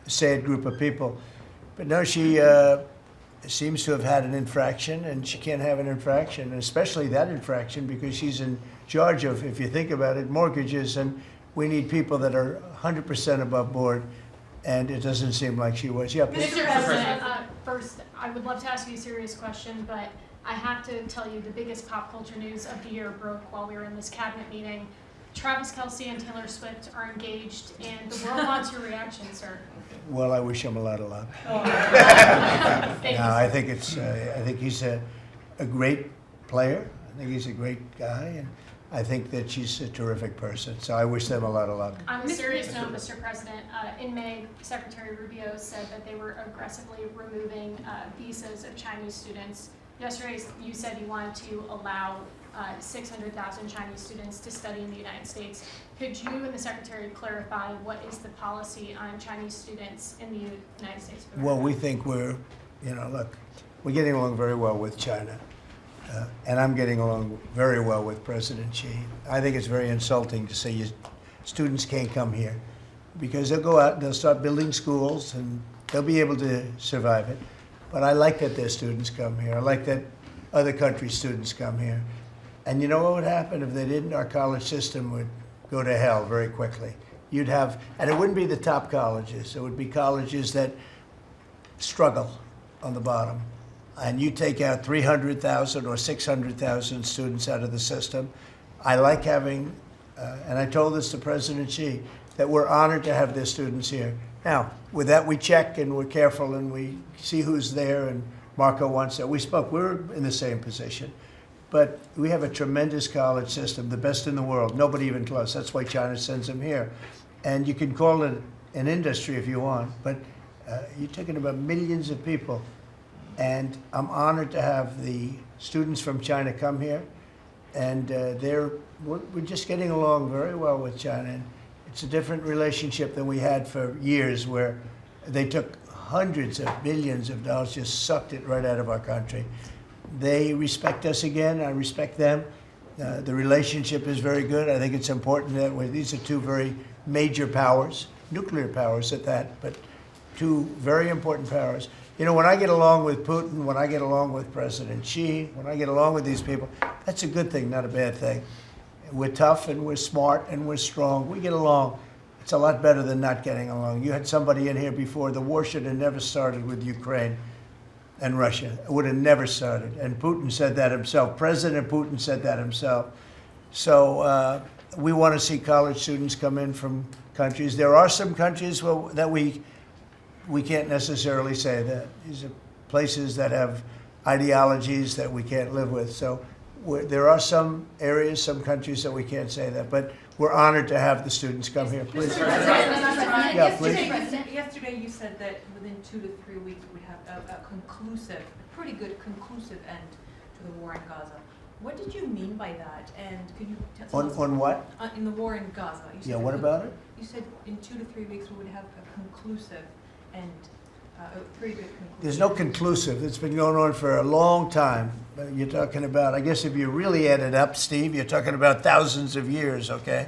sad group of people. But no, she seems to have had an infraction, and she can't have an infraction, and especially that infraction because she's in charge of, if you think about it, mortgages, and we need people that are 100% above board, and it doesn't seem like she was. Yeah, please. Mr. President, first, I would love to ask you a serious question, but I have to tell you the biggest pop culture news of the year broke while we were in this cabinet meeting. Travis Kelce and Taylor Swift are engaged, and the world wants your reaction, sir. Well, I wish him a lot of luck. Thank you, No, I sir. think I think he's a great player. I think he's a great guy, and I think that she's a terrific person. So I wish them a lot of luck. On a serious note, Mr. President, in May, Secretary Rubio said that they were aggressively removing visas of Chinese students. Yesterday, you said you wanted to allow 600,000 Chinese students to study in the United States. Could you and the Secretary clarify what is the policy on Chinese students in the United States of America? Well, we think look, we're getting along very well with China. And I'm getting along very well with President Xi. I think it's very insulting to say students can't come here because they'll go out and they'll start building schools and they'll be able to survive it. But I like that their students come here. I like that other countries' students come here. And you know what would happen if they didn't? Our college system would go to hell very quickly. You'd have, and it wouldn't be the top colleges. It would be colleges that struggle on the bottom. And you take out 300,000 or 600,000 students out of the system. I like having, and I told this to President Xi, that we're honored to have their students here. Now, with that, we check and we're careful and we see who's there, and Marco wants that. We're in the same position. But we have a tremendous college system, the best in the world, nobody even close. That's why China sends them here. And you can call it an industry if you want, but you're talking about millions of people. And I'm honored to have the students from China come here. And we're just getting along very well with China. And it's a different relationship than we had for years, where they took hundreds of billions of dollars, just sucked it right out of our country. They respect us again. I respect them. The relationship is very good. I think it's important that these are two very major powers, nuclear powers at that, but two very important powers. You know, when I get along with Putin, when I get along with President Xi, when I get along with these people, that's a good thing, not a bad thing. We're tough and we're smart and we're strong. We get along. It's a lot better than not getting along. You had somebody in here before. The war should have never started with Ukraine and Russia. It would have never started. And Putin said that himself. President Putin said that himself. So we want to see college students come in from countries. There are some countries that we can't necessarily say that. These are places that have ideologies that we can't live with. So there are some areas, some countries that we can't say that. But we're honored to have the students come here. Please. Yeah, please. Yesterday you said that within 2 to 3 weeks we'd have a pretty good conclusive end to the war in Gaza. What did you mean by that? And could you tell us? On what? In the war in Gaza. You said What about it? You said in 2 to 3 weeks we would have a conclusive end, a pretty good conclusive. There's no conclusive. It's been going on for a long time. You're talking about, I guess if you really add it up, Steve, you're talking about thousands of years, okay?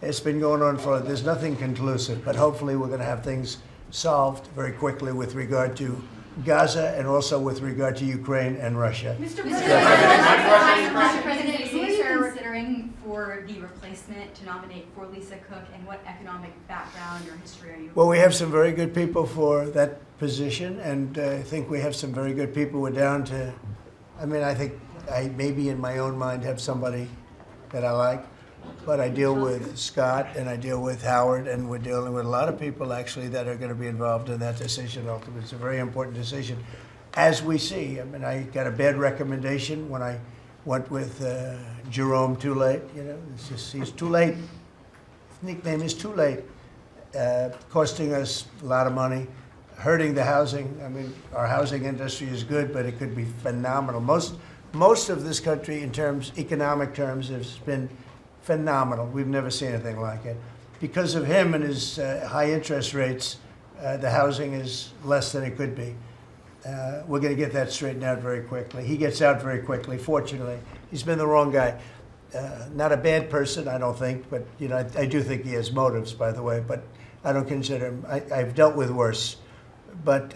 It's been going on there's nothing conclusive, but hopefully we're going to have things solved very quickly with regard to Gaza and also with regard to Ukraine and Russia. Mr. President, who are you considering for the replacement to nominate for Lisa Cook, and what economic background or history are you? Well, we have some very good people for that position, and I think we have some very good people. We're down to, I think I maybe in my own mind have somebody that I like, but I deal with Scott and I deal with Howard, and we're dealing with a lot of people actually that are going to be involved in that decision ultimately. It's a very important decision. As we see, I got a bad recommendation when I went with Jerome Too Late. He's too late. His nickname is Too Late. Costing us a lot of money, hurting the housing. Our housing industry is good, but it could be phenomenal. Most of this country, in economic terms, has been phenomenal. We've never seen anything like it. Because of him and his high interest rates, the housing is less than it could be. We're going to get that straightened out very quickly. He gets out very quickly, fortunately. He's been the wrong guy. Not a bad person, I don't think, but I do think he has motives, by the way, but I don't consider him. I've dealt with worse. but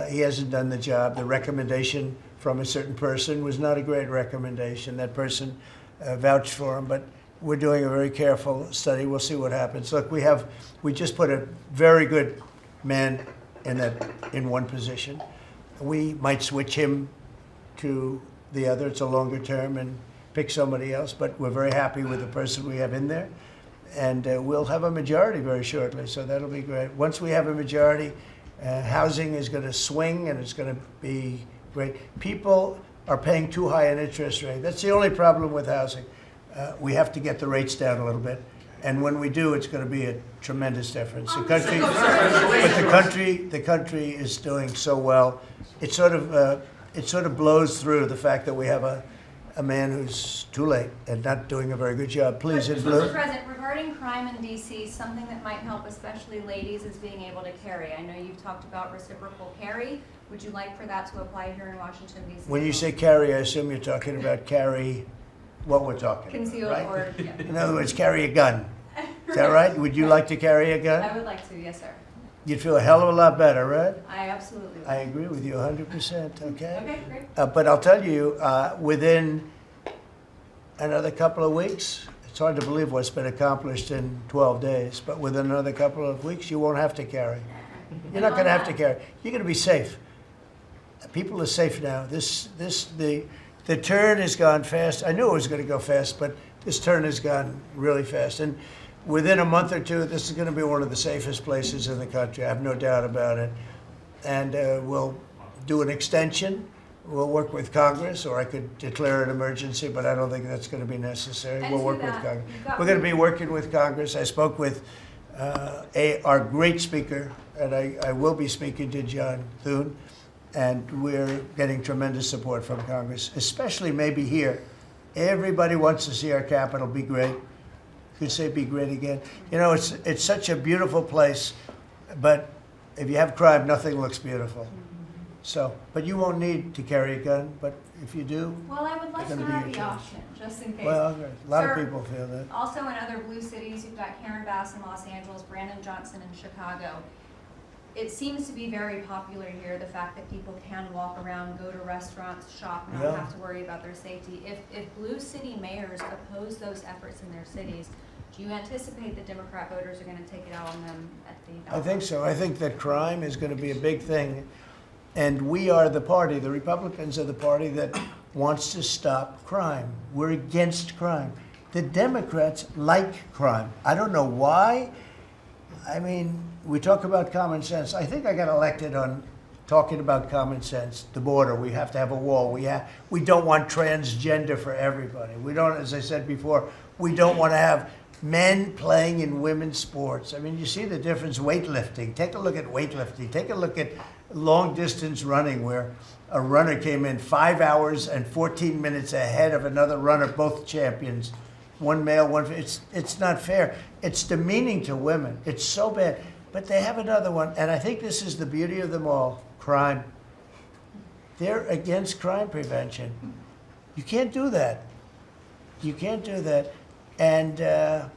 he hasn't done the job. The recommendation from a certain person was not a great recommendation. That person vouched for him, but we're doing a very careful study. We'll see what happens. Look, we just put a very good man in one position. We might switch him to the other. It's a longer term and pick somebody else, but we're very happy with the person we have in there. And we'll have a majority very shortly, so that'll be great. Once we have a majority, housing is going to swing and it's going to be great. People are paying too high an interest rate. That's the only problem with housing. We have to get the rates down a little bit. And when we do, it's going to be a tremendous difference. The country is doing so well. It sort of blows through the fact that we have a man who's too late and not doing a very good job. Please, in blue. Mr. President, regarding crime in D.C., something that might help especially ladies is being able to carry. I know you've talked about reciprocal carry. Would you like for that to apply here in Washington, D.C.? When you say carry, I assume you're talking about carry what we're talking Concealed about, right? or, yeah. In other words, carry a gun. Is that right? Would you like to carry a gun? I would like to, yes, sir. You'd feel a hell of a lot better, right? I absolutely would. I agree with you 100%, okay? Okay, great. But I'll tell you, within another couple of weeks, it's hard to believe what's been accomplished in 12 days, but within another couple of weeks, you won't have to carry. You're not going to have to carry. You're going to be safe. People are safe now. The turn has gone fast. I knew it was going to go fast, but this turn has gone really fast. And within a month or two, this is going to be one of the safest places in the country. I have no doubt about it. And we'll do an extension. We'll work with Congress, or I could declare an emergency, but I don't think that's going to be necessary. We'll work with Congress. We're going to be working with Congress. I spoke with our great speaker, and I will be speaking to John Thune, and we're getting tremendous support from Congress, especially maybe here. Everybody wants to see our capital be great. Could say be great again. You know, it's such a beautiful place, but if you have crime, nothing looks beautiful. So, but you won't need to carry a gun, but if you do, Well, I would like to have the option, just in case. well, a lot of Sir, people feel that. Also in other blue cities, you've got Karen Bass in Los Angeles, Brandon Johnson in Chicago. It seems to be very popular here, the fact that people can walk around, go to restaurants, shop, and not Yeah. have to worry about their safety. If blue city mayors oppose those efforts in their cities, do you anticipate that Democrat voters are going to take it out on them at the ballot? I think so. I think that crime is going to be a big thing. And we are the party, the Republicans are the party that wants to stop crime. We're against crime. The Democrats like crime. I don't know why. I mean, we talk about common sense. I think I got elected on talking about common sense. The border, we have to have a wall. We don't want transgender for everybody. We don't, as I said before, we don't want to have men playing in women's sports. I mean, you see the difference. Weightlifting. Take a look at weightlifting. Take a look at long distance running, where a runner came in 5 hours and 14 minutes ahead of another runner, both champions. One male, one female. It's not fair. It's demeaning to women. It's so bad. But they have another one, and I think this is the beauty of them all, crime. They're against crime prevention. You can't do that. You can't do that. And I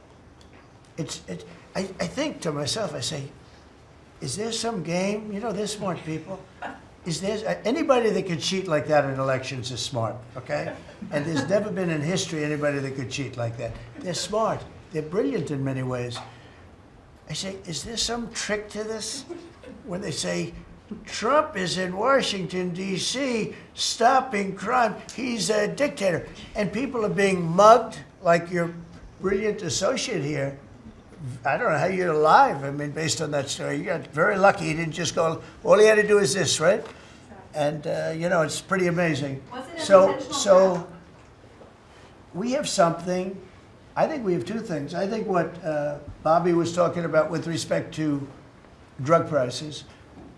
think to myself, I say, is there some game? You know, they're smart people. Is there anybody that could cheat like that in elections is smart, okay? And there's never been in history anybody that could cheat like that. They're smart. They're brilliant in many ways. I say, is there some trick to this? When they say, Trump is in Washington, D.C., stopping crime. He's a dictator. And people are being mugged like your brilliant associate here. I don't know how you're alive. I mean, based on that story, you got very lucky. He didn't just go, all he had to do is this, right? And, you know, it's pretty amazing. So we have something. I think we have two things. I think what Bobby was talking about with respect to drug prices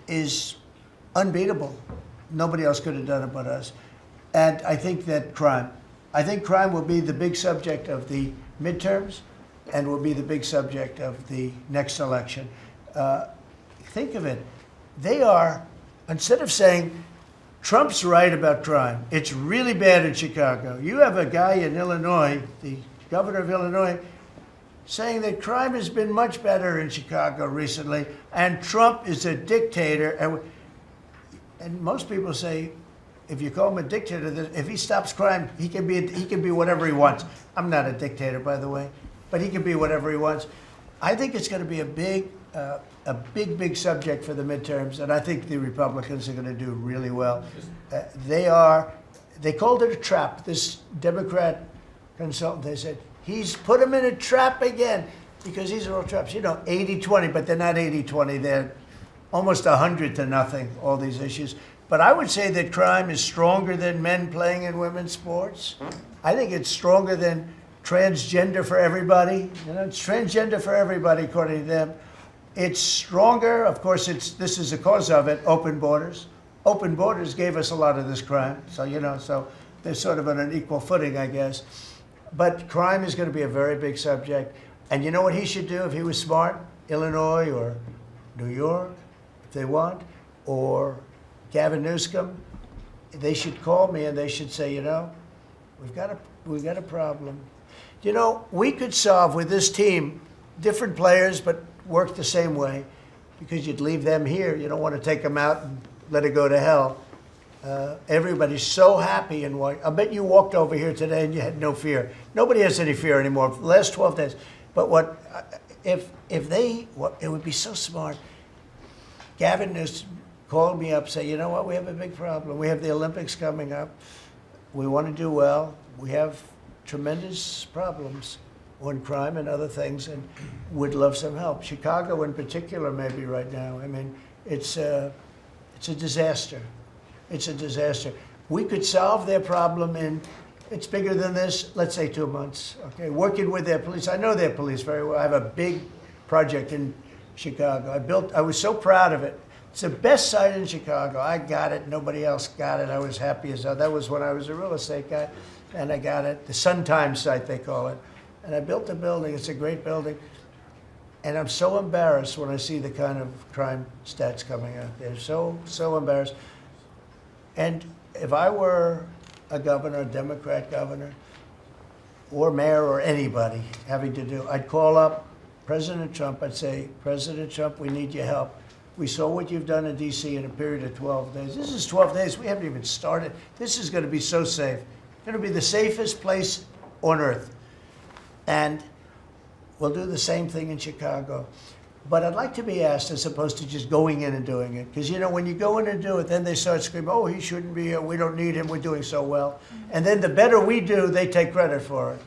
is unbeatable. Nobody else could have done it but us. And I think that crime. I think crime will be the big subject of the midterms and will be the big subject of the next election. Think of it. They are, instead of saying, Trump's right about crime, it's really bad in Chicago. You have a guy in Illinois, the governor of Illinois, saying that crime has been much better in Chicago recently, and Trump is a dictator. And and most people say, if you call him a dictator, that if he stops crime, he can be whatever he wants. I'm not a dictator, by the way, but he can be whatever he wants. I think it's going to be a big subject for the midterms, and I think the Republicans are going to do really well. They called it a trap. This Democrat consultant, they said, he's put him in a trap again, because these are all traps. You know, 80-20, but they're not 80-20. They're almost 100-0, all these issues. But I would say that crime is stronger than men playing in women's sports. I think it's stronger than transgender for everybody. You know, it's transgender for everybody, according to them. It's stronger, of course, this is the cause of it, open borders. Open borders gave us a lot of this crime. So, you know, so they're sort of on an equal footing, I guess. But crime is going to be a very big subject. And you know what he should do if he was smart? Illinois or New York, if they want, or Gavin Newsom, they should call me and they should say, you know, we've got a problem. You know, we could solve with this team, different players, but work the same way, because you'd leave them here. You don't want to take them out and let it go to hell. Everybody's so happy in Washington. I bet you walked over here today and you had no fear. Nobody has any fear anymore for the last 12 days. But it would be so smart. Gavin Newsom called me up, say, you know what, we have a big problem. We have the Olympics coming up. We want to do well. We have tremendous problems on crime and other things, and would love some help. Chicago in particular, maybe right now. I mean, it's a disaster. It's a disaster. We could solve their problem in, it's bigger than this, let's say 2 months, okay? Working with their police. I know their police very well. I have a big project in Chicago. I was so proud of it. It's the best site in Chicago. I got it. Nobody else got it. I was happy as hell. That was when I was a real estate guy, and I got it. The Sun Times site, they call it. And I built the building. It's a great building. And I'm so embarrassed when I see the kind of crime stats coming out there. So embarrassed. And if I were a governor, a Democrat governor, or mayor, or anybody having to do, I'd call up President Trump. I'd say, President Trump, we need your help. We saw what you've done in D.C. in a period of 12 days. This is 12 days. We haven't even started. This is going to be so safe. It's going to be the safest place on earth. And we'll do the same thing in Chicago. But I'd like to be asked, as opposed to just going in and doing it. Because, you know, when you go in and do it, then they start screaming, oh, he shouldn't be here. We don't need him. We're doing so well. And then the better we do, they take credit for it.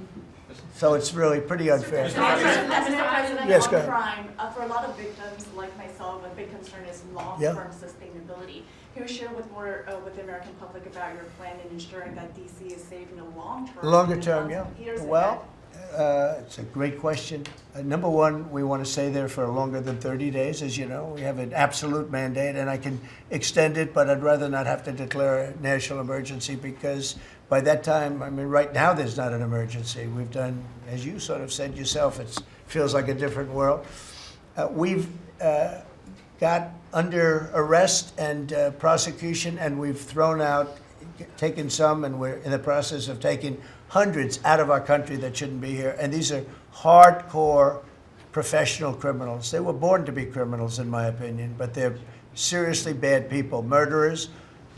So it's really pretty unfair. Mr. President, Yes, on go ahead. crime, for a lot of victims like myself, a big concern is long-term sustainability. Can you share with the American public about your plan in ensuring that DC is safe in the long term? Longer term, yeah. Well, it's a great question. Number one, we want to stay there for longer than 30 days, as you know. We have an absolute mandate, and I can extend it, but I'd rather not have to declare a national emergency, because by that time, I mean, right now there's not an emergency. We've done, as you sort of said yourself, it feels like a different world. We've got under arrest and prosecution, and we've thrown out, taken some, and we're in the process of taking hundreds out of our country that shouldn't be here. And these are hardcore professional criminals. They were born to be criminals, in my opinion, but they're seriously bad people. Murderers,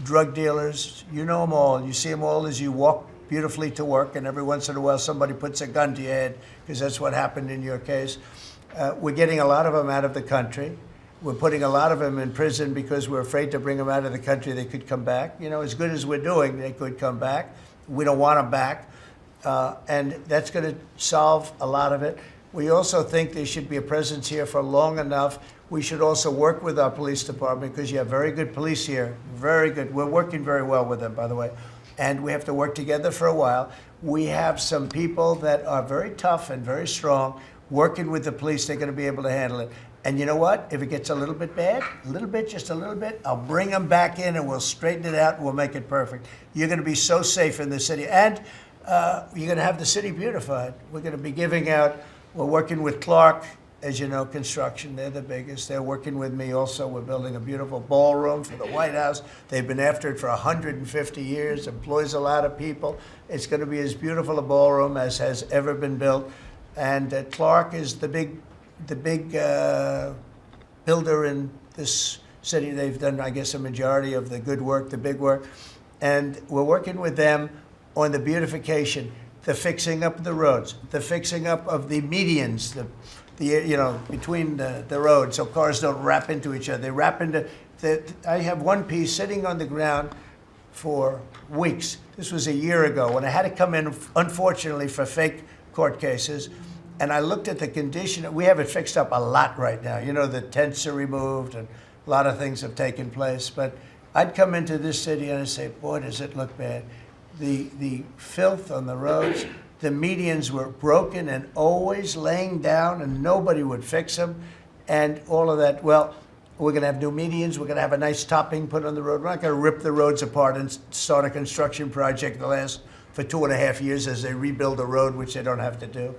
drug dealers, you know them all. You see them all as you walk beautifully to work, and every once in a while somebody puts a gun to your head, because that's what happened in your case. We're getting a lot of them out of the country. We're putting a lot of them in prison because we're afraid to bring them out of the country. They could come back. You know, as good as we're doing, they could come back. We don't want them back. And that's going to solve a lot of it. We also think there should be a presence here for long enough. We should also work with our police department, because you have very good police here, very good. We're working very well with them, by the way. And we have to work together for a while. We have some people that are very tough and very strong. Working with the police, they're going to be able to handle it. And you know what? If it gets a little bit bad, a little bit, just a little bit, I'll bring them back in and we'll straighten it out and we'll make it perfect. You're going to be so safe in the city. And you're going to have the city beautified. We're going to be giving out, we're working with Clark, as you know, construction. They're the biggest. They're working with me also. We're building a beautiful ballroom for the White House. They've been after it for 150 years, employs a lot of people. It's going to be as beautiful a ballroom as has ever been built. And Clark is the big builder in this city. They've done, I guess, a majority of the good work, the big work. And we're working with them on the beautification, the fixing up of the roads, the fixing up of the medians, between the roads, so cars don't wrap into each other. They wrap into, I have one piece sitting on the ground for weeks. This was a year ago when I had to come in, unfortunately, for fake court cases. And I looked at the condition. We have it fixed up a lot right now. You know, the tents are removed and a lot of things have taken place. But I'd come into this city and I'd say, boy, does it look bad. The filth on the roads, the medians were broken and always laying down and nobody would fix them and all of that. Well, we're going to have new medians. We're going to have a nice topping put on the road. We're not going to rip the roads apart and start a construction project that lasts for 2.5 years as they rebuild the road, which they don't have to do.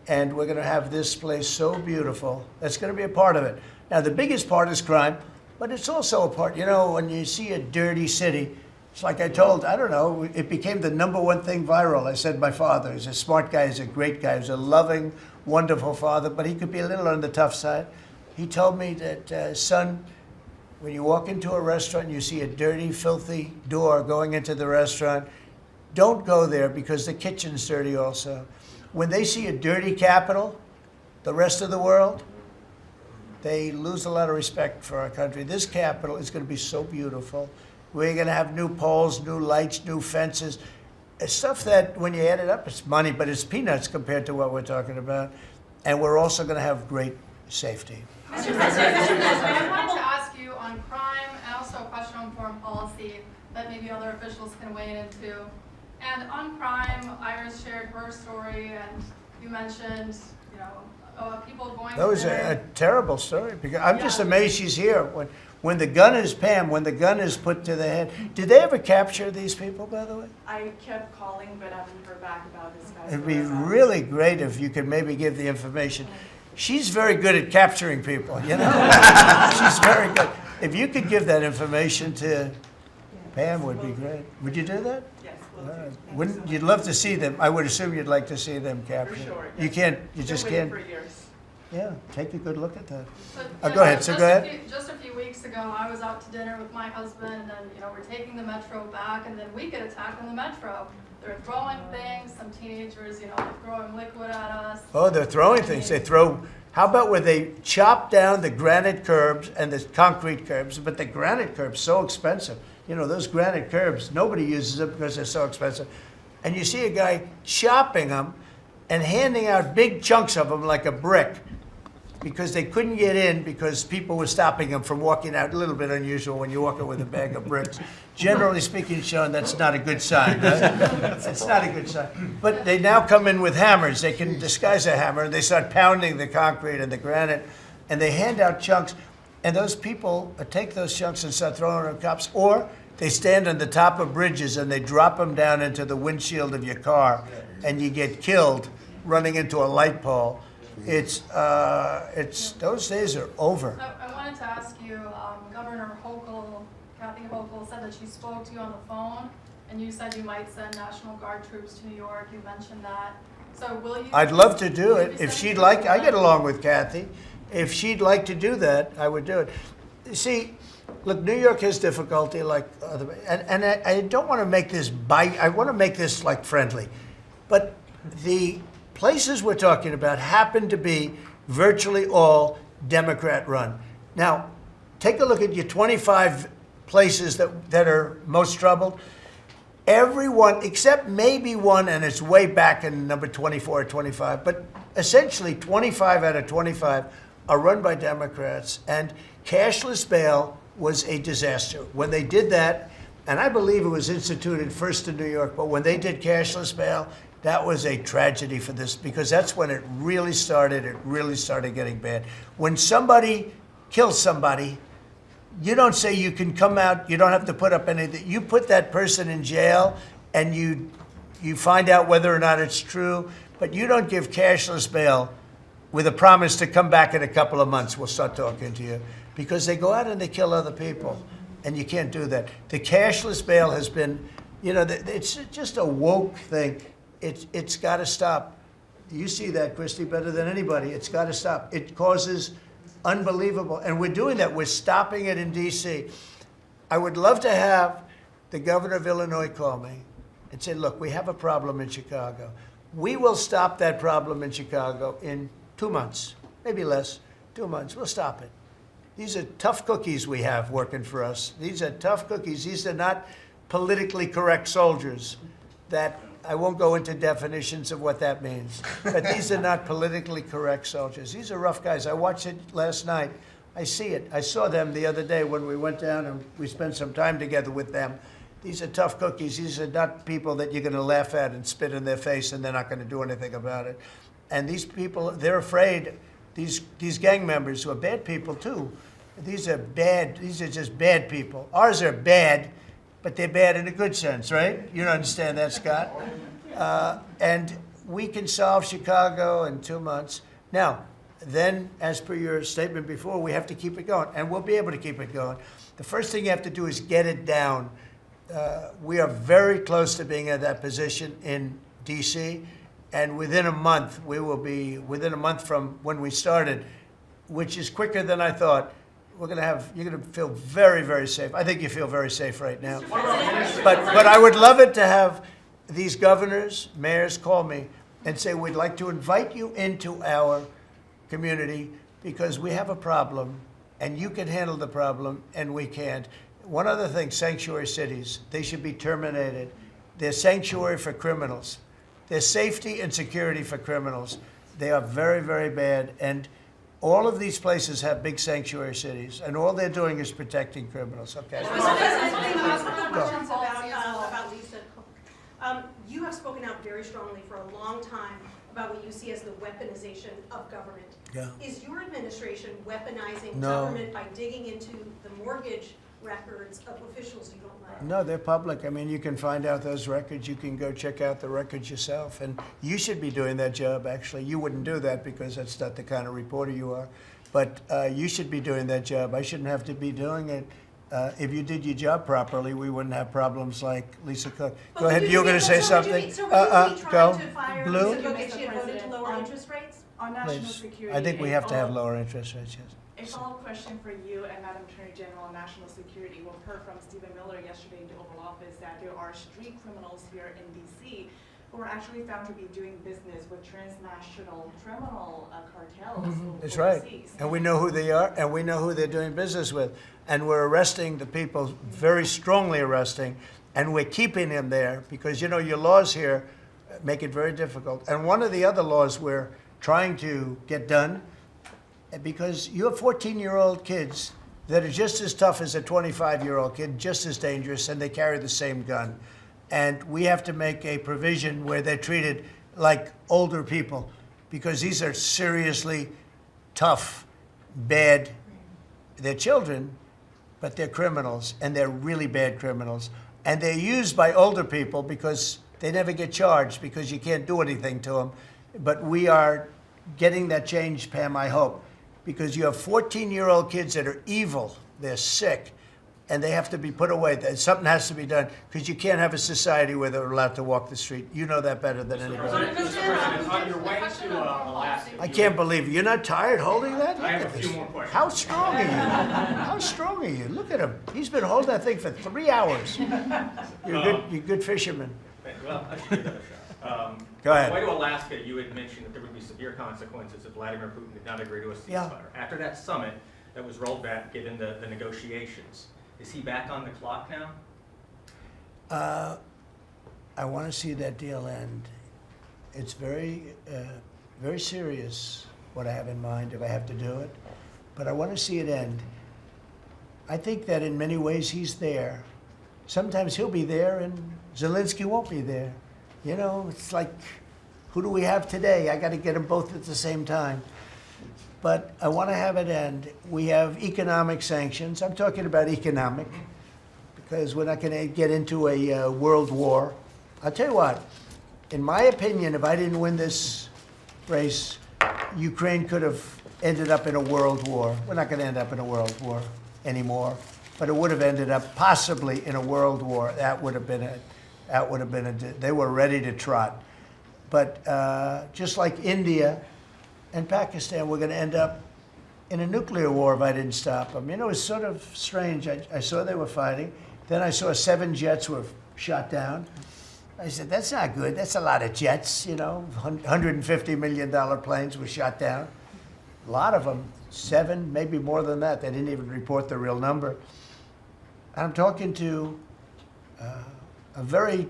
And we're going to have this place so beautiful. That's going to be a part of it. Now, the biggest part is crime, but it's also a part, when you see a dirty city, it's like I told, I don't know, it became the #1 thing viral. I said my father, he's a smart guy, he's a great guy, he's a loving, wonderful father, but he could be a little on the tough side. He told me that, son, when you walk into a restaurant and you see a dirty, filthy door going into the restaurant, don't go there because the kitchen's dirty also. When they see a dirty Capitol, the rest of the world, they lose a lot of respect for our country. This Capitol is going to be so beautiful. We're going to have new poles, new lights, new fences. It's stuff that, when you add it up, it's money, but it's peanuts compared to what we're talking about. And we're also going to have great safety. Mr. President, I wanted to ask you on crime and also a question on foreign policy that maybe other officials can weigh into. And on crime, Iris shared her story, and you mentioned, people going. That was a terrible story. Because I'm just amazed she's here. When the gun is Pam, when the gun is put to the head. Did they ever capture these people, by the way? I kept calling, but I haven't heard back about this guy. It'd be really great if you could maybe give the information. She's very good at capturing people, She's very good. If you could give that information to Pam, would be great. Would you do that? Yes, will do. You'd love to see them. I would assume you'd like to see them captured. For sure. You can't, you just can't. For years. Yeah, take a good look at that. So, Go ahead, so go ahead. Just a few weeks ago, I was out to dinner with my husband, and we're taking the metro back, and then we get attacked on the metro. They're throwing things, some teenagers, throwing liquid at us. Oh, they're throwing things. How about where they chop down the granite curbs and the concrete curbs, but the granite curbs so expensive. Those granite curbs, nobody uses them because they're so expensive. And you see a guy chopping them and handing out big chunks of them like a brick because they couldn't get in because people were stopping them from walking out. A little bit unusual when you're walking with a bag of bricks. Generally speaking, Sean, that's not a good sign. Right? It's not a good sign. But they now come in with hammers. They can disguise a hammer. And they start pounding the concrete and the granite, and they hand out chunks. And those people take those chunks and start throwing them at cops. Or they stand on the top of bridges and they drop them down into the windshield of your car, and you get killed running into a light pole. It's those days are over. I wanted to ask you, Governor Hochul, Kathy Hochul, said that she spoke to you on the phone, and you said you might send National Guard troops to New York. You mentioned that. So will you? I'd love to do it if she'd like. I get along with Kathy. If she'd like to do that, I would do it. You see, look, New York has difficulty like other, and I don't want to make this I want to make this like friendly, but the places we're talking about happen to be virtually all Democrat run. Now, take a look at your 25 places that are most troubled. Everyone, except maybe one, and it's way back in number 24 or 25, but essentially 25 out of 25 are run by Democrats, and cashless bail was a disaster. When they did that, and I believe it was instituted first in New York, but when they did cashless bail, that was a tragedy for this, because that's when it really started getting bad. When somebody kills somebody, you don't say you can come out, you don't have to put up anything. You put that person in jail and you find out whether or not it's true, but you don't give cashless bail with a promise to come back in a couple of months, we'll start talking to you. Because they go out and they kill other people, and you can't do that. The cashless bail has been, it's just a woke thing. It's got to stop. You see that, Christy, better than anybody. It's got to stop. It causes unbelievable. And we're doing that. We're stopping it in D.C. I would love to have the governor of Illinois call me and say, look, we have a problem in Chicago. We will stop that problem in Chicago in 2 months, maybe less, 2 months. We'll stop it. These are tough cookies we have working for us. These are tough cookies. These are not politically correct soldiers that I won't go into definitions of what that means. But these are not politically correct soldiers. These are rough guys. I watched it last night. I see it. I saw them the other day when we went down and we spent some time together with them. These are tough cookies. These are not people that you're going to laugh at and spit in their face and they're not going to do anything about it. And these people, they're afraid. These gang members who are bad people too. These are bad. These are just bad people. Ours are bad, but they're bad in a good sense, right? You don't understand that, Scott. And we can solve Chicago in 2 months. Now, then, as per your statement before, we have to keep it going, and we'll be able to keep it going. The first thing you have to do is get it down. We are very close to being at that position in D.C., and within a month, we will be, within a month from when we started, which is quicker than I thought, you're going to feel very, very safe. I think you feel very safe right now. But I would love it to have these governors, mayors call me and say, we'd like to invite you into our community because we have a problem and you can handle the problem and we can't. One other thing, sanctuary cities, they should be terminated. They're sanctuary for criminals. They're safety and security for criminals. They are very, very bad. And all of these places have big sanctuary cities, and all they're doing is protecting criminals. Okay. Questions about Lisa Cook. You have spoken out very strongly for a long time about what you see as the weaponization of government. Yeah. Is your administration weaponizing No. government by digging into the mortgage records of officials you don't like? No, they're public. I mean, you can find out those records. You can go check out the records yourself. And you should be doing that job, actually. You wouldn't do that because that's not the kind of reporter you are. But you should be doing that job. I shouldn't have to be doing it. If you did your job properly, we wouldn't have problems like Lisa Cook. Go ahead. You were going to say something. Go. Blue? Lisa Cook if she had voted to lower interest rates? On national Please. security. I think we have to have lower interest rates, yes. A follow-up question for you and Madam Attorney General on national security. We've heard from Stephen Miller yesterday in the Oval Office that there are street criminals here in D.C. who are actually found to be doing business with transnational criminal cartels. That's overseas. right. And we know who they are, and we know who they're doing business with. And we're arresting the people, very strongly arresting, and we're keeping them there because, you know, your laws here make it very difficult. And one of the other laws we're trying to get done, because you have 14-year-old kids that are just as tough as a 25-year-old kid, just as dangerous, and they carry the same gun. And we have to make a provision where they're treated like older people, because these are seriously tough, bad. They're children, but they're criminals, and they're really bad criminals. And they're used by older people because they never get charged because you can't do anything to them. But we are getting that change, Pam, I hope, because you have 14-year-old kids that are evil, they're sick, and they have to be put away. Something has to be done because you can't have a society where they're allowed to walk the street. You know that better than anybody. On your way to Alaska. I can't believe it. You're not tired holding that? I have a few more questions. How strong are you? How strong are you? Look at him. He's been holding that thing for 3 hours. You're a good fisherman. Well, I should give that a shot. Go ahead. On the way to Alaska, you had mentioned that there would be severe consequences if Vladimir Putin did not agree to a ceasefire. Yeah. After that summit that was rolled back, given the negotiations, is he back on the clock now? I want to see that deal end. It's very, very serious what I have in mind if I have to do it, but I want to see it end. I think that in many ways he's there. Sometimes he'll be there and Zelensky won't be there. You know, it's like, who do we have today? I got to get them both at the same time. But I want to have it end. We have economic sanctions. I'm talking about economic, because we're not going to get into a world war. I'll tell you what, in my opinion, if I didn't win this race, Ukraine could have ended up in a world war. We're not going to end up in a world war anymore, but it would have ended up possibly in a world war. That would have been they were ready to trot. But just like India and Pakistan, we're going to end up in a nuclear war if I didn't stop them. You know, it was sort of strange. I saw they were fighting. Then I saw 7 jets were shot down. I said, that's not good. That's a lot of jets, you know. $150 million planes were shot down. A lot of them, 7, maybe more than that. They didn't even report the real number. And I'm talking to a very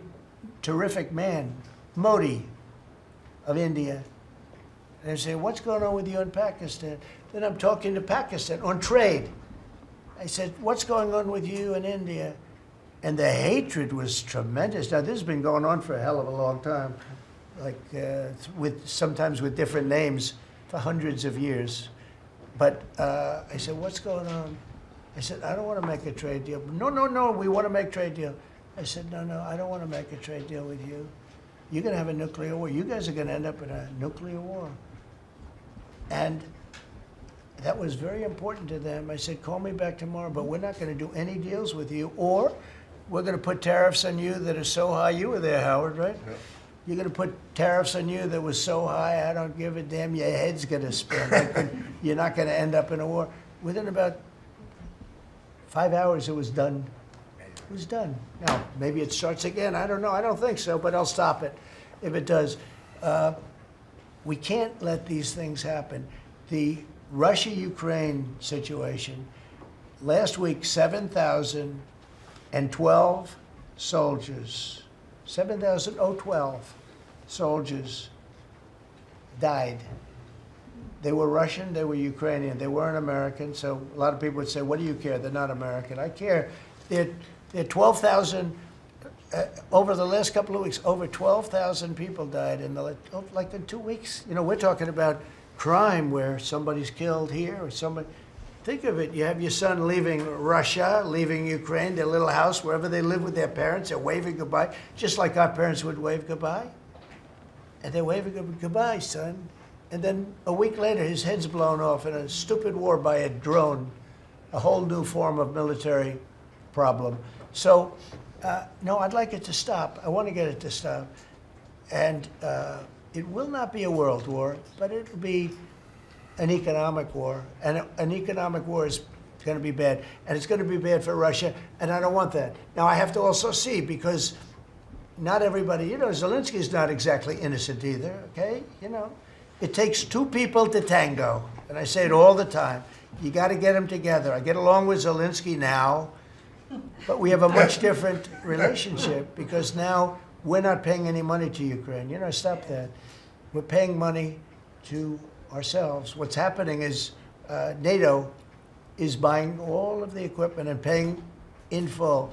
terrific man, Modi of India. And I say, what's going on with you in Pakistan? Then I'm talking to Pakistan on trade. I said, what's going on with you in India? And the hatred was tremendous. Now, this has been going on for a hell of a long time, like sometimes with different names for hundreds of years. But I said, what's going on? I said, I don't want to make a trade deal. No, we want to make a trade deal. I said, no, I don't want to make a trade deal with you. You're going to have a nuclear war. You guys are going to end up in a nuclear war. And that was very important to them. I said, call me back tomorrow, but we're not going to do any deals with you, or we're going to put tariffs on you that are so high. You were there, Howard, right? Yeah. You're going to put tariffs on you that was so high, I don't give a damn, your head's going to spin. You're not going to end up in a war. Within about 5 hours, it was done. It was done. Now, maybe it starts again. I don't know. I don't think so, but I'll stop it if it does. We can't let these things happen. The Russia-Ukraine situation, last week, 7,012 soldiers, 7,012 soldiers died. They were Russian, they were Ukrainian, they weren't American, so a lot of people would say, what do you care? They're not American. I care. They're 12,000, over the last couple of weeks, over 12,000 people died in like in 2 weeks. You know, we're talking about crime where somebody's killed here or somebody. Think of it, you have your son leaving Russia, leaving Ukraine, their little house, wherever they live with their parents, they're waving goodbye, just like our parents would wave goodbye. And they're waving goodbye, son. And then a week later, his head's blown off in a stupid war by a drone, a whole new form of military problem. So, no, I'd like it to stop. I want to get it to stop. And it will not be a world war, but it will be an economic war. And an economic war is going to be bad. And it's going to be bad for Russia, and I don't want that. Now, I have to also see, because not everybody, you know, Zelensky's not exactly innocent either, okay? You know, it takes 2 people to tango. And I say it all the time. You got to get them together. I get along with Zelensky now, but we have a much different relationship because now we're not paying any money to Ukraine. You know, stop that. We're paying money to ourselves. What's happening is NATO is buying all of the equipment and paying in full.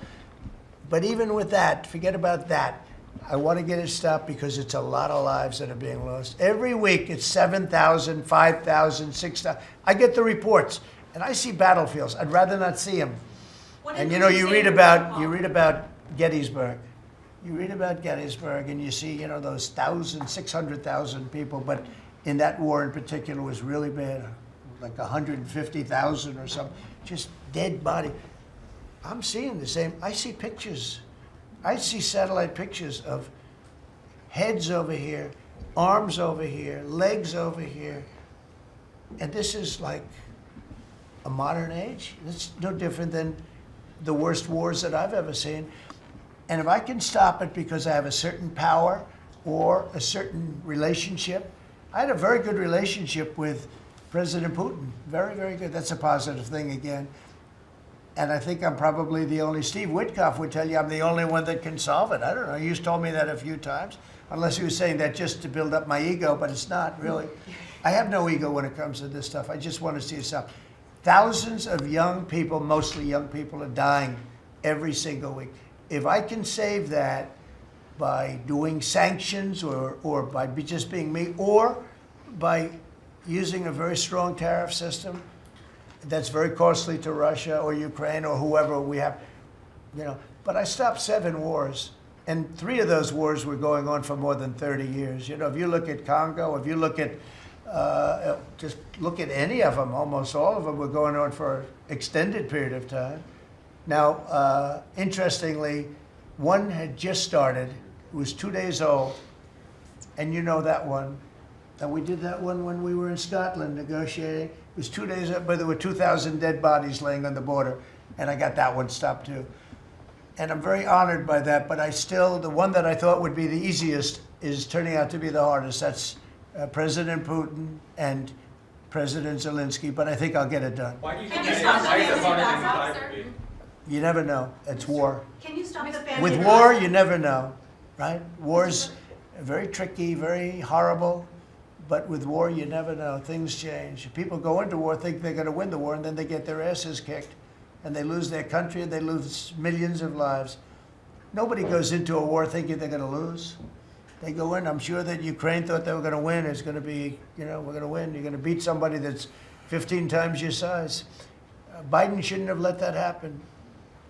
But even with that, forget about that. I want to get it stopped because it's a lot of lives that are being lost. Every week it's 7,000, 5,000, 6,000. I get the reports and I see battlefields. I'd rather not see them. And you know, you read about Gettysburg. You read about Gettysburg and you see, you know, those 600,000 people, but in that war in particular was really bad, like 150,000 or something, just dead body. I'm seeing the same. I see pictures. I see satellite pictures of heads over here, arms over here, legs over here. And this is like a modern age. It's no different than the worst wars that I've ever seen. And if I can stop it because I have a certain power or a certain relationship, I had a very good relationship with President Putin. Very, very good. That's a positive thing again. And I think I'm probably the only, Steve Witkoff would tell you I'm the only one that can solve it. I don't know, he's told me that a few times, unless he was saying that just to build up my ego, but it's not really. I have no ego when it comes to this stuff. I just want to see it stop. Thousands of young people, mostly young people, are dying every single week. If I can save that by doing sanctions or by just being me, or by using a very strong tariff system, that's very costly to Russia or Ukraine or whoever we have, you know. But I stopped 7 wars, and 3 of those wars were going on for more than 30 years. You know, if you look at Congo, if you look at, just look at any of them, almost all of them were going on for an extended period of time. Now, interestingly, one had just started, it was 2 days old, and you know that one. And we did that one when we were in Scotland negotiating. It was 2 days up, but there were 2,000 dead bodies laying on the border, and I got that one stopped too. And I'm very honored by that, but the one that I thought would be the easiest is turning out to be the hardest. That's President Putin and President Zelensky, but I think I'll get it done. Why do you Can think you that stop is? the Why is it family harder back, for you? You never know. It's war. Can you stop the family? With war, you never know, right? War's very tricky, very horrible, but with war, you never know. Things change. People go into war, think they're going to win the war, and then they get their asses kicked, and they lose their country, and they lose millions of lives. Nobody goes into a war thinking they're going to lose. They go in. I'm sure that Ukraine thought they were going to win. It's going to be, we're going to win. You're going to beat somebody that's 15 times your size. Biden shouldn't have let that happen.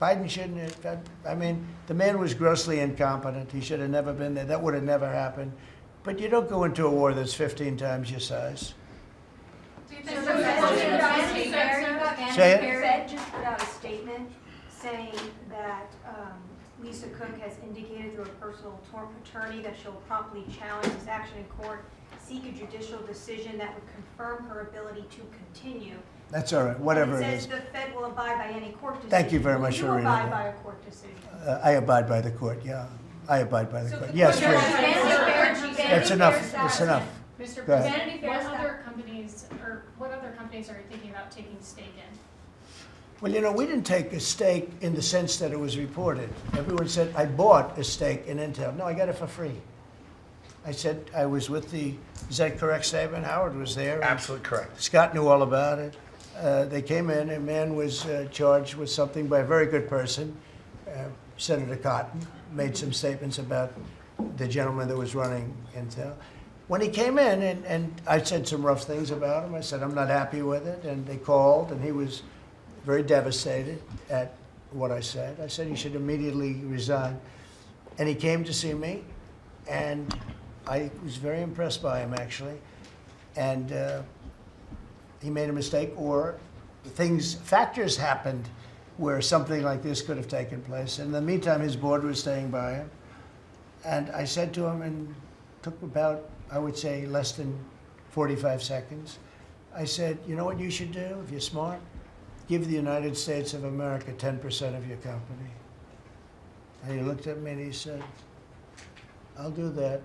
Biden shouldn't have. I mean, the man was grossly incompetent. He should have never been there. That would have never happened. But you don't go into a war that's 15 times your size. Say it. Fed just put out a statement saying that Lisa Cook has indicated through a personal attorney that she'll promptly challenge this action in court, seek a judicial decision that would confirm her ability to continue. That's all right, whatever And it it is. says the Fed will abide by any court decision. Thank you very much for reading You abide that. by a court decision. I abide by the court, yeah. I abide by the court. Yes, please. That's enough. That's enough. Mr. Go ahead. President, what other companies are you thinking about taking stake in? Well, we didn't take a stake in the sense that it was reported. Everyone said, I bought a stake in Intel. No, I got it for free. I said I was with is that a correct statement? Howard was there. Absolutely correct. Scott knew all about it. They came in, a man was charged with something by a very good person, Senator Cotton, made some statements about the gentleman that was running Intel. When he came in, and I said some rough things about him, I said, I'm not happy with it, and they called, and he was very devastated at what I said. I said he should immediately resign. And he came to see me, and I was very impressed by him, actually. And he made a mistake, or factors happened where something like this could have taken place. In the meantime, his board was staying by him. And I said to him, and took about, I would say, less than 45 seconds. I said, you know what you should do if you're smart? Give the United States of America 10% of your company. And he looked at me and he said, I'll do that.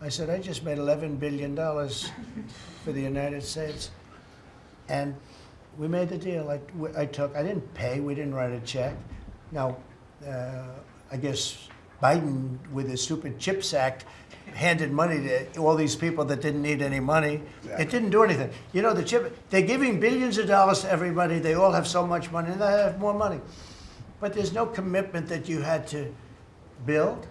I said, I just made $11 billion for the United States. And we made the deal. I didn't pay, we didn't write a check. Now, I guess Biden, with his stupid CHIPS Act, handed money to all these people that didn't need any money. Exactly. It didn't do anything. They're giving billions of dollars to everybody. They all have so much money, and they have more money. But there's no commitment that you had to build.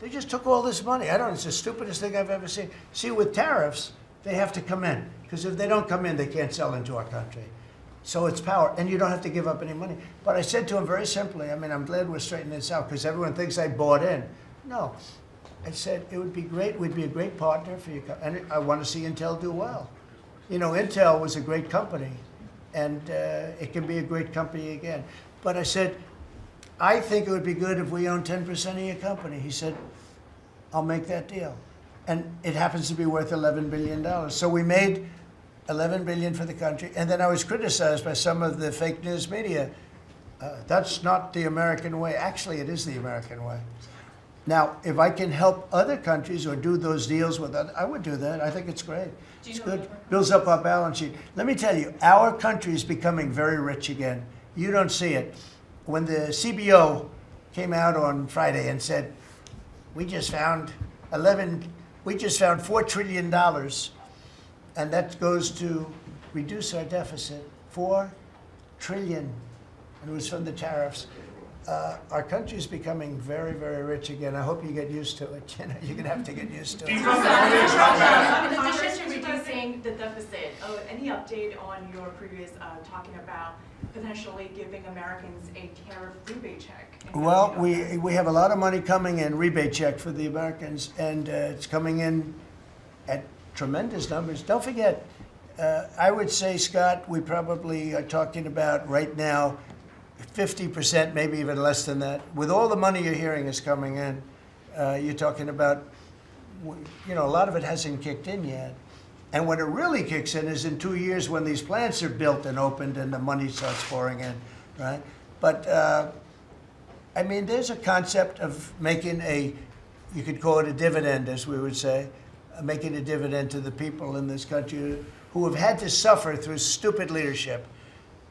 They just took all this money. It's the stupidest thing I've ever seen. See, with tariffs, they have to come in. Because if they don't come in, they can't sell into our country. So it's power, and you don't have to give up any money. But I said to him very simply, I'm glad we're straightening this out, because everyone thinks I bought in. No. I said, it would be great, we'd be a great partner for you, and I want to see Intel do well. Intel was a great company, and it can be a great company again. But I said, I think it would be good if we own 10% of your company. He said, I'll make that deal. And it happens to be worth $11 billion. So we made $11 billion for the country, and then I was criticized by some of the fake news media. That's not the American way. Actually, it is the American way. Now, if I can help other countries or do those deals with others, I would do that. I think it's great. It's good. Builds up our balance sheet. Let me tell you, our country is becoming very rich again. You don't see it. When the CBO came out on Friday and said, we just found $4 trillion, and that goes to reduce our deficit, $4 trillion, and it was from the tariffs. Our country is becoming very, very rich again. I hope you get used to it. You're going to have to get used to it. In addition to reducing the deficit, any update on your previous talking about potentially giving Americans a tariff rebate check? Well, we have a lot of money coming in, rebate check for the Americans, and it's coming in at tremendous numbers. Don't forget, I would say, Scott, we probably are talking about right now 50%, maybe even less than that. With all the money you're hearing is coming in, you're talking about you know, a lot of it hasn't kicked in yet. And when it really kicks in is in 2 years when these plants are built and opened and the money starts pouring in, right? But, I mean, there's a concept of making you could call it a dividend, as we would say, making a dividend to the people in this country who have had to suffer through stupid leadership.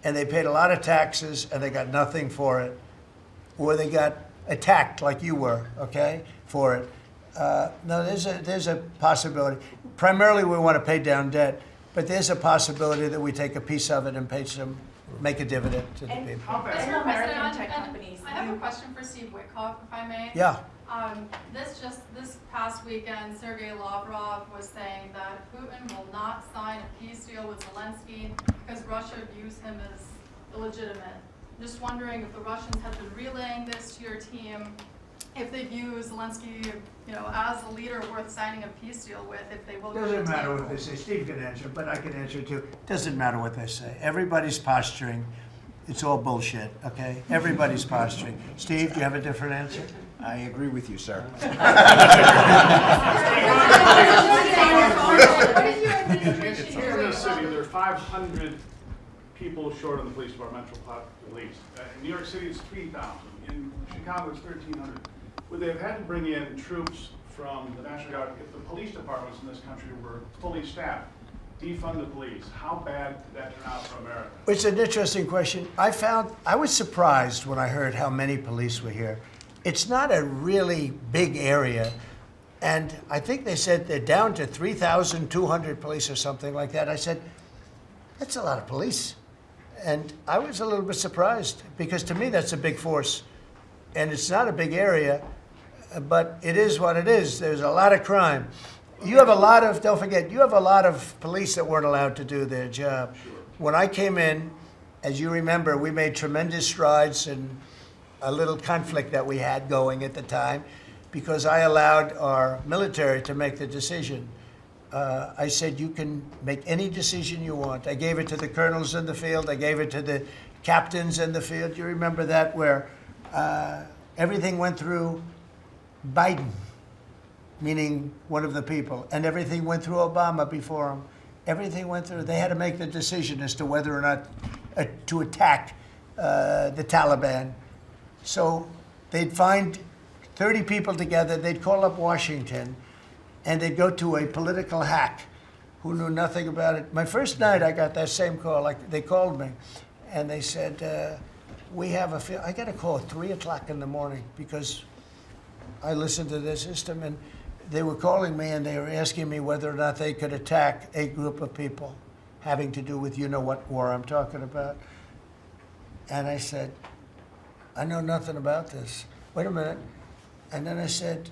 And they paid a lot of taxes and they got nothing for it. Or they got attacked like you were, okay, for it. No, there's a possibility. Primarily, we want to pay down debt, but there's a possibility that we take a piece of it and make a dividend to the people. Mr. President, I have a question for Steve Witkoff, if I may. Yeah. This past weekend, Sergei Lavrov was saying that Putin will not sign a peace deal with Zelensky because Russia views him as illegitimate. Just wondering if the Russians have been relaying this to your team, if they view Zelensky, you know, as a leader worth signing a peace deal with, if they will. Doesn't matter what they say. Steve can answer, but I can answer too. Doesn't matter what they say. Everybody's posturing. It's all bullshit, okay? Everybody's posturing. Steve, do you have a different answer? I agree with you, sir. What is your administration Here in this city, there are 500 people short of the police department, police. In New York City, it's 3,000. In Chicago, it's 1,300. Would they have had to bring in troops from the National Guard if the police departments in this country were fully staffed? Defund the police. How bad did that turn out for America? It's an interesting question. I was surprised when I heard how many police were here. It's not a really big area. And I think they said they're down to 3,200 police or something like that. I said, that's a lot of police. And I was a little bit surprised because to me that's a big force. And it's not a big area, but it is what it is. There's a lot of crime. You have a lot of, don't forget, you have a lot of police that weren't allowed to do their job. When I came in, as you remember, we made tremendous strides in a little conflict that we had going at the time because I allowed our military to make the decision. I said, you can make any decision you want. I gave it to the colonels in the field. I gave it to the captains in the field. You remember that where everything went through Biden, meaning one of the people, and everything went through Obama before him. Everything went through. They had to make the decision as to whether or not to attack the Taliban. So they'd find 30 people together. They'd call up Washington, and they'd go to a political hack who knew nothing about it. My first night, I got that same call. They called me, and they said, we have I got a call at 3 o'clock in the morning because I listened to their system, and they were calling me, and they were asking me whether or not they could attack a group of people having to do with you-know-what war I'm talking about. And I said, I know nothing about this. Wait a minute. And then I said,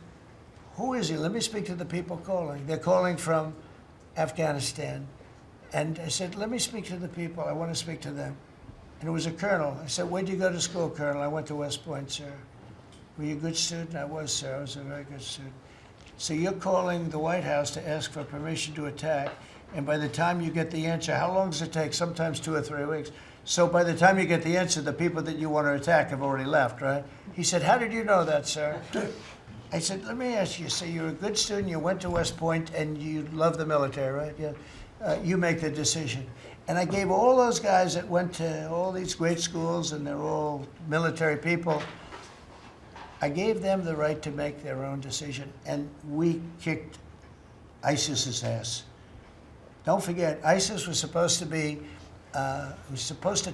who is he? Let me speak to the people calling. They're calling from Afghanistan. And I said, let me speak to the people. I want to speak to them. And it was a colonel. I said, where'd you go to school, Colonel? I went to West Point, sir. Were you a good student? I was, sir. I was a very good student. So you're calling the White House to ask for permission to attack, and by the time you get the answer, how long does it take? Sometimes 2 or 3 weeks. So by the time you get the answer, the people that you want to attack have already left, right? He said, how did you know that, sir? I said, let me ask you, so you're a good student, you went to West Point, and you love the military, right? Yeah. You make the decision. And I gave all those guys that went to all these great schools, and they're all military people, I gave them the right to make their own decision, and we kicked ISIS's ass. Don't forget, ISIS was supposed to be,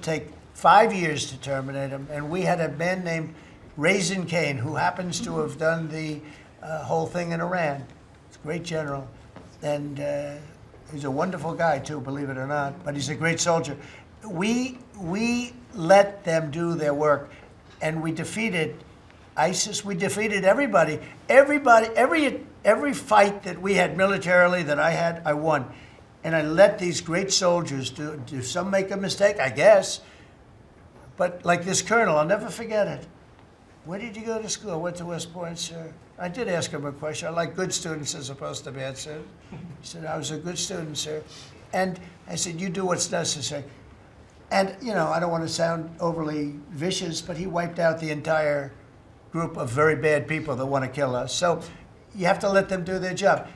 take 5 years to terminate them, and we had a man named Raisin Kane, who happens to have done the whole thing in Iran. He's a great general, and he's a wonderful guy too, believe it or not, but he's a great soldier. We let them do their work, and we defeated ISIS. We defeated everybody. Every fight that we had militarily that I had, I won. And I let these great soldiers do some make a mistake, I guess. But like this colonel, I'll never forget it. Where did you go to school? I went to West Point, sir. I did ask him a question. I like good students as opposed to bad students. He said, I was a good student, sir. And I said, you do what's necessary. And, you know, I don't want to sound overly vicious, but he wiped out the entire group of very bad people that want to kill us. So you have to let them do their job.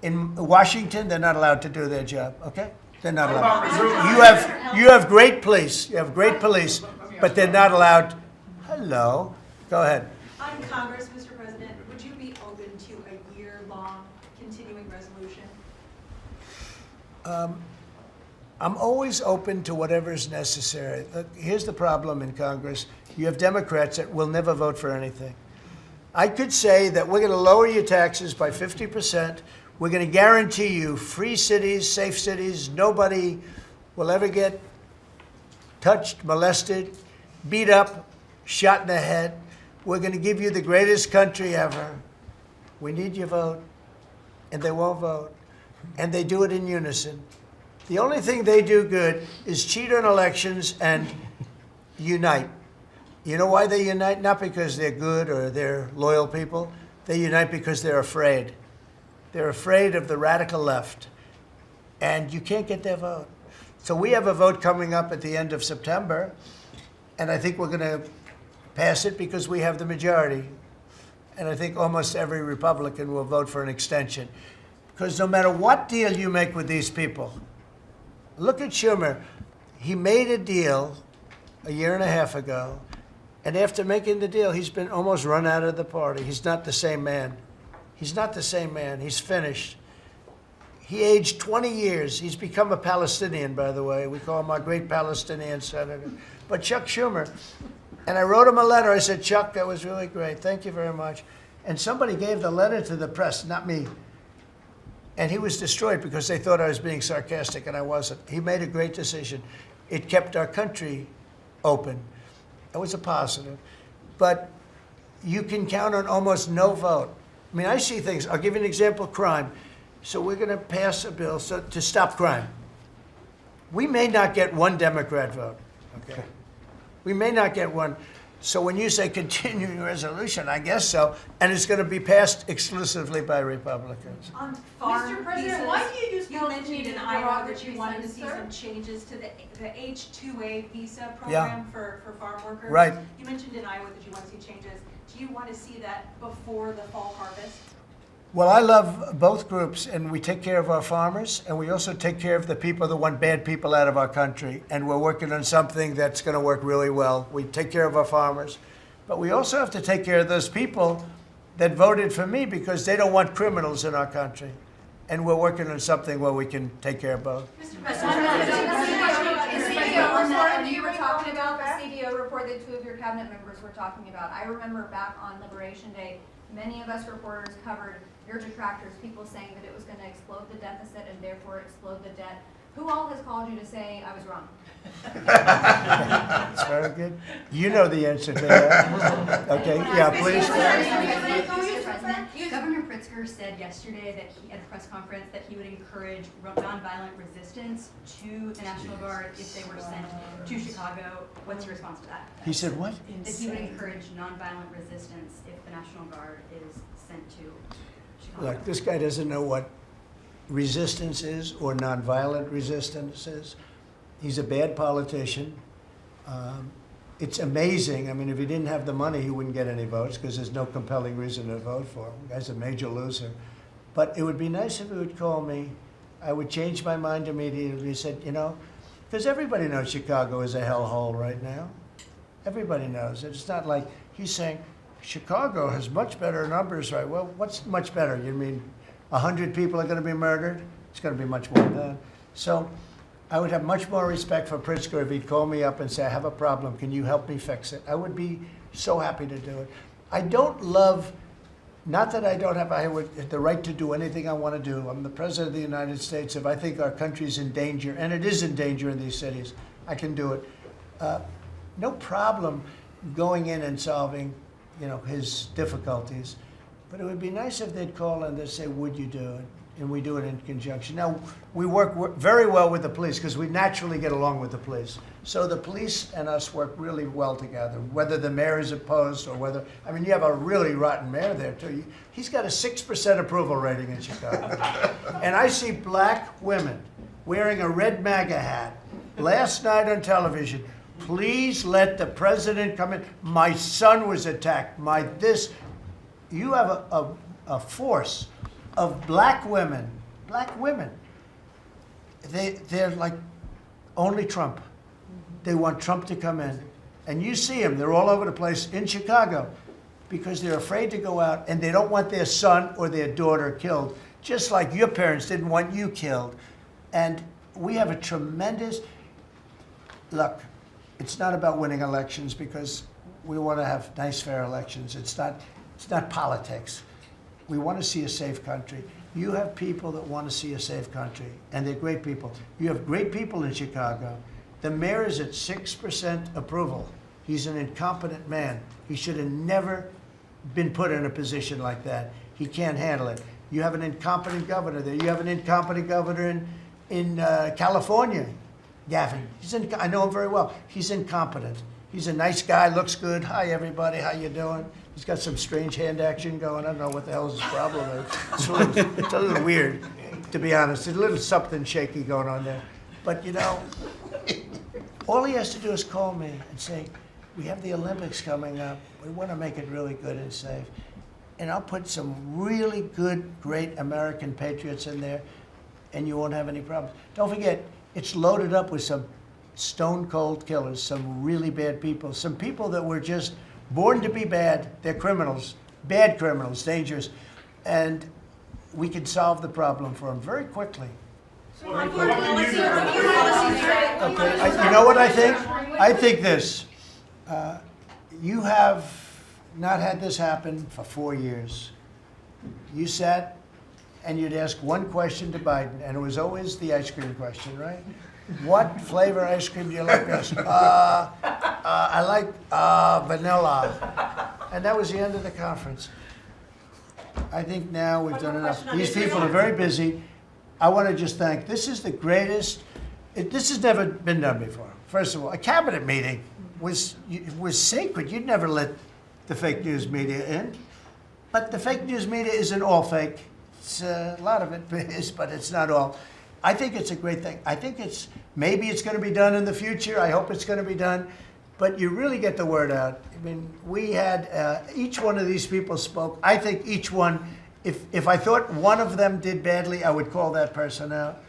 In Washington, they're not allowed to do their job, okay? They're not allowed. You have great police. You have great police, but they're not allowed. Hello. Go ahead. On Congress, Mr. President, would you be open to a year-long continuing resolution? I'm always open to whatever is necessary. Look, here's the problem in Congress. You have Democrats that will never vote for anything. I could say that we're going to lower your taxes by 50%. We're going to guarantee you free cities, safe cities. Nobody will ever get touched, molested, beat up, shot in the head. We're going to give you the greatest country ever. We need your vote. And they won't vote. And they do it in unison. The only thing they do good is cheat on elections and unite. You know why they unite? Not because they're good or they're loyal people. They unite because they're afraid. They're afraid of the radical left. And you can't get their vote. So we have a vote coming up at the end of September. And I think we're going to pass it because we have the majority. And I think almost every Republican will vote for an extension. Because no matter what deal you make with these people, look at Schumer. He made a deal a year and a half ago, and after making the deal, he's been almost run out of the party. He's not the same man. He's not the same man. He's finished. He aged 20 years. He's become a Palestinian, by the way. We call him our great Palestinian senator. But Chuck Schumer, and I wrote him a letter. I said, Chuck, that was really great. Thank you very much. And somebody gave the letter to the press, not me. And he was destroyed because they thought I was being sarcastic, and I wasn't. He made a great decision. It kept our country open. It was a positive. But you can count on almost no vote. I mean, I see things. I'll give you an example, crime. So we're going to pass a bill to stop crime. We may not get one Democrat vote, okay? We may not get one. So when you say continuing resolution, I guess so, and it's going to be passed exclusively by Republicans. On farm Mr. President, visas, why do you use you those mentioned media in Iowa that you derogatory wanted to see sense, sir? some changes to the H-2A visa program for farm workers. Right. You mentioned in Iowa that you want to see changes. Do you want to see that before the fall harvest? Well, I love both groups, and we take care of our farmers, and we also take care of the people that want bad people out of our country. And we're working on something that's going to work really well. We take care of our farmers, but we also have to take care of those people that voted for me because they don't want criminals in our country. And we're working on something where we can take care of both. You were talking about the CBO report that two of your cabinet members were talking about. I remember back on Liberation Day, many of us reporters covered your detractors, people saying that it was going to explode the deficit and therefore explode the debt. Who all has called you to say I was wrong? That's very good. You know the answer to that. Okay, yeah, please. Mr. President, Governor Pritzker said yesterday that he, at a press conference, that he would encourage nonviolent resistance to the National Guard if they were sent to Chicago. What's your response to that? He said what? That he would encourage nonviolent resistance if the National Guard is sent to Chicago. Look, this guy doesn't know what resistance is or nonviolent resistance is. He's a bad politician. It's amazing. I mean, if he didn't have the money, he wouldn't get any votes because there's no compelling reason to vote for him. The guy's a major loser. But it would be nice if he would call me. I would change my mind immediately. He said, you know, because everybody knows Chicago is a hellhole right now. Everybody knows it. It's not like he's saying, Chicago has much better numbers, right? Well, what's much better? You mean 100 people are going to be murdered? It's going to be much more than that. So I would have much more respect for Pritzker if he'd call me up and say, I have a problem. Can you help me fix it? I would be so happy to do it. I don't love, not that I don't have the right to do anything I want to do. I'm the President of the United States. If I think our country's in danger, and it is in danger in these cities, I can do it. No problem going in and solving, you know, his difficulties. But it would be nice if they'd call and they'd say, would you do it? And we do it in conjunction. Now, we work very well with the police because we naturally get along with the police. So the police and us work really well together, whether the mayor is opposed or whether, I mean, you have a really rotten mayor there too. He's got a 6% approval rating in Chicago. And I see black women wearing a red MAGA hat last night on television. Please let the president come in. My son was attacked. You have a force of black women. Black women. They're like only Trump. They want Trump to come in. And you see them, they're all over the place in Chicago because they're afraid to go out and they don't want their son or their daughter killed, just like your parents didn't want you killed. And we have a tremendous, look, it's not about winning elections because we want to have nice, fair elections. It's not politics. We want to see a safe country. You have people that want to see a safe country, and they're great people. You have great people in Chicago. The mayor is at 6% approval. He's an incompetent man. He should have never been put in a position like that. He can't handle it. You have an incompetent governor there. You have an incompetent governor in California, Gavin. I know him very well. He's incompetent. He's a nice guy, looks good. Hi, everybody. How you doing? He's got some strange hand action going. I don't know what the hell his problem is. It's a little weird, to be honest. There's a little something shaky going on there. But, you know, all he has to do is call me and say, we have the Olympics coming up. We want to make it really good and safe. And I'll put some really good, great American patriots in there, and you won't have any problems. Don't forget, it's loaded up with some stone-cold killers, some really bad people, some people that were just born to be bad. They're criminals, bad criminals, dangerous. And we can solve the problem for them very quickly. What can you do? Okay, you know what I think? I think this. You have not had this happen for 4 years. You sat and you'd ask one question to Biden, and it was always the ice cream question, right? What flavor ice cream do you like best? I like vanilla. And that was the end of the conference. I think now we've done enough. These people are very busy. I want to just thank, this is the greatest, this has never been done before. First of all, a cabinet meeting was sacred. You'd never let the fake news media in. But the fake news media isn't all fake. It's, a lot of it is, but it's not all. I think it's a great thing. I think maybe it's going to be done in the future. I hope it's going to be done. But you really get the word out. I mean, we had, each one of these people spoke. I think each one, if I thought one of them did badly, I would call that person out.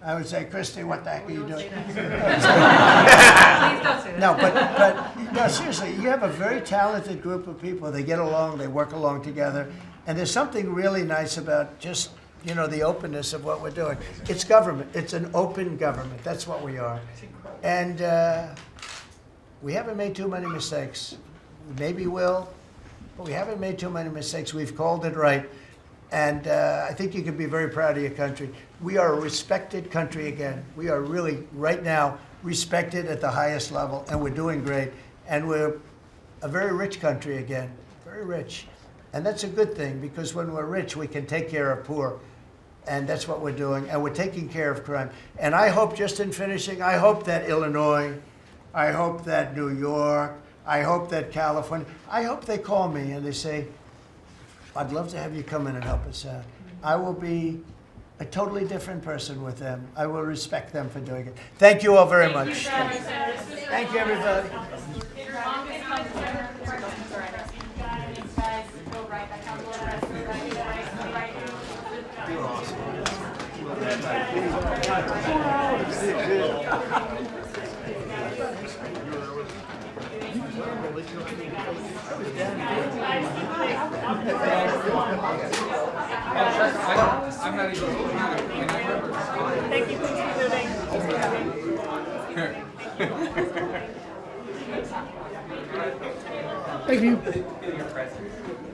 I would say, Christy, what the heck are you doing? Please don't say that. No, but no, seriously, you have a very talented group of people. They get along, they work along together. And there's something really nice about just, you know, the openness of what we're doing. It's government. It's an open government. That's what we are. And we haven't made too many mistakes. Maybe we'll, but we haven't made too many mistakes. We've called it right. And I think you can be very proud of your country. We are a respected country again. We are really, right now, respected at the highest level, and we're doing great. And we're a very rich country again, very rich. And that's a good thing, because when we're rich, we can take care of poor. And that's what we're doing. And we're taking care of crime. And I hope, just in finishing, I hope that Illinois, I hope that New York, I hope that California, I hope they call me and they say, I'd love to have you come in and help us out. I will be a totally different person with them. I will respect them for doing it. Thank you all very much. Thank you, everybody. I'm not even looking at it. Thank you. Thank you.